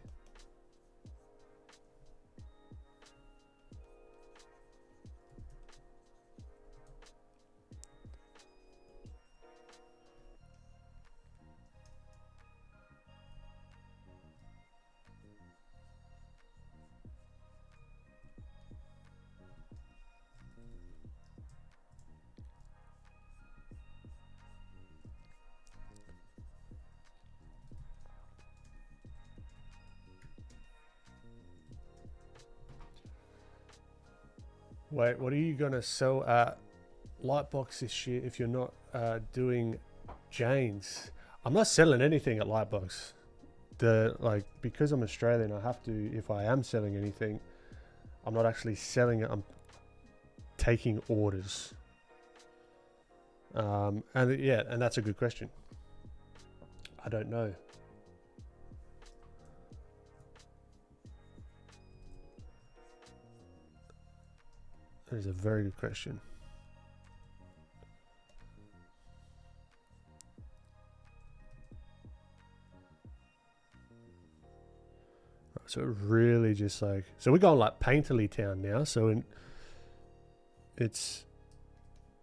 Wait, what are you gonna sell at Lightbox this year if you're not doing Jane's? I'm not selling anything at Lightbox. Because I'm Australian, I have to. If I am selling anything, I'm not actually selling it. I'm taking orders. And that's a good question. I don't know. That is a very good question. So it really just like, so we're going like Painterly Town now. So it's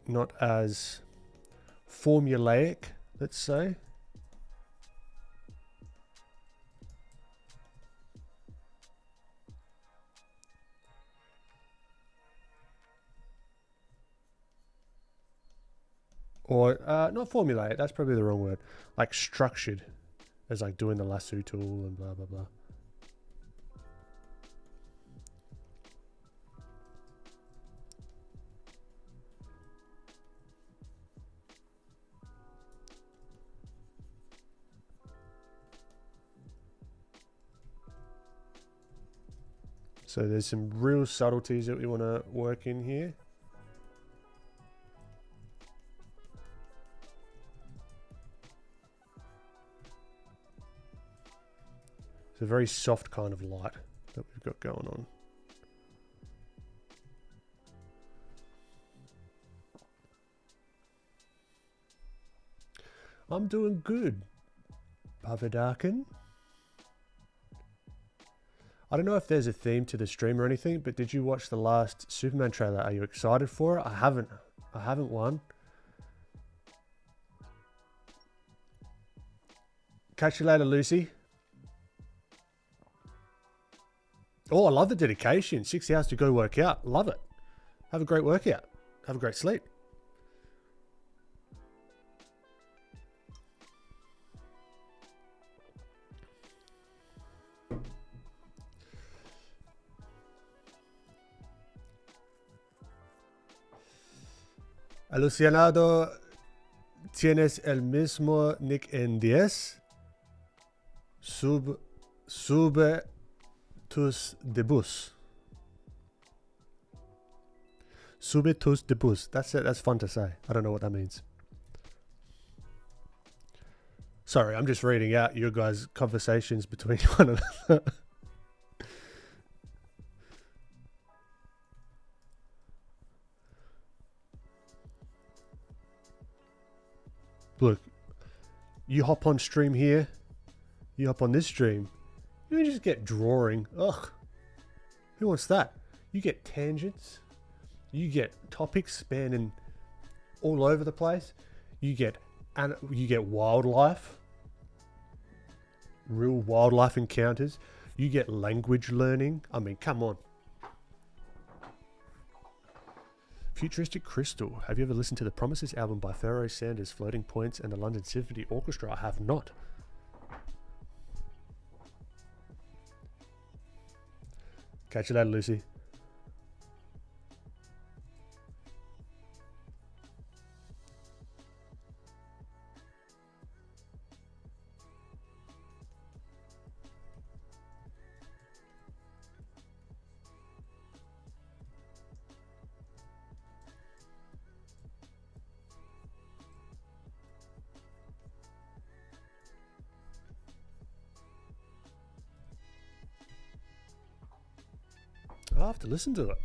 not as formulaic, let's say. Or not formulaic, that's probably the wrong word. Like structured, as like doing the lasso tool and blah, blah, blah. So there's some real subtleties that we want to work in here. It's a very soft kind of light that we've got going on. I'm doing good, Pavidakin. I don't know if there's a theme to the stream or anything, but did you watch the last Superman trailer? Are you excited for it? I haven't won. Catch you later, Lucy. Oh, I love the dedication. 6 hours to go work out. Love it. Have a great workout. Have a great sleep. Alucinado, tienes el mismo nick en 10. Sube tus debus. Sube tus debus. That's it. That's fun to say. I don't know what that means. Sorry, I'm just reading out your guys' conversations between one another. Look, you hop on stream here, you hop on this stream, you just get drawing. Ugh, who wants that? You get tangents, you get topics spanning all over the place, you get wildlife, real wildlife encounters, you get language learning. I mean, come on. Futuristic Crystal. Have you ever listened to the Promises album by Pharoah Sanders, Floating Points, and the London Symphony Orchestra? I have not. Catch you later, Lucy. I'll have to listen to it.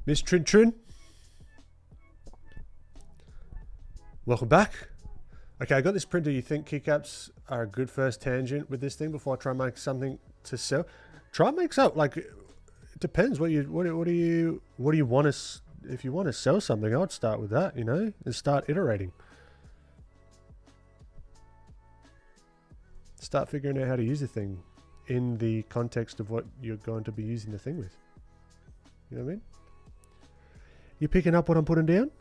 Miss Trin Trin, welcome back. Okay, I got this printer. You think keycaps are a good first tangent with this thing before I try and make something to sell? Try and make something. Like, it depends what do you want to. If you want to sell something, I would start with that, you know, and start iterating. Start figuring out how to use the thing in the context of what you're going to be using the thing with. You know what I mean? You picking up what I'm putting down?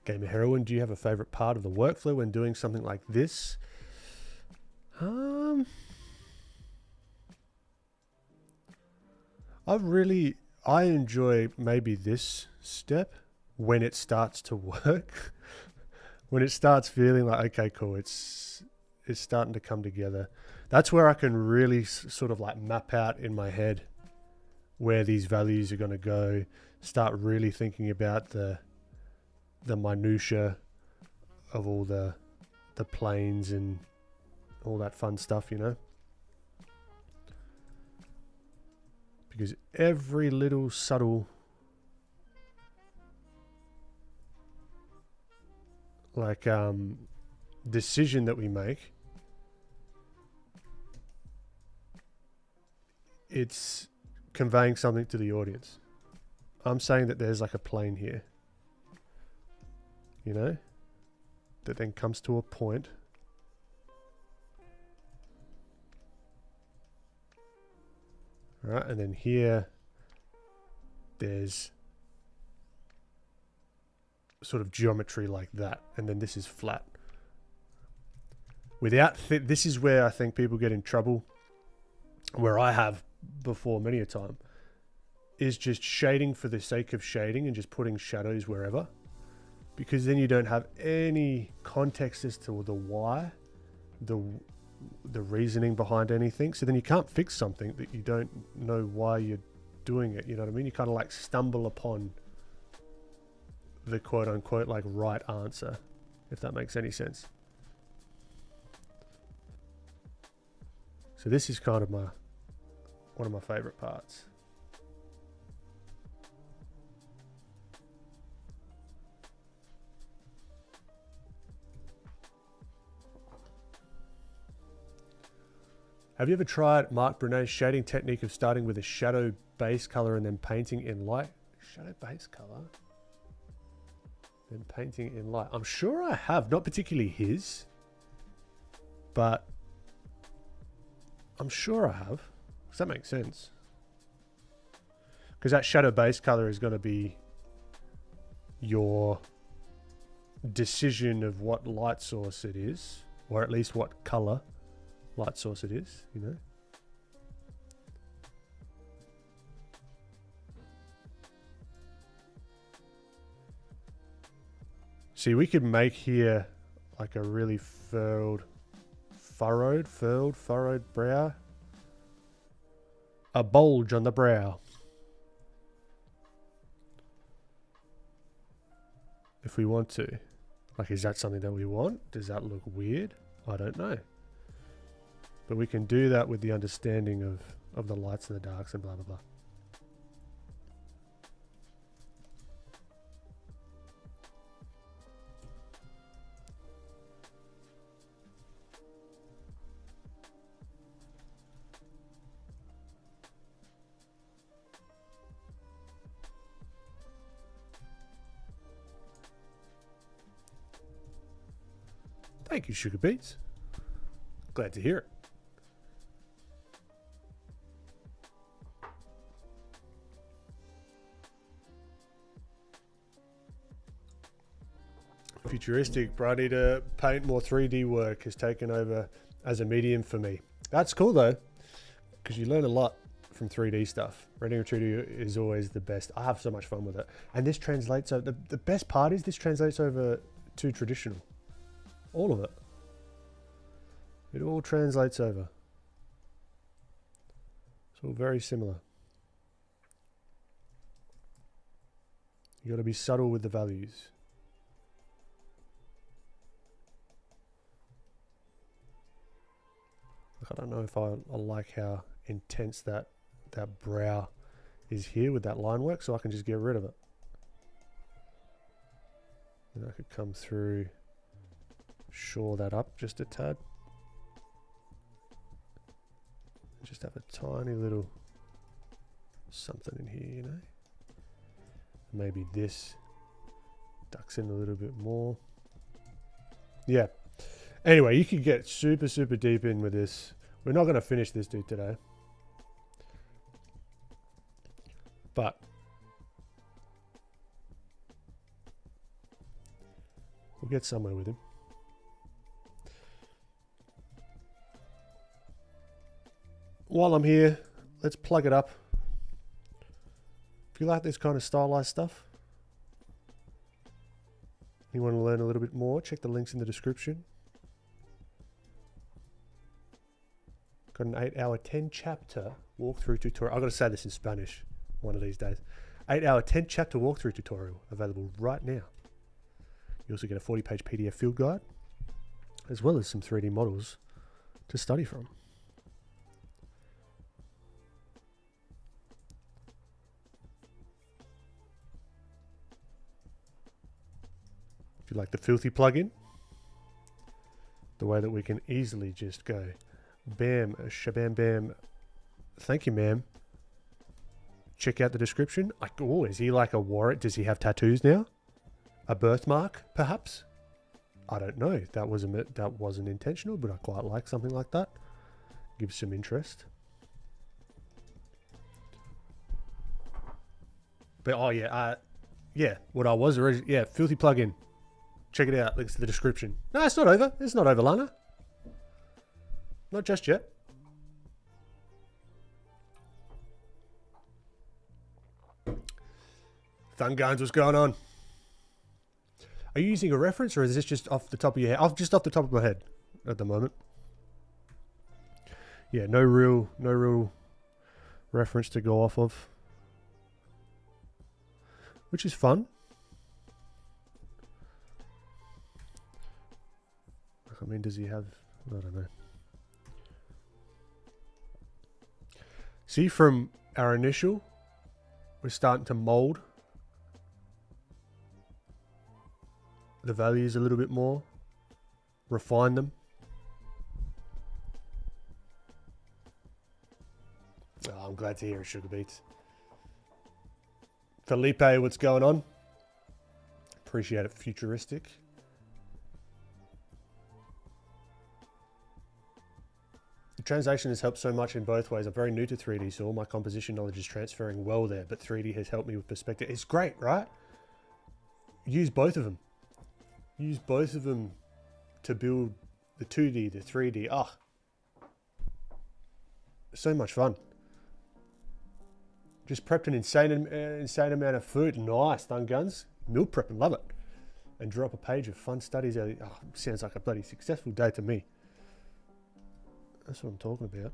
Gamer Heroine, do you have a favorite part of the workflow when doing something like this? I enjoy maybe this step when it starts to work. When it starts feeling like, okay, cool, it's starting to come together. That's where I can really sort of like map out in my head where these values are going to go, start really thinking about the minutia of all the planes and all that fun stuff, you know? Because every little subtle like decision that we make, it's conveying something to the audience. I'm saying that there's like a plane here, you know, that then comes to a point. Right, and then here there's sort of geometry like that, and then this is flat. Without this is where I think people get in trouble, where I have before many a time, is just shading for the sake of shading and just putting shadows wherever, because then you don't have any context as to the why, the reasoning behind anything. So then you can't fix something that you don't know why you're doing it. You know what I mean? You kind of like stumble upon the quote unquote like right answer, if that makes any sense. So this is kind of one of my favorite parts. Have you ever tried Mark Brunet's shading technique of starting with a shadow base color and then painting in light? Shadow base color? Then painting in light. I'm sure I have. Not particularly his, but I'm sure I have. Does that make sense? Because that shadow base color is going to be your decision of what light source it is, or at least what color light source it is, you know. See, we could make here like a really furrowed brow. A bulge on the brow. If we want to. Like, is that something that we want? Does that look weird? I don't know. But we can do that with the understanding of the lights and the darks and blah, blah, blah. Thank you, Sugar Beats. Glad to hear it. Futuristic, but I need to paint more 3D work has taken over as a medium for me. That's cool though, because you learn a lot from 3D stuff. Rendering 3D is always the best. I have so much fun with it. And this translates over, the best part is this translates over to traditional. All of it. It all translates over. It's all very similar. You got to be subtle with the values. I don't know if I like how intense that brow is here with that line work, so I can just get rid of it. And I could come through, shore that up just a tad. Just have a tiny little something in here, you know. Maybe this ducks in a little bit more. Yeah. Anyway, you could get super, super deep in with this. We're not going to finish this dude today. But we'll get somewhere with him. While I'm here, let's plug it up If you like this kind of stylized stuff, you want to learn a little bit more, check the links in the description. Got an 8-hour, 10-chapter walkthrough tutorial. I've got to say this in Spanish one of these days. 8-hour, 10-chapter walkthrough tutorial available right now. You also get a 40-page PDF field guide, as well as some 3D models to study from. If you like the filthy plugin, the way that we can easily just go bam, shabam bam, thank you ma'am, check out the description. Like, oh, is he like a warrior? Does he have tattoos now? A birthmark, perhaps? I don't know. That wasn't intentional, but I quite like something like that. Gives some interest. But oh yeah, what I was originally, yeah, filthy plugin. Check it out. Links to the description. No, it's not over. It's not over, Lana. Not just yet. Thun Guns, what's going on? Are you using a reference, or is this just off the top of your head? Just off the top of my head at the moment. Yeah, no real reference to go off of, which is fun. I mean, does he have? I don't know. See, from our initial, we're starting to mold the values a little bit more, refine them. Oh, I'm glad to hear it, Sugar Beats. Felipe, what's going on? Appreciate it, futuristic. The translation has helped so much in both ways. I'm very new to 3D, so all my composition knowledge is transferring well there, but 3D has helped me with perspective. It's great, right? Use both of them. Use both of them to build the 2D, the 3D. Ah, so much fun. Just prepped an insane amount of food. Nice, Thun Guns. Meal prep and love it. And drop a page of fun studies. Oh, sounds like a bloody successful day to me. That's what I'm talking about.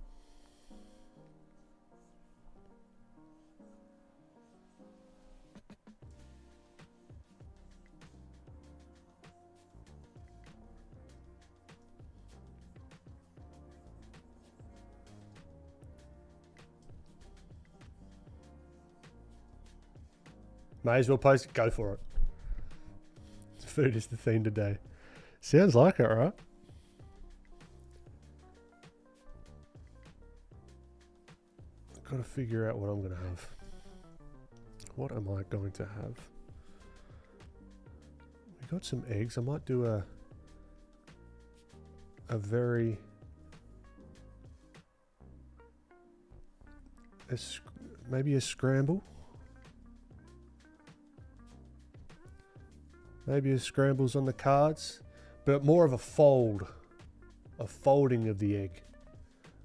May as well post it. Go for it. Food is the theme today. Sounds like it, right? Got to figure out what I'm going to have. What am I going to have? We got some eggs. I might do maybe a scramble. Maybe a scramble's on the cards, but more of a folding of the egg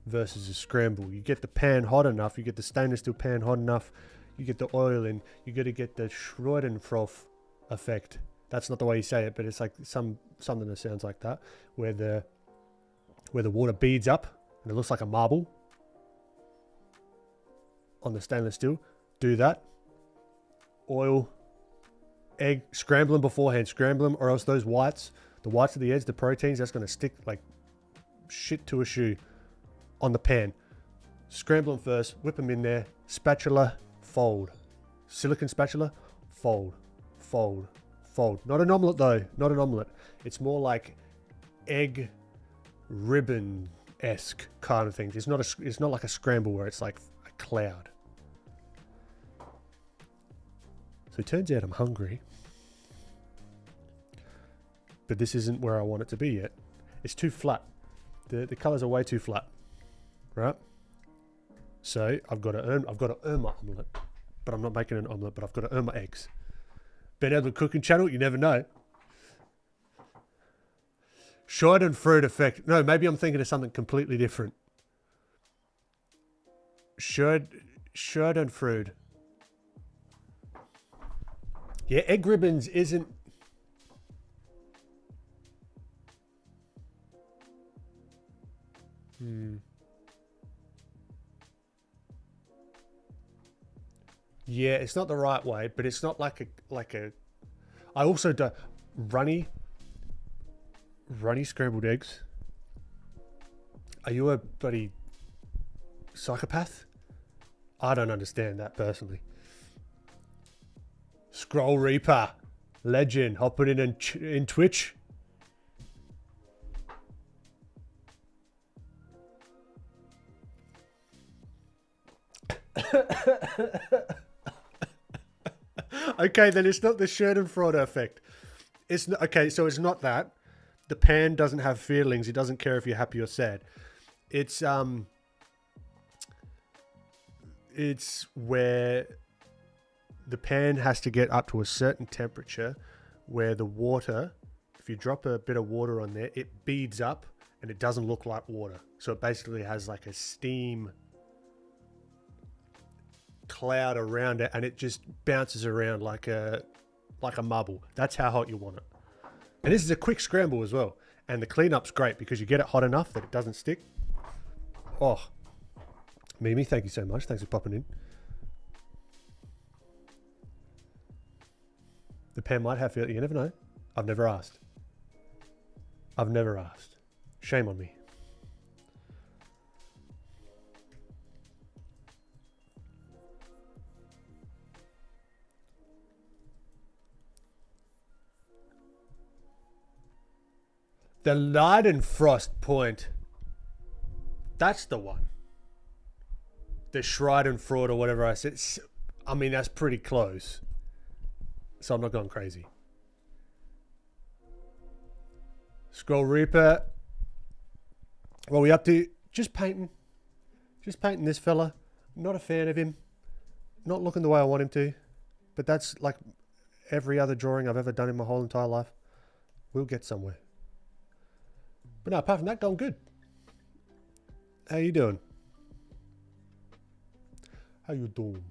versus a scramble. You get the pan hot enough, you get the stainless steel pan hot enough, you get the oil in, you got to get the Schadenfreude effect. That's not the way you say it, but it's like something that sounds like that, where the water beads up and it looks like a marble on the stainless steel. Do that. Oil, egg, scramble them beforehand, scramble them, or else those whites, the whites of the eggs, the proteins, that's going to stick like shit to a shoe on the pan. Scramble them first, whip them in there, spatula, fold. Silicone spatula, fold, fold, fold. Not an omelette though, not an omelette. It's more like egg ribbon-esque kind of things. It's not like a scramble where it's like a cloud. So it turns out I'm hungry. But this isn't where I want it to be yet. It's too flat. The colors are way too flat. Right? So I've got to earn my omelette. But I'm not making an omelette, but I've got to earn my eggs. Ben Edward cooking channel, you never know. Schadenfreude effect. No, maybe I'm thinking of something completely different. Schadenfreude. Yeah, egg ribbons isn't... Yeah, it's not the right way, but it's not like a... I also do runny scrambled eggs. Are you a bloody psychopath? I don't understand that personally. Scroll Reaper, legend, hopping in Twitch. Okay, then it's not the Schadenfreude effect. It's not, okay, so it's not that. The pan doesn't have feelings. It doesn't care if you're happy or sad. It's where the pan has to get up to a certain temperature where the water, if you drop a bit of water on there, it beads up and it doesn't look like water. So it basically has like a steam cloud around it and it just bounces around like a marble. That's how hot you want it. And this is a quick scramble as well. And the cleanup's great because you get it hot enough that it doesn't stick. Oh, Mimi, thank you so much. Thanks for popping in. The pan might have feelings. You never know. I've never asked. I've never asked. Shame on me. The Leidenfrost point. That's the one. The Schreidenfreude or whatever I said. I mean, that's pretty close. So I'm not going crazy. Scroll Reaper. What are we up to? Just painting. Just painting this fella. Not a fan of him. Not looking the way I want him to. But that's like every other drawing I've ever done in my whole entire life. We'll get somewhere. But no, apart from that, going good. How you doing? How you doing?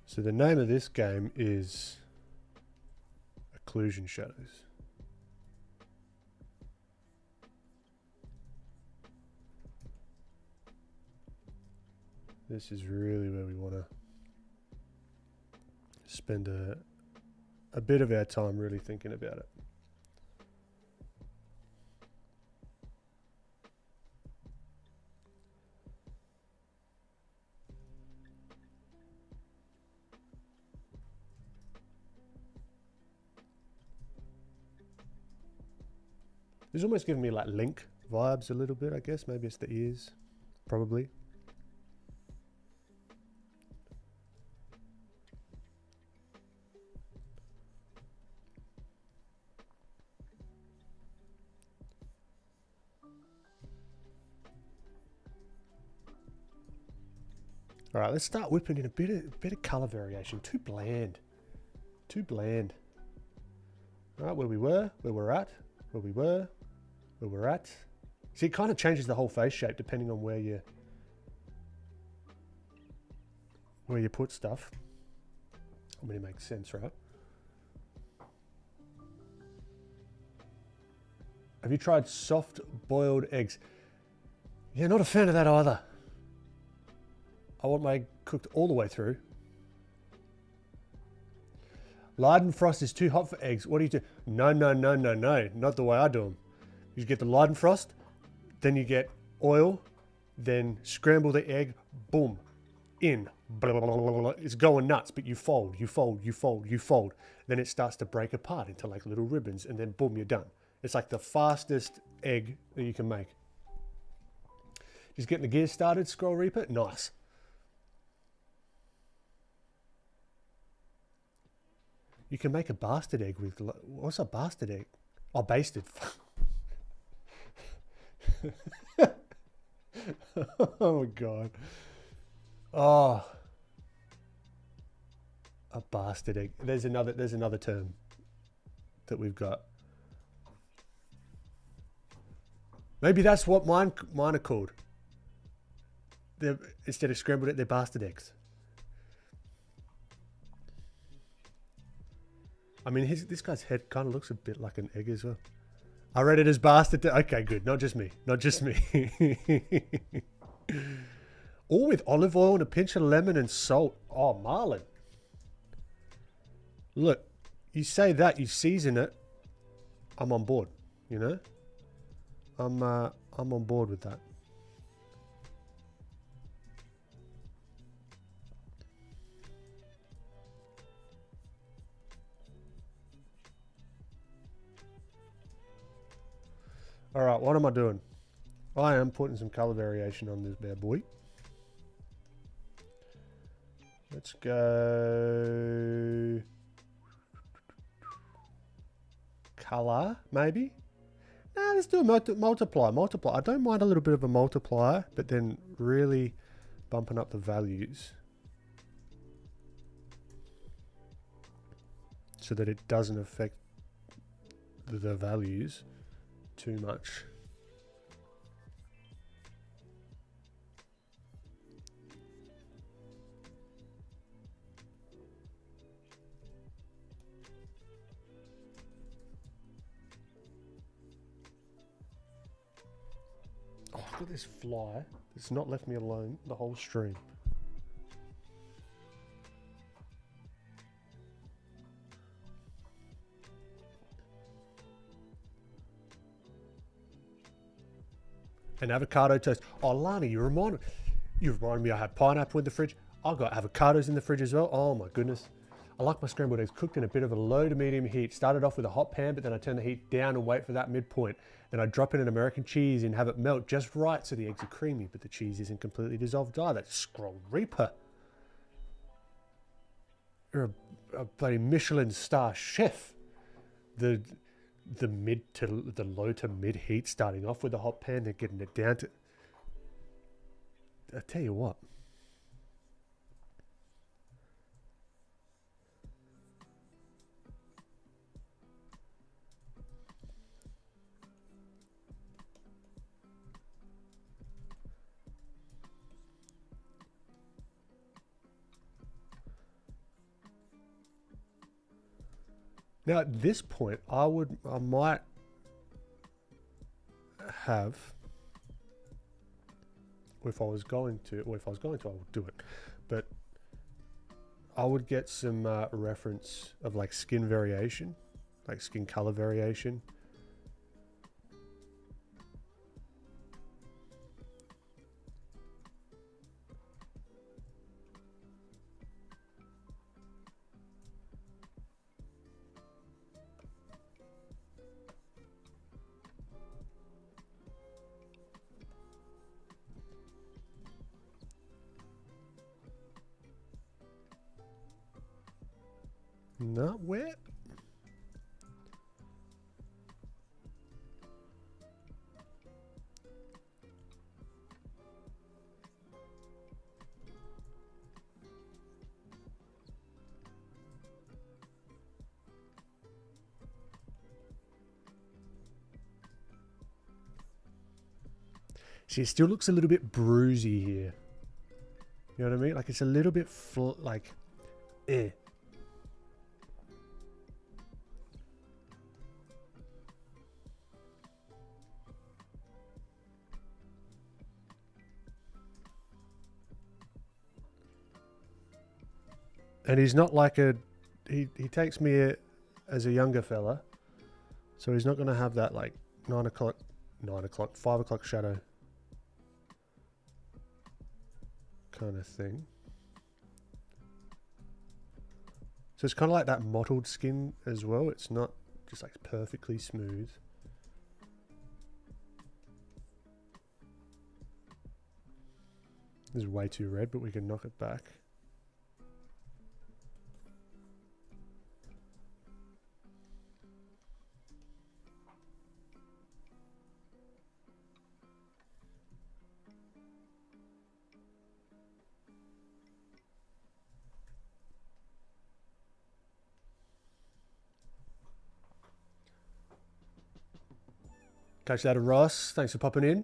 So the name of this game is Occlusion Shadows. This is really where we want to spend a bit of our time really thinking about it. It's almost giving me like Link vibes a little bit, I guess. Maybe it's the ears, probably. All right, let's start whipping in a bit of color variation. Too bland. Too bland. All right, where we were, where we're at, where we were, where we're at. See, it kind of changes the whole face shape depending on where you put stuff. I mean, it makes sense, right? Have you tried soft boiled eggs? Yeah, not a fan of that either. I want my egg cooked all the way through. Leidenfrost is too hot for eggs. What do you do? No, no, no, no, no. Not the way I do them. You get the Leidenfrost, then you get oil, then scramble the egg, boom, in, blah, blah, blah, blah, blah. It's going nuts, but you fold, you fold, you fold, you fold. Then it starts to break apart into like little ribbons, and then boom, you're done. It's like the fastest egg that you can make. Just getting the gears started, Scroll Reaper, nice. You can make a bastard egg with, what's a bastard egg? Oh, basted. Oh my god. Oh, a bastard egg. There's another term that we've got. Maybe that's what mine are called. Instead of scrambled egg, they're bastard eggs. I mean, this guy's head kind of looks a bit like an egg as well. I read it as bastard. Okay, good. Not just me. Not just me. All with olive oil and a pinch of lemon and salt. Oh, Marlon. Look, you say that, you season it. I'm on board, you know? I'm on board with that. All right, what am I doing? I am putting some color variation on this bad boy. Let's go color, maybe. Nah, let's do a multiply. I don't mind a little bit of a multiplier, but then really bumping up the values so that it doesn't affect the values too much. Oh, look at this fly. It's not left me alone the whole stream. An avocado toast. Oh, Lani, you remind me I have pineapple in the fridge. I've got avocados in the fridge as well. Oh my goodness. I like my scrambled eggs cooked in a bit of a low to medium heat. Started off with a hot pan, but then I turn the heat down and wait for that midpoint. Then I drop in an American cheese and have it melt just right so the eggs are creamy, but the cheese isn't completely dissolved either. Scroll Reaper. You're a bloody Michelin star chef. The low to mid heat starting off with a hot pan, then getting it down to... I tell you what. Now at this point, I might have, if I was going to, I would do it, but I would get some reference of like skin variation, like skin color variation. Not wet. See, it still looks a little bit bruisey here. You know what I mean? Like it's a little bit like, eh. And he's not like he takes me as a younger fella, so he's not going to have that like 5 o'clock shadow kind of thing. So it's kind of like that mottled skin as well. It's not just like perfectly smooth. This is way too red, but we can knock it back. Catch that, Ross. Thanks for popping in.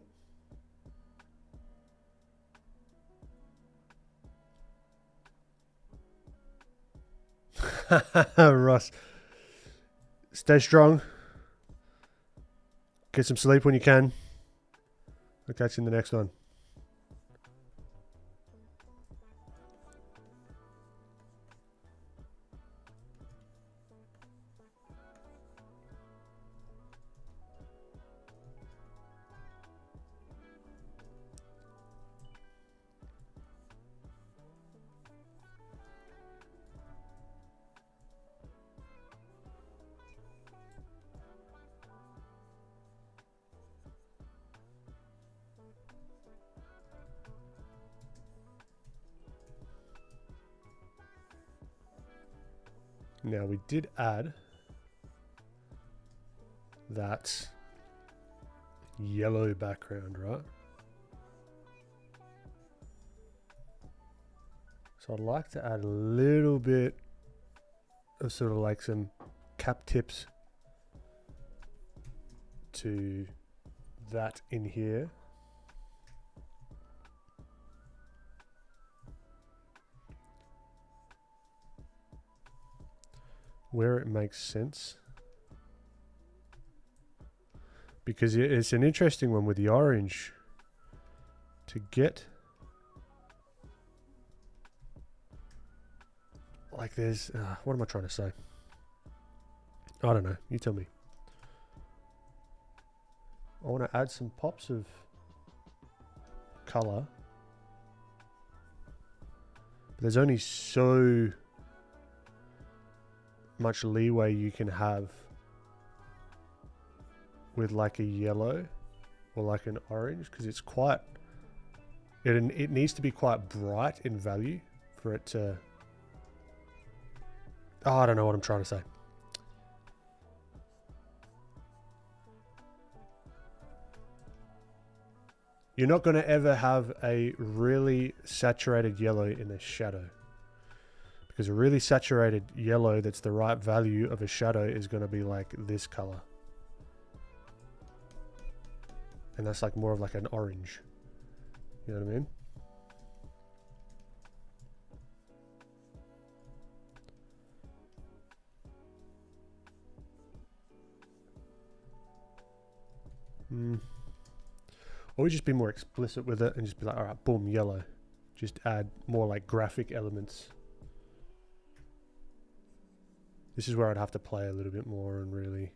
Ross, stay strong. Get some sleep when you can. I'll catch you in the next one. Now we did add that yellow background, right? So I'd like to add a little bit of sort of like some cap tips to that in here. Where it makes sense. Because it's an interesting one with the orange to get. Like there's, what am I trying to say? I don't know, you tell me. I want to add some pops of color. But there's only so much leeway you can have with like a yellow or like an orange, because it's quite, it needs to be quite bright in value for it to, I don't know what I'm trying to say. You're not going to ever have a really saturated yellow in a shadow. Because a really saturated yellow that's the right value of a shadow is going to be like this color. And that's like more of like an orange. You know what I mean? Or we just be more explicit with it and just be like, all right, boom, yellow. Just add more like graphic elements. This is where I'd have to play a little bit more and really...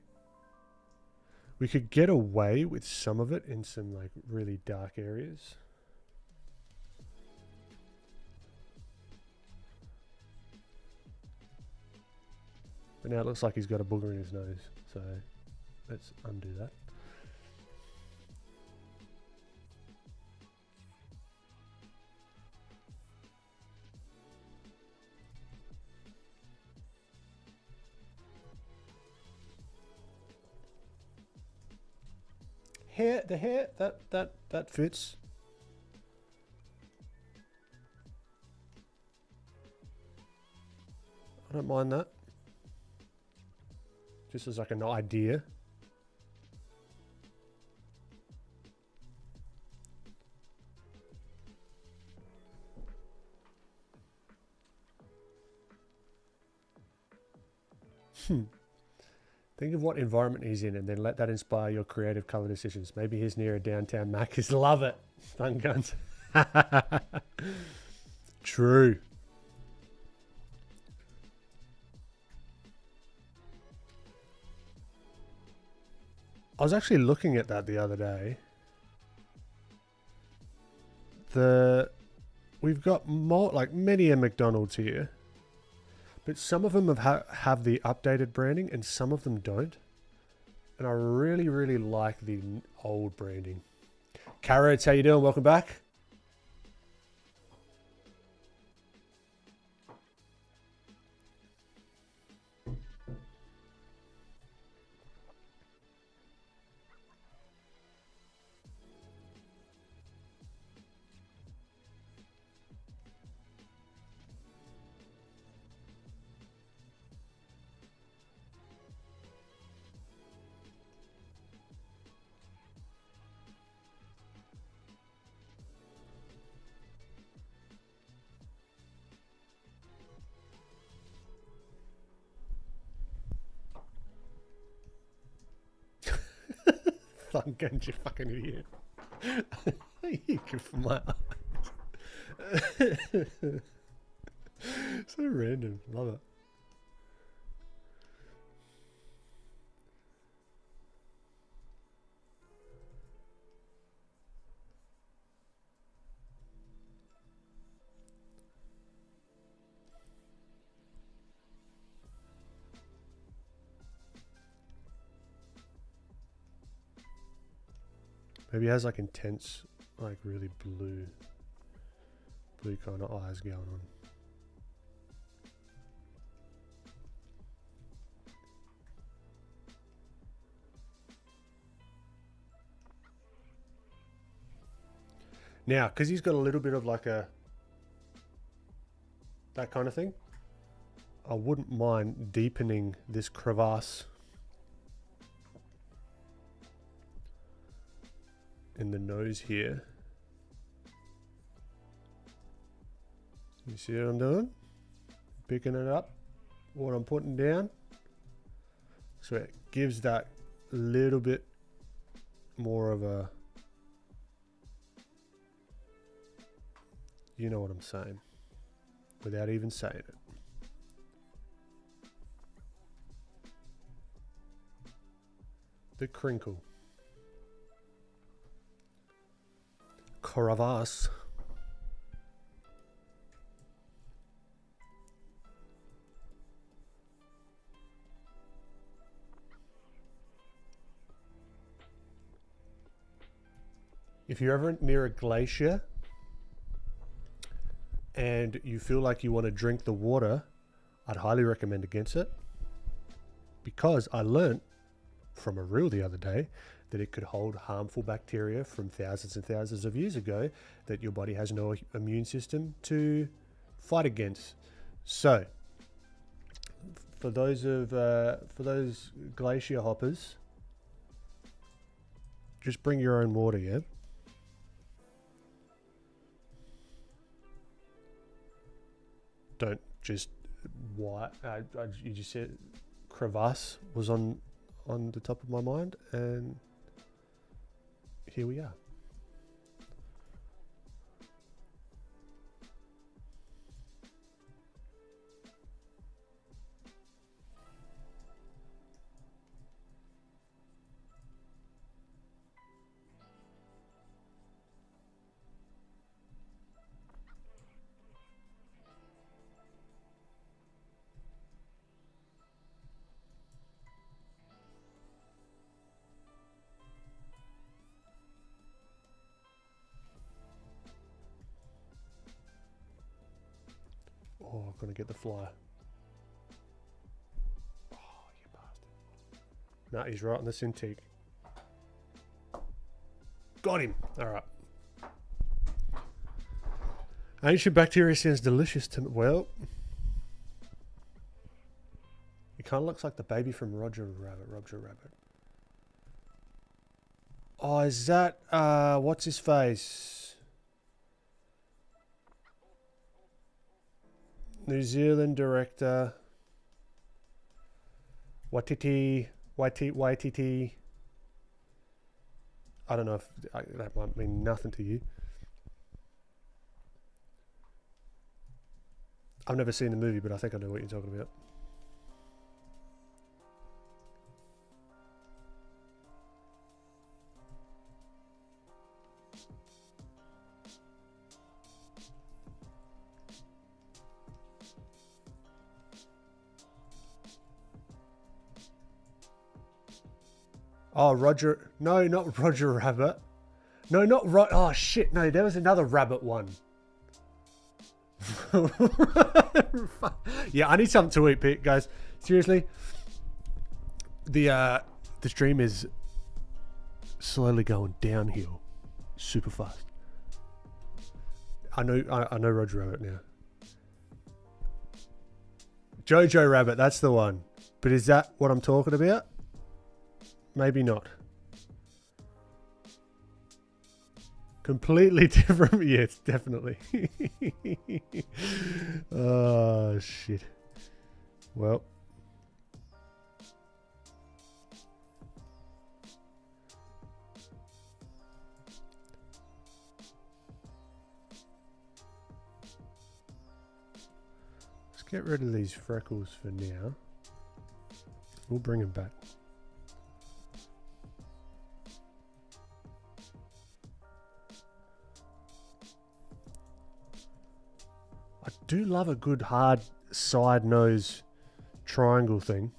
We could get away with some of it in some like really dark areas. But now it looks like he's got a booger in his nose. So let's undo that. The hair, that fits. I don't mind that. Just as like an idea. Think of what environment he's in and then let that inspire your creative color decisions. Maybe he's near a downtown Macca's. Love it. Stun guns. True. I was actually looking at that the other day. We've got more, like many a McDonald's here, But some of them have the updated branding and some of them don't. And I really, really like the old branding. Carrots, how you doing? Welcome back. You fucking idiot. You give for my eyes. So random. Love it. Maybe it has like intense, like really blue kind of eyes going on. Now, because he's got a little bit of like that kind of thing, I wouldn't mind deepening this crevasse in the nose here. You see what I'm doing? Picking it up, what I'm putting down. So it gives that little bit more of a, you know what I'm saying, without even saying it. The crinkle. Crevasse. If you're ever near a glacier and you feel like you want to drink the water, I'd highly recommend against it, because I learnt from a reel the other day that it could hold harmful bacteria from thousands and thousands of years ago that your body has no immune system to fight against. So for those glacier hoppers, just bring your own water, yeah? Don't just you just said crevasse was on the top of my mind, and here we are. Oh, I'm gonna get the fly. Oh, you bastard. No, he's right on the Cintiq. Got him. All right. Ancient bacteria sounds delicious to me. Well, it kind of looks like the baby from Roger Rabbit. Oh, is that, what's his face? New Zealand director. Waititi. I don't know if that might mean nothing to you. I've never seen the movie, but I think I know what you're talking about. Oh, Roger. No, not Roger Rabbit. No, not Rod. Oh, shit. No, there was another rabbit one. Yeah, I need something to eat, Pete, guys. Seriously. The stream is slowly going downhill. Super fast. I know Roger Rabbit now. Jojo Rabbit, that's the one. But is that what I'm talking about? Maybe not. Completely different. Yes, definitely. Oh, shit. Well. Let's get rid of these freckles for now. We'll bring them back. I do love a good hard side nose triangle thing.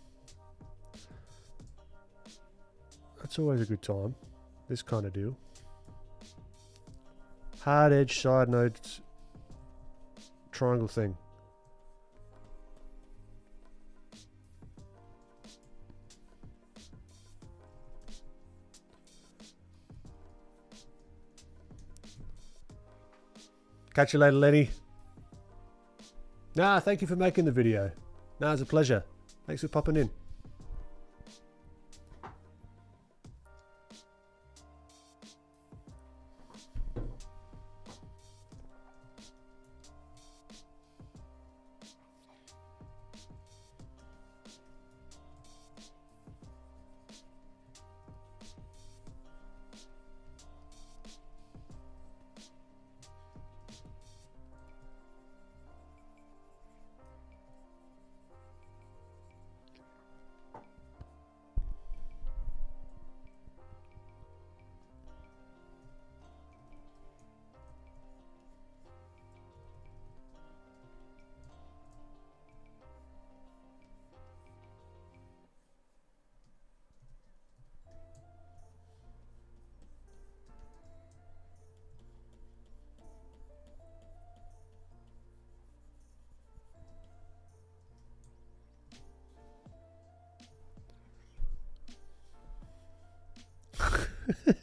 That's always a good time. This kind of deal. Hard edge side nose triangle thing. Catch you later, Lenny. Nah, thank you for making the video. Nah, it's a pleasure. Thanks for popping in.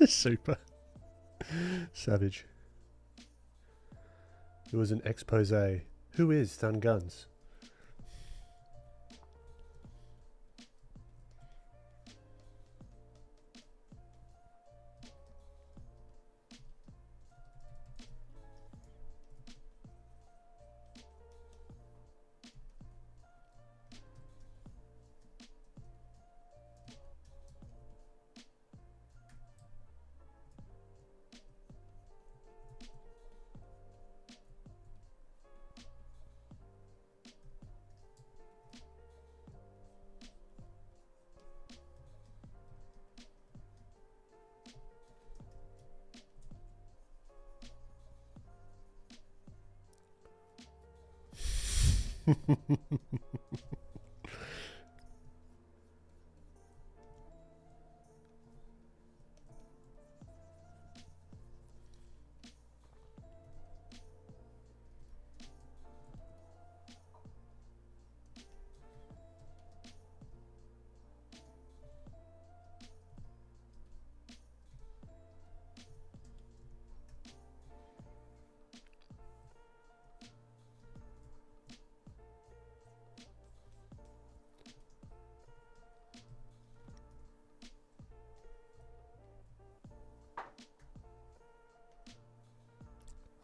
Super. Savage. It was an expose. Who is Stun Guns?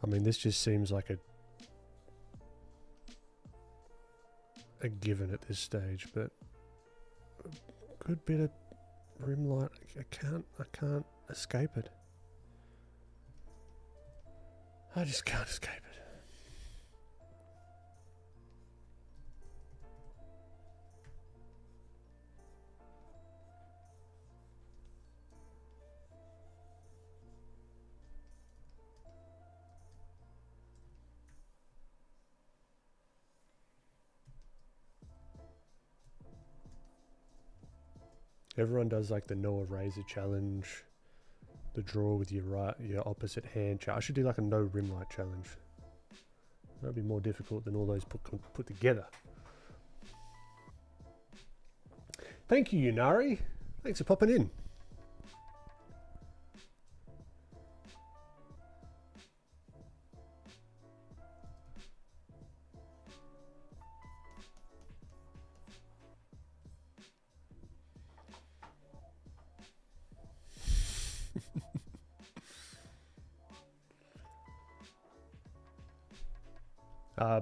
I mean, this just seems like a given at this stage, but a good bit of rim light. I can't escape it. I just can't escape it. Everyone does like the Noah Razor challenge, the draw with your opposite hand. I should do like a no rim light challenge. That'd be more difficult than all those put together. Thank you, Yunari. Thanks for popping in.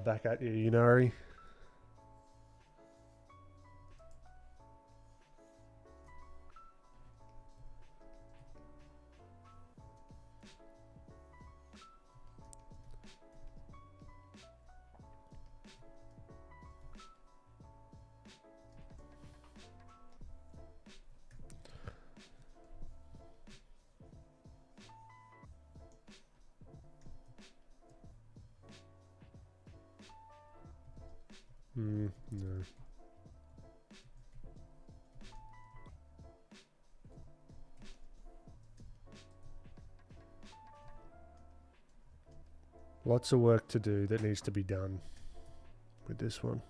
Back at you, Yunari. No. Lots of work to do that needs to be done with this one.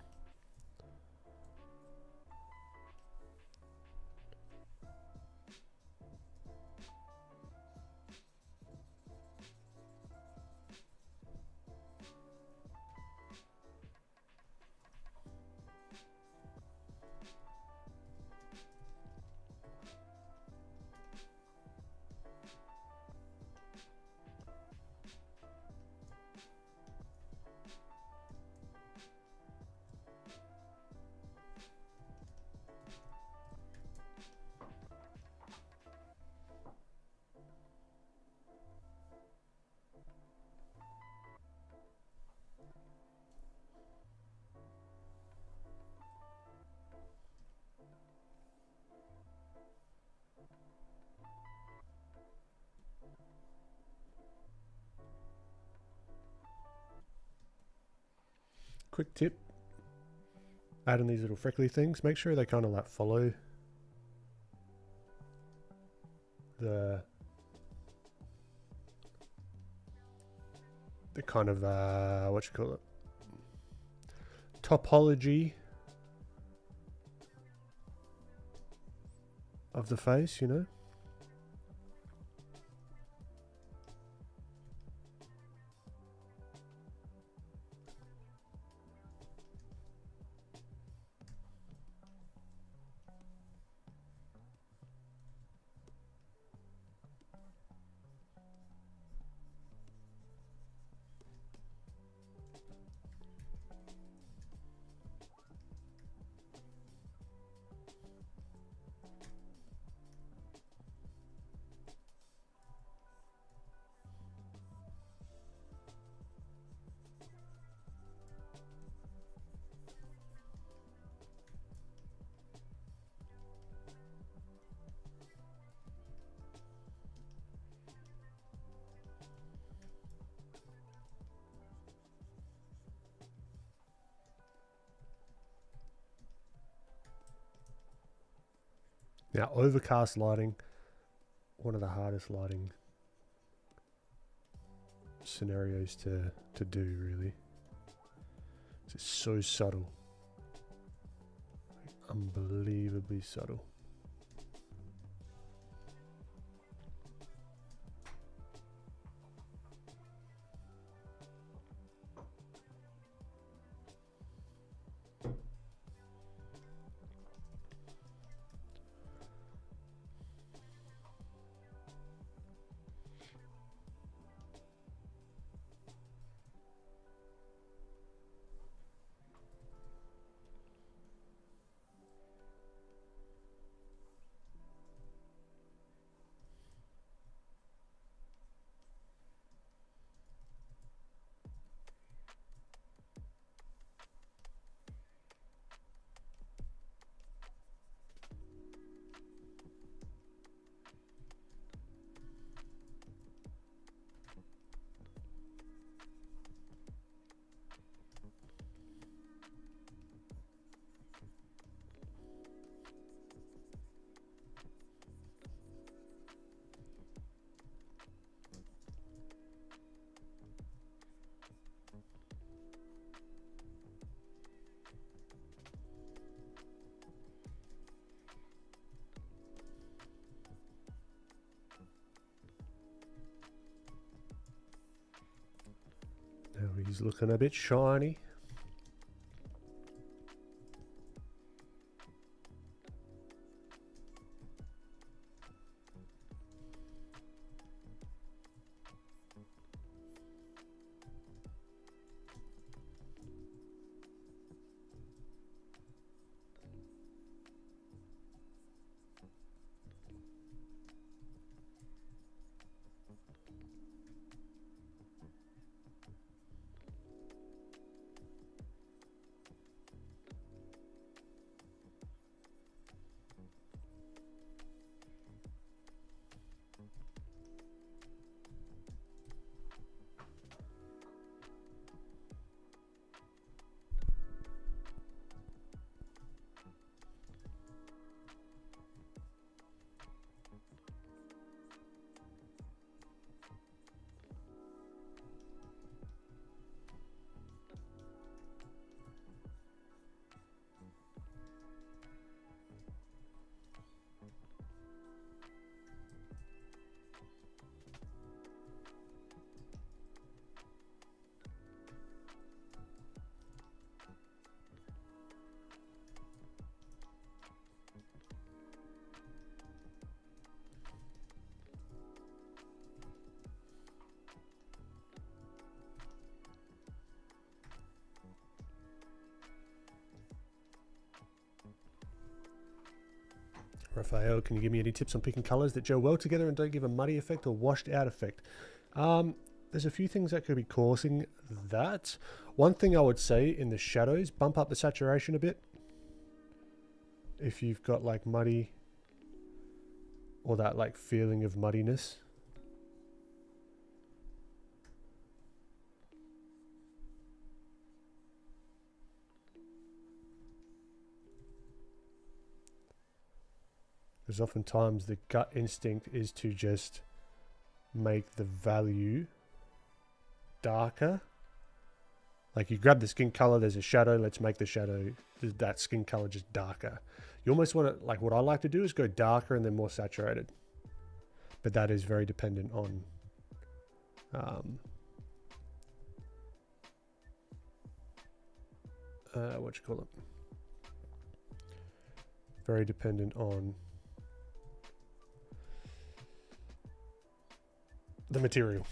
Quick tip, adding these little freckly things, make sure they kind of like follow the kind of what you call it, topology of the face, you know. Now, overcast lighting, one of the hardest lighting scenarios to do, really. It's just so subtle. Unbelievably subtle. is looking a bit shiny. Raphael, can you give me any tips on picking colors that gel well together and don't give a muddy effect or washed out effect? There's a few things that could be causing that. One thing I would say in the shadows, bump up the saturation a bit. If you've got like muddy or that like feeling of muddiness. Because oftentimes the gut instinct is to just make the value darker. Like you grab the skin color, there's a shadow, let's make the shadow, that skin color just darker. You almost want to, like what I like to do is go darker and then more saturated. But that is very dependent on what you call it? Very dependent on the material.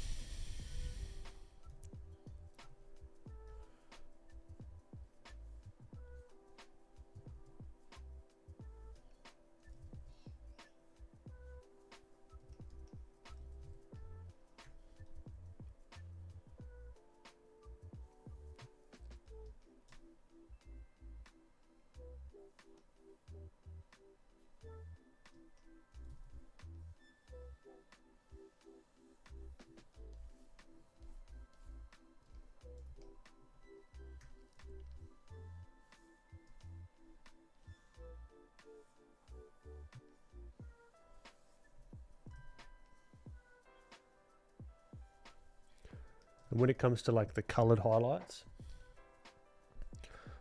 And when it comes to like the colored highlights,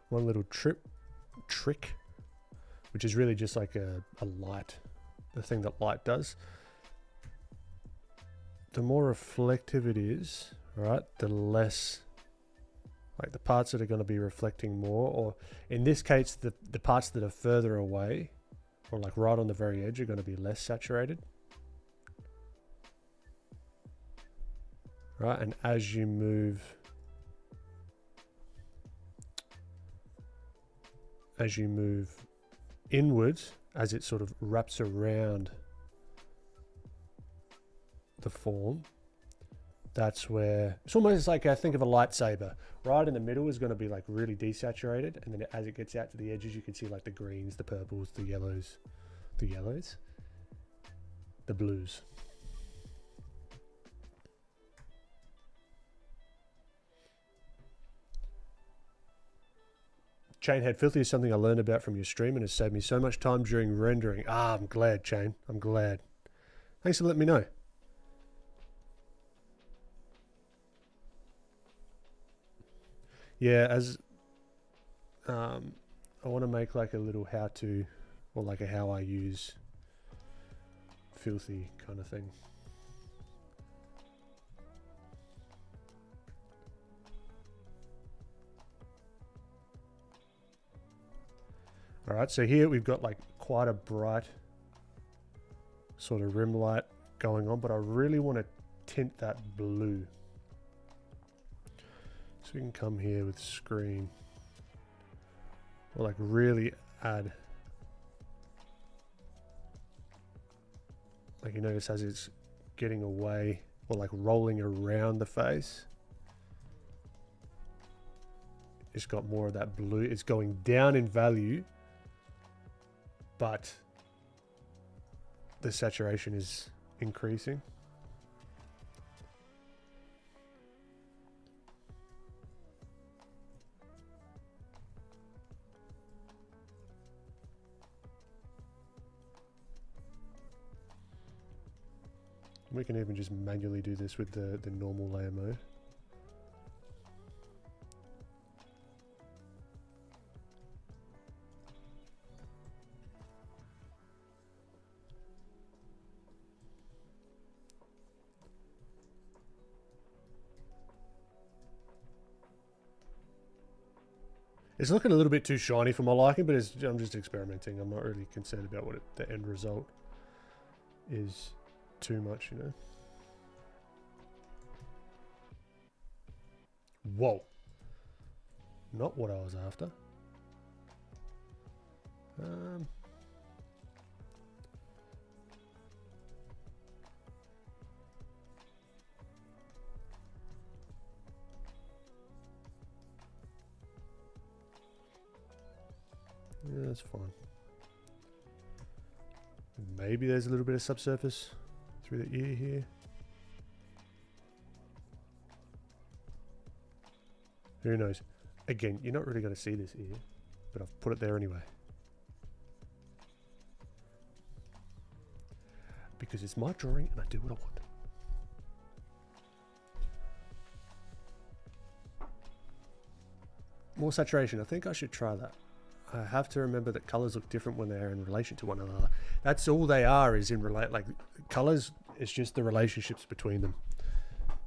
one little trick, which is really just like a light, the thing that light does. The more reflective it is, right, the less, like the parts that are going to be reflecting more, or in this case, the parts that are further away, or like right on the very edge, are going to be less saturated. Right, and as you move inwards, as it sort of wraps around the form, that's where it's almost like, I think of a lightsaber. Right in the middle is going to be like really desaturated, and then as it gets out to the edges, you can see like the greens, the purples, the yellows, the blues. Chainhead Filthy is something I learned about from your stream and has saved me so much time during rendering. Ah, I'm glad, Chain. I'm glad. Thanks for letting me know. Yeah, as I want to make like a little how-to, or like a how I use Filthy kind of thing. All right, so here we've got like quite a bright sort of rim light going on, but I really want to tint that blue. So we can come here with screen, or like really add, like you notice as it's getting away or like rolling around the face, it's got more of that blue. It's going down in value, but the saturation is increasing. We can even just manually do this with the normal layer mode. It's looking a little bit too shiny for my liking, but I'm just experimenting. I'm not really concerned about what the end result is too much, you know. Whoa. Not what I was after. Yeah, that's fine. Maybe there's a little bit of subsurface through the ear here. Who knows? Again, you're not really going to see this ear, but I've put it there anyway. Because it's my drawing and I do what I want. More saturation. I think I should try that. I have to remember that colors look different when they're in relation to one another. That's all they are, is in relate. Like colors is just the relationships between them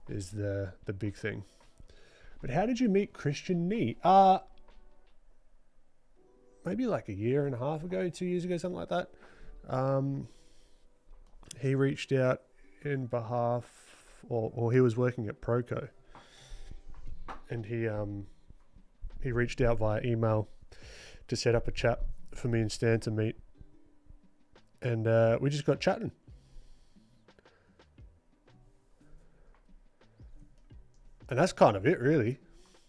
is the big thing. But how did you meet Christian Nee? Maybe like a year and a half ago, 2 years ago, something like that. He reached out in behalf, or he was working at Proco, and he reached out via email to set up a chat for me and Stan to meet, and we just got chatting. And that's kind of it, really.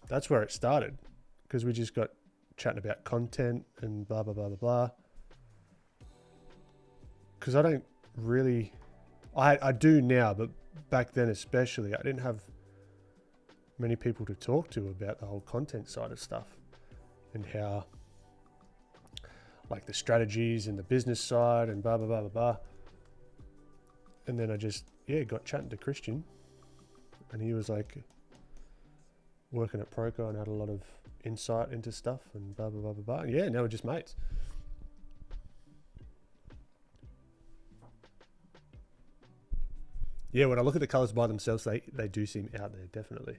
That's where it started, because we just got chatting about content and blah blah blah blah blah. Because I don't really, I do now, but back then especially, I didn't have many people to talk to about the whole content side of stuff, and how, like, the strategies and the business side and blah blah blah blah blah. And then I just got chatting to Christian, and he was like working at Proco and had a lot of insight into stuff and blah blah blah blah blah. And yeah, now we're just mates. Yeah, when I look at the colors by themselves, they do seem out there, definitely.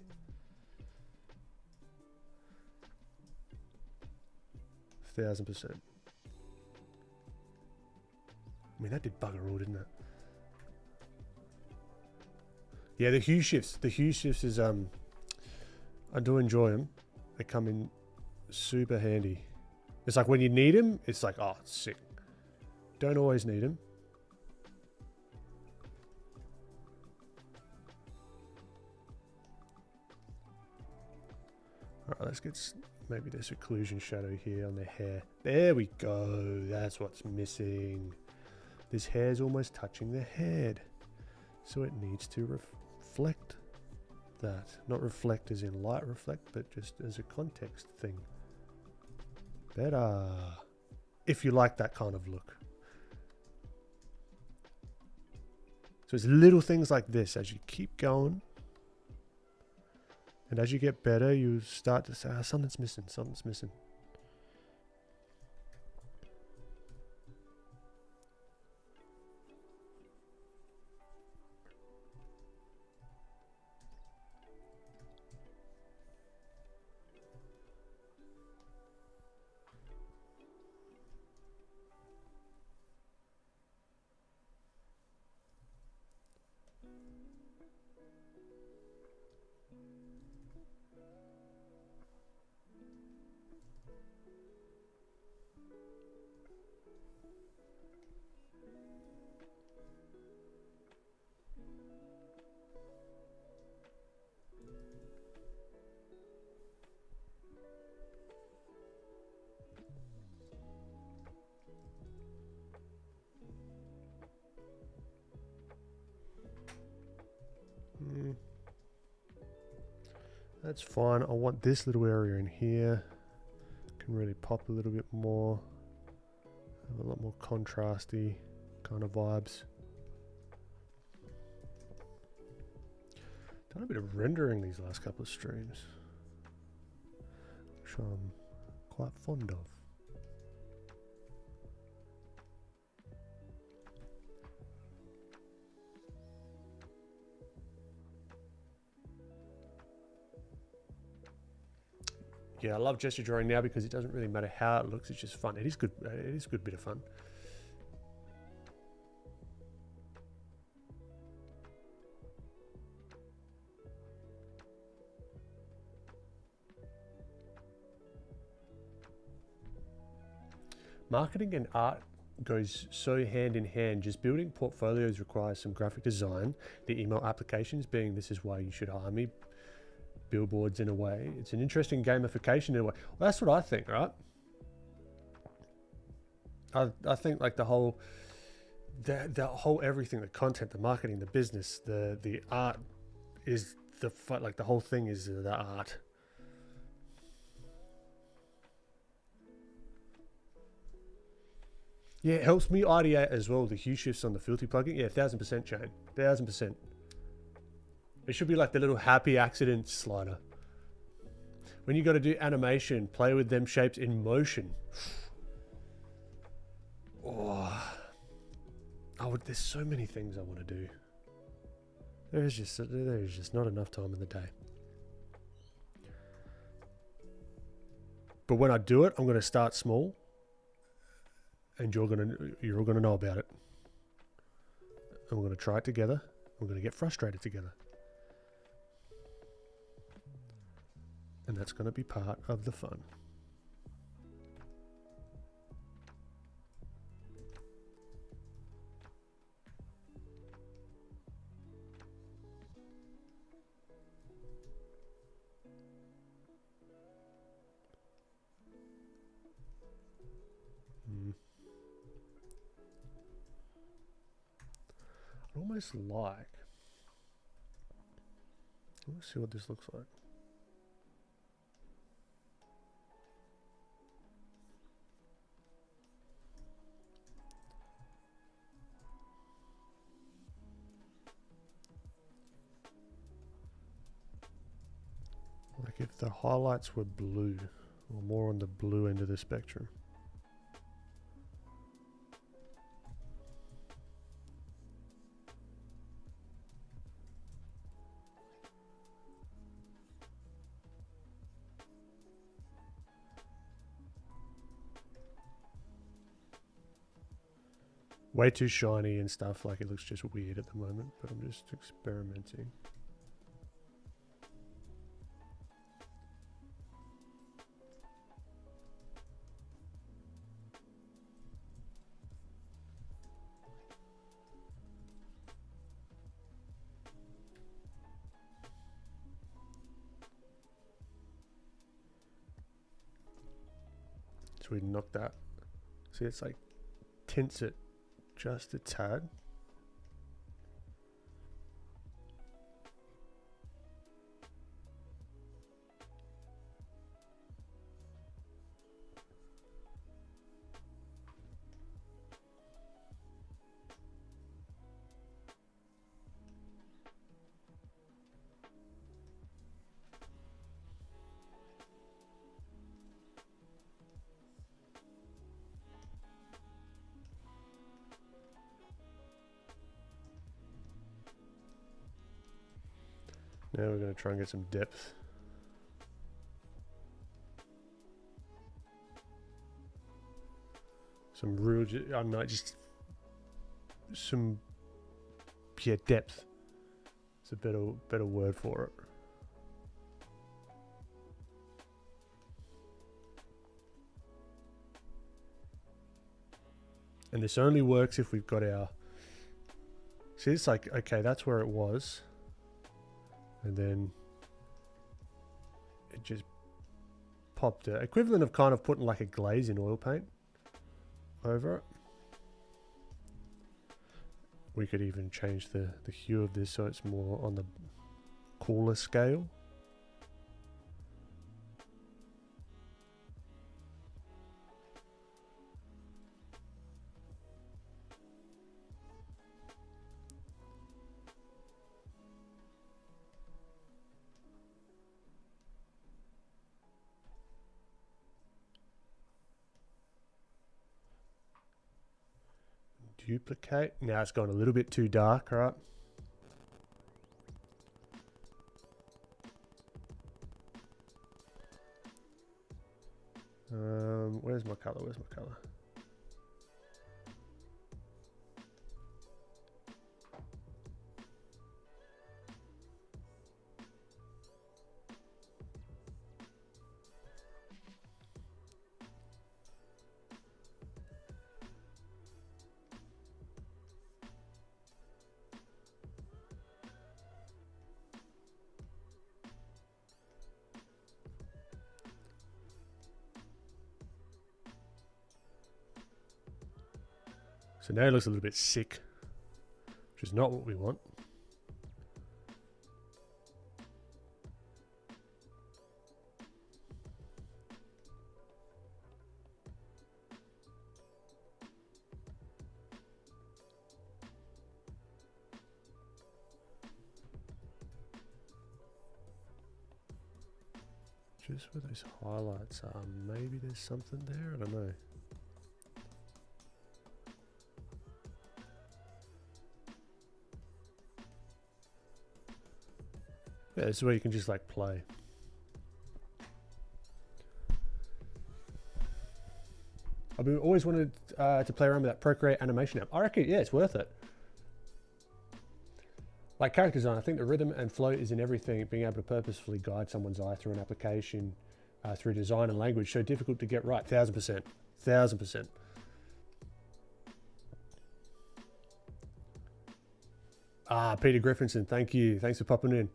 %1,000%. I mean, that did bugger all, didn't it? Yeah, the hue shifts. The hue shifts is I do enjoy them. They come in super handy. It's like when you need them, it's like, oh, it's sick. Don't always need them. All right, let's get maybe this occlusion shadow here on the hair. There we go. That's what's missing. This hair's almost touching the head, so it needs to reflect that. Not reflect as in light reflect, but just as a context thing. Better. If you like that kind of look. So it's little things like this as you keep going. And as you get better, you start to say, oh, something's missing, something's missing. That's fine. I want this little area in here. Can really pop a little bit more. Have a lot more contrasty kind of vibes. Done a bit of rendering these last couple of streams, which I'm quite fond of. Yeah, I love gesture drawing now because it doesn't really matter how it looks. It's just fun. It is good. It is a good bit of fun. Marketing and art goes so hand in hand. Just building portfolios requires some graphic design. The email applications being this is why you should hire me. Billboards in a way. It's an interesting gamification in a way. Well, that's what I think, right? I think like the whole everything, the content, the marketing, the business, the art is like the whole thing is the art. Yeah, it helps me ideate as well. The hue shifts on the filter plugin. Yeah, 1000% Shane. 1000%. It should be like the little happy accident slider. When you got to do animation, play with them shapes in motion. Oh, there's so many things I want to do. There's just not enough time in the day. But when I do it, I'm going to start small, and you're all going to know about it. And we're going to try it together. We're going to get frustrated together. And that's going to be part of the fun. I almost like. Let's see what this looks like. Like if the highlights were blue, or more on the blue end of the spectrum. Way too shiny and stuff, like it looks just weird at the moment, but I'm just experimenting. So we knock that. See, it's like tints it just a tad. Now we're going to try and get some depth. Some real, I don't know, just some, yeah, depth. It's a better word for it. And this only works if we've got our, see, it's like, okay, that's where it was. And then it just popped it. Equivalent of kind of putting like a glaze in oil paint over it. We could even change the hue of this so it's more on the cooler scale. duplicate. Now it's gone a little bit too dark, right? Where's my color? Where's my color? So now it looks a little bit sick, which is not what we want. Just where those highlights are, maybe there's something there, I don't know. Yeah, this is where you can just like play. I've always wanted to play around with that Procreate animation app. I reckon, yeah, it's worth it. Like character design, I think the rhythm and flow is in everything. Being able to purposefully guide someone's eye through an application, through design and language, so difficult to get right. 1000%. 1000%. Ah, Peter Griffinson, thank you. Thanks for popping in.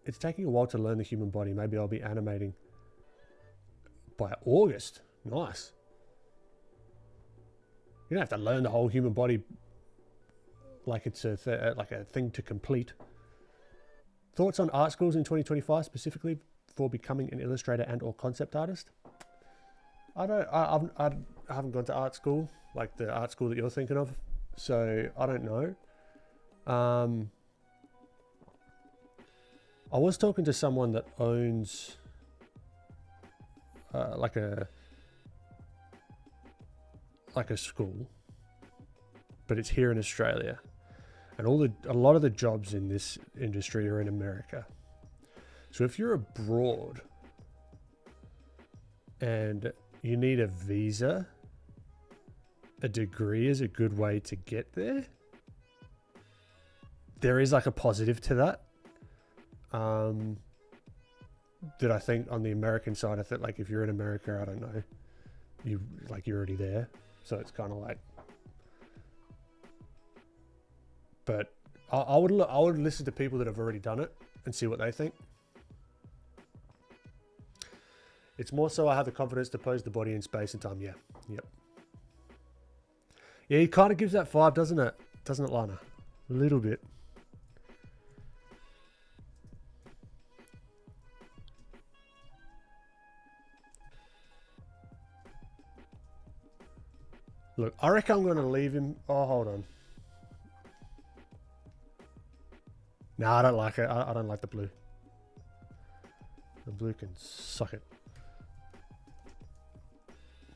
It's taking a while to learn the human body. Maybe I'll be animating by August. Nice. You don't have to learn the whole human body like it's like a thing to complete. Thoughts on art schools in 2025, specifically for becoming an illustrator and or concept artist? I haven't gone to art school, like the art school that you're thinking of, so I don't know. I was talking to someone that owns like a school, but it's here in Australia, and a lot of the jobs in this industry are in America. So if you're abroad and you need a visa, a degree is a good way to get there. There is like a positive to that. That I think on the American side, I think like if you're in America, I don't know, you're already there, so it's kind of like. But I would listen to people that have already done it and see what they think. It's more so I have the confidence to pose the body in space and time. Yeah, yep. Yeah, he kind of gives that vibe, doesn't it? Doesn't it, Lana? A little bit. Look, I reckon I'm going to leave him. Oh, hold on. No, I don't like it. I don't like the blue. The blue can suck it.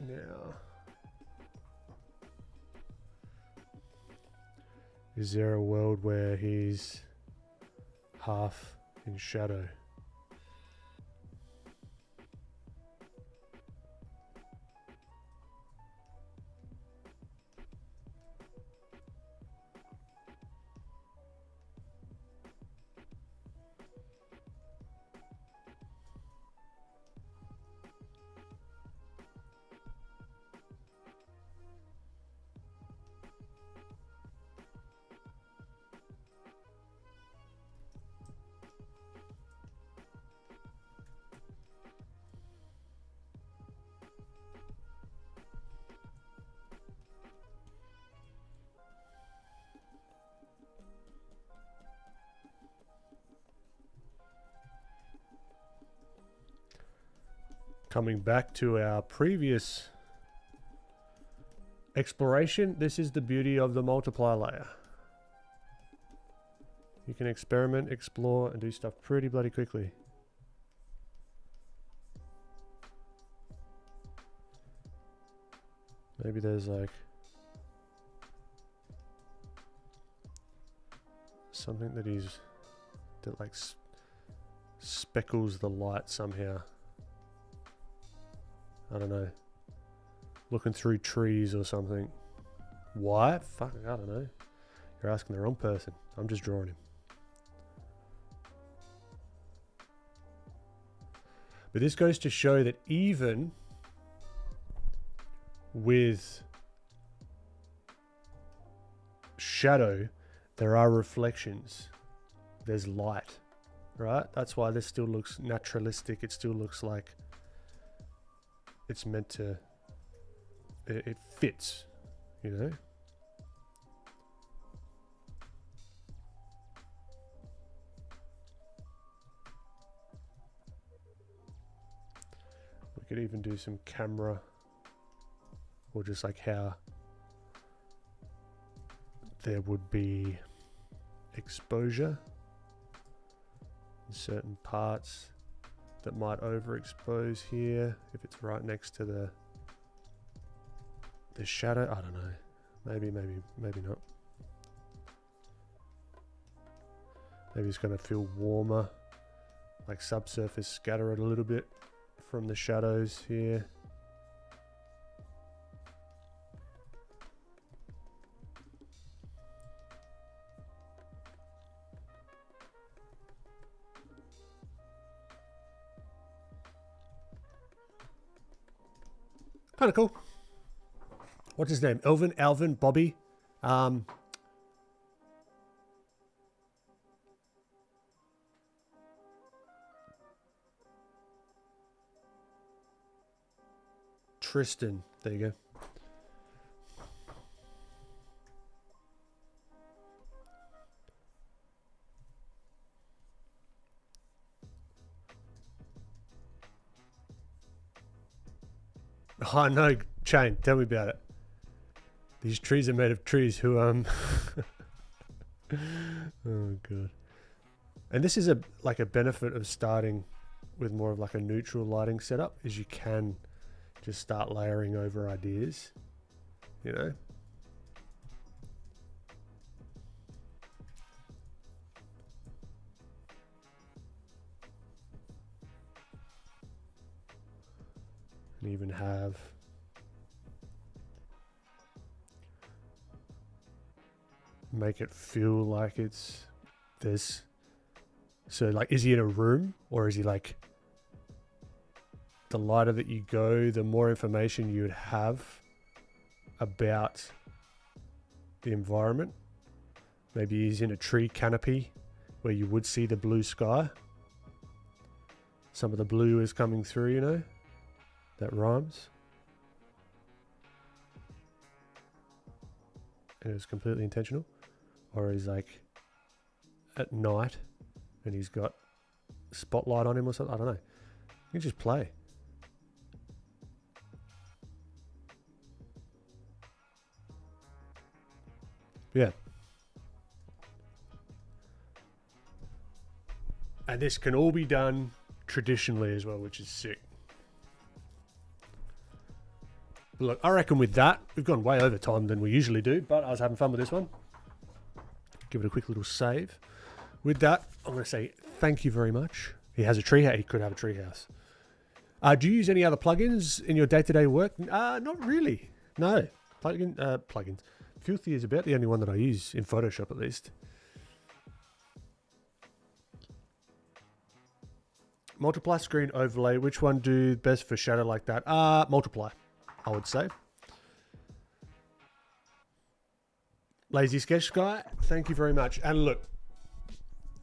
Now, is there a world where he's half in shadow? Coming back to our previous exploration, this is the beauty of the multiply layer. You can experiment, explore, and do stuff pretty bloody quickly. Maybe there's like something that like speckles the light somehow. I don't know. Looking through trees or something. Why? Fuck, I don't know. You're asking the wrong person. I'm just drawing him. But this goes to show that even with shadow, there are reflections. There's light, right? That's why this still looks naturalistic. It still looks like it's meant to, it fits, you know? We could even do some camera, or just like how there would be exposure in certain parts that might overexpose here if it's right next to the shadow. I don't know. Maybe not. Maybe it's going to feel warmer, like subsurface scatter it a little bit from the shadows here. Kind of cool. What's his name? Alvin, Bobby. Tristan. There you go. Oh no, Chain, tell me about it. These trees are made of trees who oh god. And this is like a benefit of starting with more of like a neutral lighting setup, is you can just start layering over ideas, you know. And even have make it feel like it's this. So like, is he in a room, or is he like, the lighter that you go, the more information you would have about the environment. Maybe he's in a tree canopy where you would see the blue sky. Some of the blue is coming through, you know, that rhymes. And it was completely intentional. Or he's like at night and he's got spotlight on him or something. I don't know. You can just play. Yeah. And this can all be done traditionally as well, which is sick. But look, I reckon with that, we've gone way over time than we usually do, but I was having fun with this one. Give it a quick little save. With that, I'm going to say thank you very much. He has a tree house. He could have a tree house. Do you use any other plugins in your day-to-day work? Not really. No. Plugins. Filthy is about the only one that I use in Photoshop, at least. Multiply, screen, overlay. Which one do best for shadow like that? Multiply, I would say. Lazy Sketch Guy, thank you very much. And look,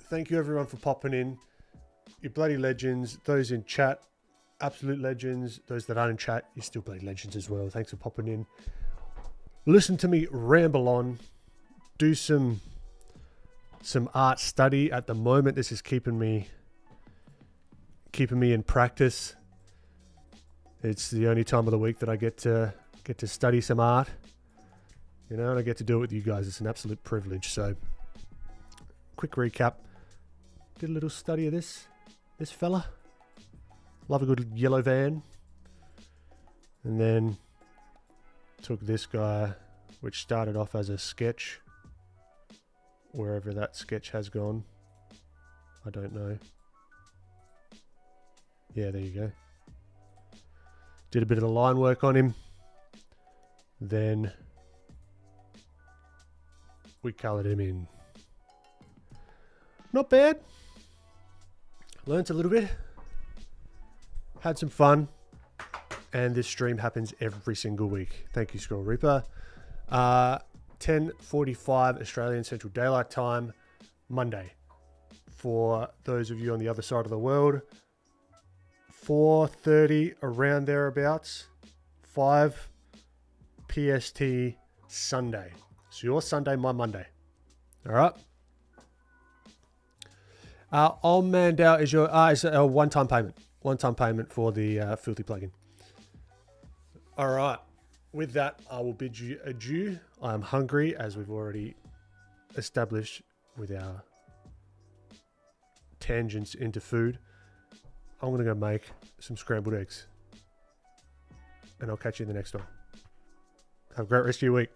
thank you everyone for popping in. You bloody legends. Those in chat, absolute legends. Those that aren't in chat, you're still bloody legends as well. Thanks for popping in. Listen to me ramble on. Do some art study. At the moment, this is keeping me in practice. It's the only time of the week that I get to study some art. You know, and I get to do it with you guys. It's an absolute privilege. So, quick recap. Did a little study of this fella. Love a good yellow van. And then took this guy, which started off as a sketch, wherever that sketch has gone. I don't know. Yeah, there you go. Did a bit of the line work on him. Then we coloured him in. Not bad. Learned a little bit. Had some fun. And this stream happens every single week. Thank you, Scroll Reaper. 10:45 Australian Central Daylight Time, Monday. For those of you on the other side of the world, 4:30 around thereabouts, 5 PST Sunday. So your Sunday, my Monday. All right. On Mandel is your is a one-time payment. One-time payment for the Filthy plugin. All right. With that, I will bid you adieu. I am hungry, as we've already established with our tangents into food. I'm going to go make some scrambled eggs. And I'll catch you in the next one. Have a great rest of your week.